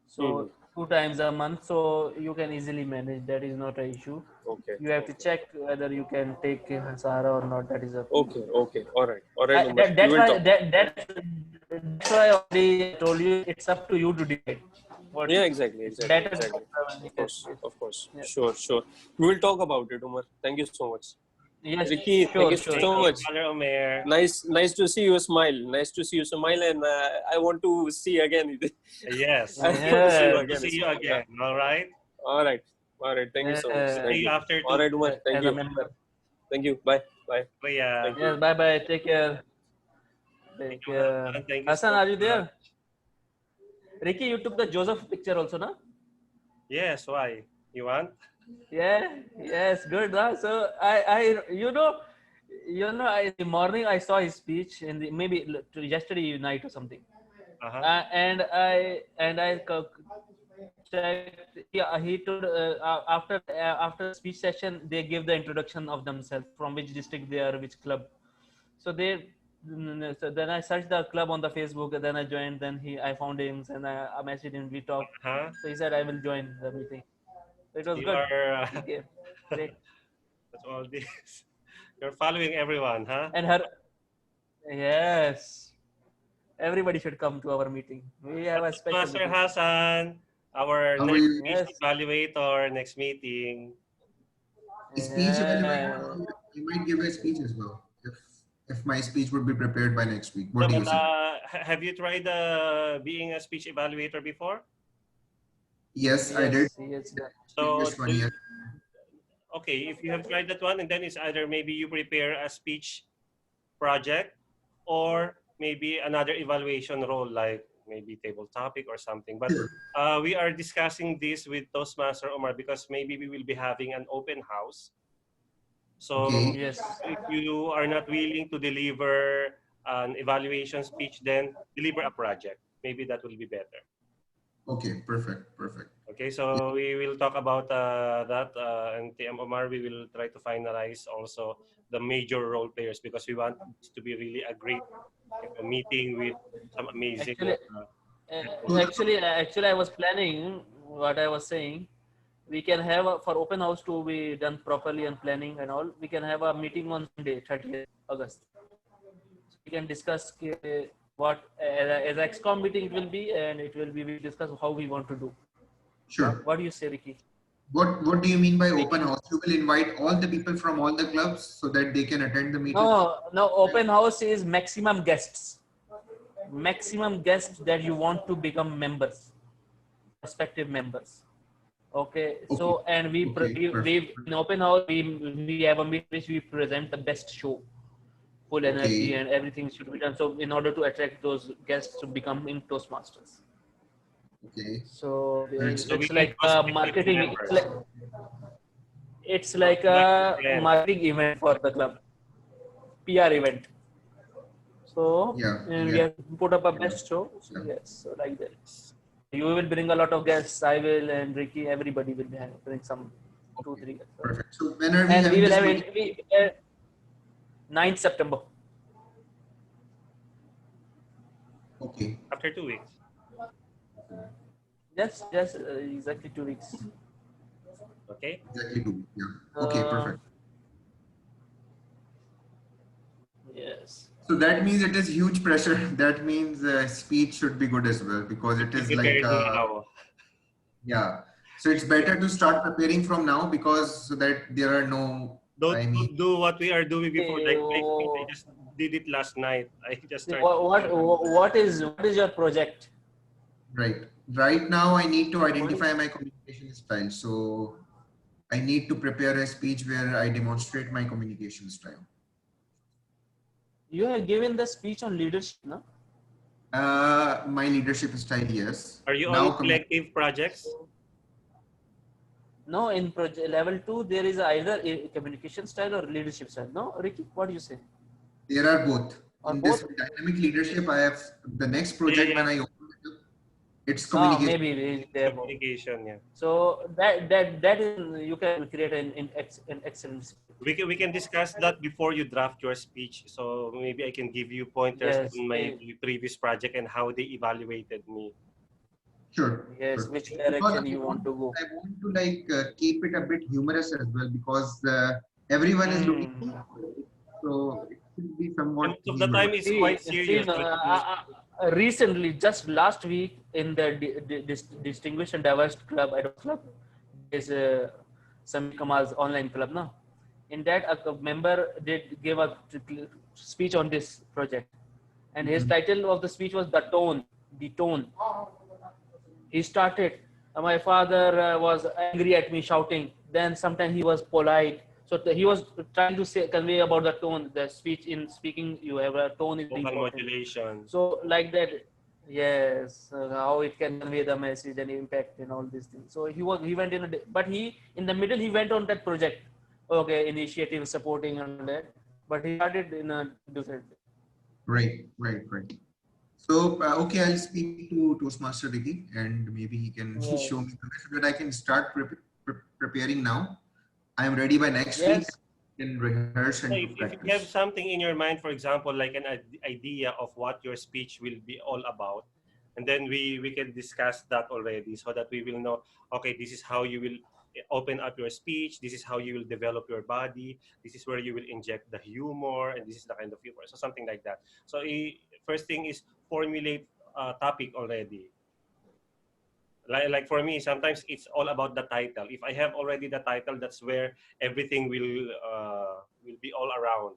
So 2 times a month, so you can easily manage. That is not an issue. Okay. You have to check whether you can take Sahara or not. That is a Okay. All right, Umar. that's We will why talk. that's why I already told you it's up to you to decide. What Yeah, exactly. better. Of course. Sure. We will talk about it, Umar. Thank you so much. Yes, Ricky, sure, thank you sure. so much. Father Omer. Nice to see you smile. And I want to see again. Yes. I want to see you To again. see you again. All right. All right. Thank you so much. Thank See you after All right, Umar. Thank as you. a member. Thank you. Bye. Bye. Thank you. Yes, bye. Take care. Take care. Thank you Hassan, so are you there? much. Ricky, you took the Joseph picture also, no? Yes, why? You want? Yeah, yes, good. Huh? So in the morning I saw his speech in the maybe yesterday night or something, and I checked. Yeah, he told after speech session they give the introduction of themselves, from which district they are, which club. So so then I searched the club on the Facebook, and then I joined. Then I found him, and I messaged him. We talked. So he said I will join the meeting. So it was You good. are. Okay, great. That's all this. You're following everyone, huh? And yes, everybody should come to our meeting. We have a special Master meeting. Hassan, our How are next you? speech evaluator, next meeting. Speech evaluation. I might give a speech as well if my speech would be prepared by next week. What do you say? Have you tried being a speech evaluator before? Yes, I did. Yes. So, Previous 1 year. okay, if you have tried that one, and then it's either maybe you prepare a speech project or maybe another evaluation role, like maybe table topic or something. But we are discussing this with Toastmaster Omar because maybe we will be having an open house. So Yes. if you are not willing to deliver an evaluation speech, then deliver a project. maybe that will be better. Okay, perfect, perfect. Okay, so we will talk about that, and TM Omar, we will try to finalize also the major role players, because we want this to be really a great meeting with some amazing. Actually, I was planning what I was saying. We can have for open house to be done properly and planning and all. We can have a meeting on Sunday, 30th August. So we can discuss what as XCOM meeting it will be, and it will be we discuss how we want to do. Sure. What do you say, Ricky? What do you mean by open house? You will invite all the people from all the clubs so that they can attend the meeting? No. Open house is maximum guests. Maximum guests that you want to become members, prospective members. Okay. So and we in open house we have a meeting which we present the best show, full energy and everything should be done. So in order to attract those guests to become in Toastmasters. Okay. So So it's like a marketing. It's like a marketing event for the club, PR event. So we have put up a best show. So yes, so like that. You will bring a lot of guests. I will, and Ricky. Everybody will bring some 2-3 guests. Perfect. So when are we and we having will this have meeting? 9th September. Okay. After 2 weeks. Yes, exactly 2 weeks. Okay. Exactly 2 weeks. Yeah. Okay, perfect. Yes. So that means it is huge pressure. That means speech should be good as well, because it is like yeah. So it's better to start preparing from now, because so that there are no. Don't do what we are doing before. Like I just did it last night. I just started. What is your project? Right. Right now, I need to identify my communication style. So I need to prepare a speech where I demonstrate my communication style. You have given the speech on leadership, no? My leadership style, yes. Are you on collective projects? No, in level 2, there is either a communication style or leadership style. No, Ricky, what do you say? There are both. In this dynamic leadership, I have the next project when I open it up, it's communication. Maybe communication, yeah. So that is you can create an excellent. We can discuss that before you draft your speech. So maybe I can give you pointers on my previous project and how they evaluated me. Sure. Yes, sure. which direction you want to go. I want to like keep it a bit humorous as well, because everyone is looking. So it should be somewhat. Most of the time it's quite serious. Recently, just last week in the Distinguished and Diverse Club, is Sami Kamal's online club, no? In that, a member did give a speech on this project, and his title of the speech was "The Tone." The tone. He started. My father was angry at me, shouting. Then sometimes he was polite. So he was trying to convey about the tone. The speech in speaking, you have a tone is vocal important. modulation. So like that, yes, how it can convey the message and impact and all these things. So he went but in the middle he went on that project. Okay, initiative supporting and that, but he started in a different. Right. So okay, I'll speak to Toastmaster Ricky, and maybe he can show me the way so that I can start preparing now. I am ready by next week. In rehearse and if you have something in your mind, for example, like an idea of what your speech will be all about, and then we can discuss that already, so that we will know, okay, this is how you will open up your speech, this is how you will develop your body, this is where you will inject the humor, and this is the kind of humor, so something like that. So first thing is formulate a topic already. Like for me, sometimes it's all about the title. If I have already the title, that's where everything will be all around.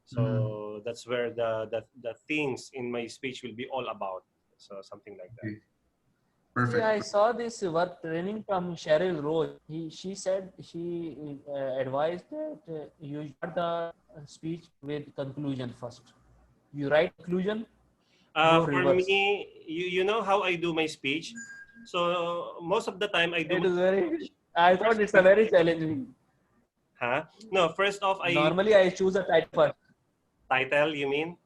So that's where the things in my speech will be all about. So something like that. Perfect. Yeah, I saw this work training from Cheryl Rose. She said she advised that you start the speech with conclusion first. You write conclusion. For me, you know how I do my speech. So most of the time I do. It is I thought it's a very challenging. Huh? No, first off, Normally I choose a title first. Title, you mean?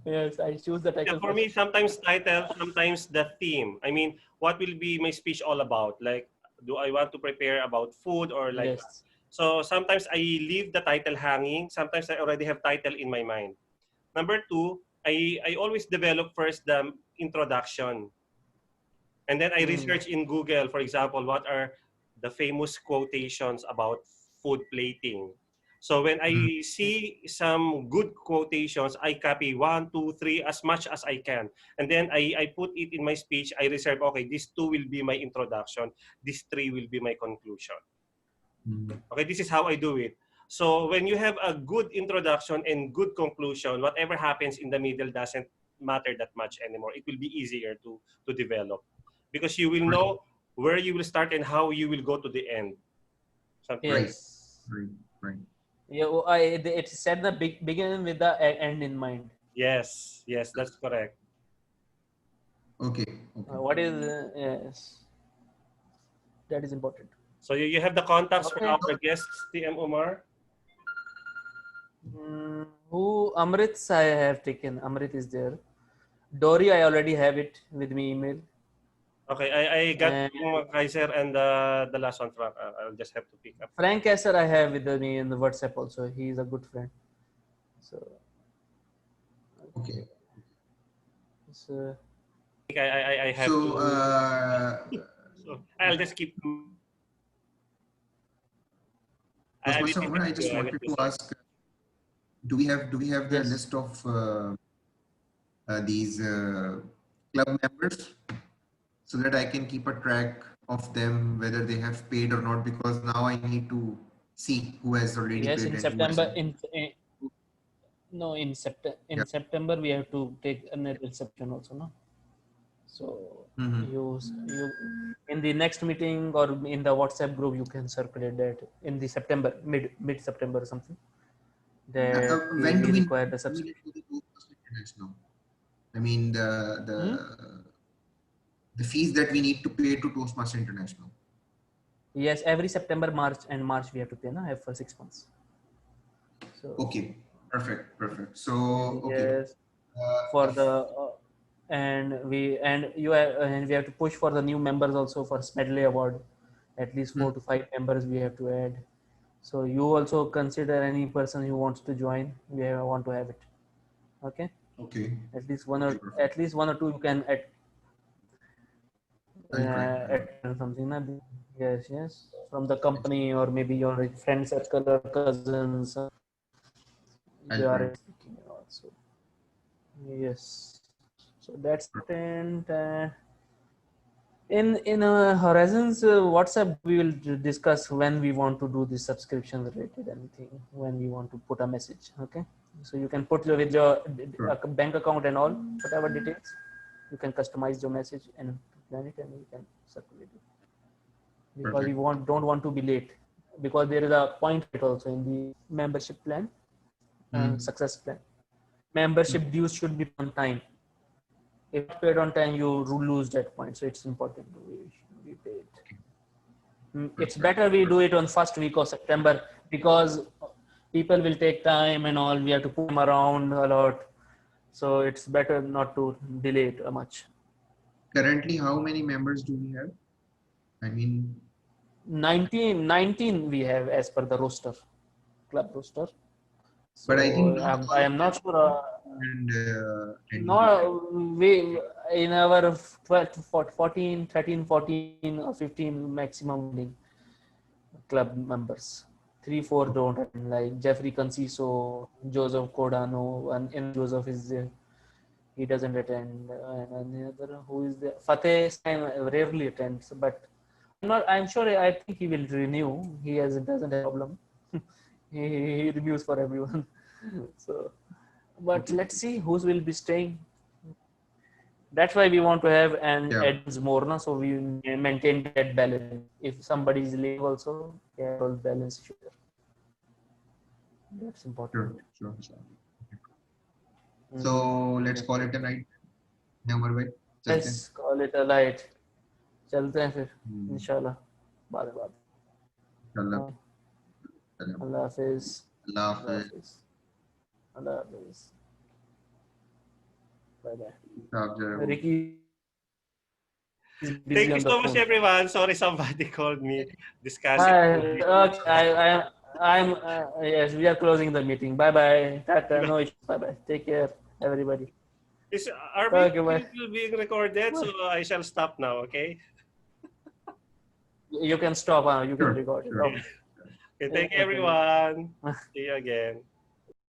Yes, I choose the Yeah, title for first. me, sometimes title, sometimes the theme. I mean, what will be my speech all about? Like, do I want to prepare about food or like? Yes. So sometimes I leave the title hanging. Sometimes I already have title in my mind. Number two, I always develop first the introduction. And then I research in Google, for example, what are the famous quotations about food plating. So when I see some good quotations, I copy one, two, three, as much as I can. And then I put it in my speech. I reserve, okay, these two will be my introduction. These three will be my conclusion. Okay, this is how I do it. So when you have a good introduction and good conclusion, whatever happens in the middle doesn't matter that much anymore. It will be easier to develop because you will know where you will start and how you will go to the end. Something like that. Yes. Right. Yeah, it said the begin with the end in mind. Yes, that's correct. Okay. What is yes, that is important. So you have the contacts for Okay. our guests, TM Omar? Who Amrit's I have taken. Amrit is there. Dory, I already have it with me email. Okay, I got And Kaiser and the last one, Frank. I'll just have to pick up. Frank Esser I have with me in the WhatsApp also. He is a good friend. So okay. So I have So, to. So I'll just keep. I will Toastmaster be Umar, with I you. just I will wanted to proceed. ask, do we have the Yes. list of these club members so that I can keep a track of them, whether they have paid or not, because now I need to see who has already Yes, paid in and who September. hasn't. No, in Yeah. September we have to take a net reception also, no. So you in the next meeting or in the WhatsApp group you can circulate that in the September mid September or something that When do we we require the need subscription. to do Toastmasters International? I mean, the fees that we need to pay to Toastmaster International. Yes, every September, March, and March we have to pay, na, for 6 months. So Okay, perfect. So, okay. yes, for the and we have to push for the new members also for Smedley Award. At least 4 to 5 members we have to add. So you also consider any person who wants to join. Want to have it. Okay. Okay. At least one or two you can add. I'll try. Add something. Na? Yes. From the company or maybe your friend circle or cousins. I'll You try. are speaking also. Yes. So that's important. In Horizons WhatsApp, we will discuss when we want to do the subscription related anything, when we want to put a message. Okay, so you can put with your bank account and all whatever details. You can customize your message and plan it, and you can circulate it. Because we don't want to be late, because there is a point rate also in the membership plan and success plan. Membership dues should be on time. If paid on time, you lose that point. So it's important to be paid. It's better we do it on first week of September because people will take time and all. We have to put them around a lot. So it's better not to delay it much. Currently, how many members do we have? I mean, 19 we have as per the roster, club roster. So but I think not I all am of not them sure. and No, we in our 12 to 14, 13, 14 or 15 maximum club members. 3, 4 don't attend, like Jeffrey Conciso, Joseph Cordano, and Joseph is there. He doesn't attend. And another who is there, Fateh rarely attends, but I'm sure. I think he will renew. He doesn't have a problem. he renews for everyone. So, but let's see who will be staying. That's why we want to have and adds more, na? So we maintain that balance. If somebody is leaving also, all balance should. That's important. Sure. So let's call it a night. Let's call it a light. चलते हैं फिर इंशाल्लाह बाद में बात. अल्लाह हाफिज. अल्लाह हाफिज. Bye-bye. Ricky is busy Thank on you the so much, phone. everyone. Sorry, somebody called me discussing. Okay, I'm yes, we are closing the meeting. Bye bye. Tata, no issues. Bye bye. Take care, everybody. Is our Okay, meeting bye. still being recorded? So I shall stop now. Okay. You can stop. You can record it. Okay. Okay. Thank you, everyone. See you again.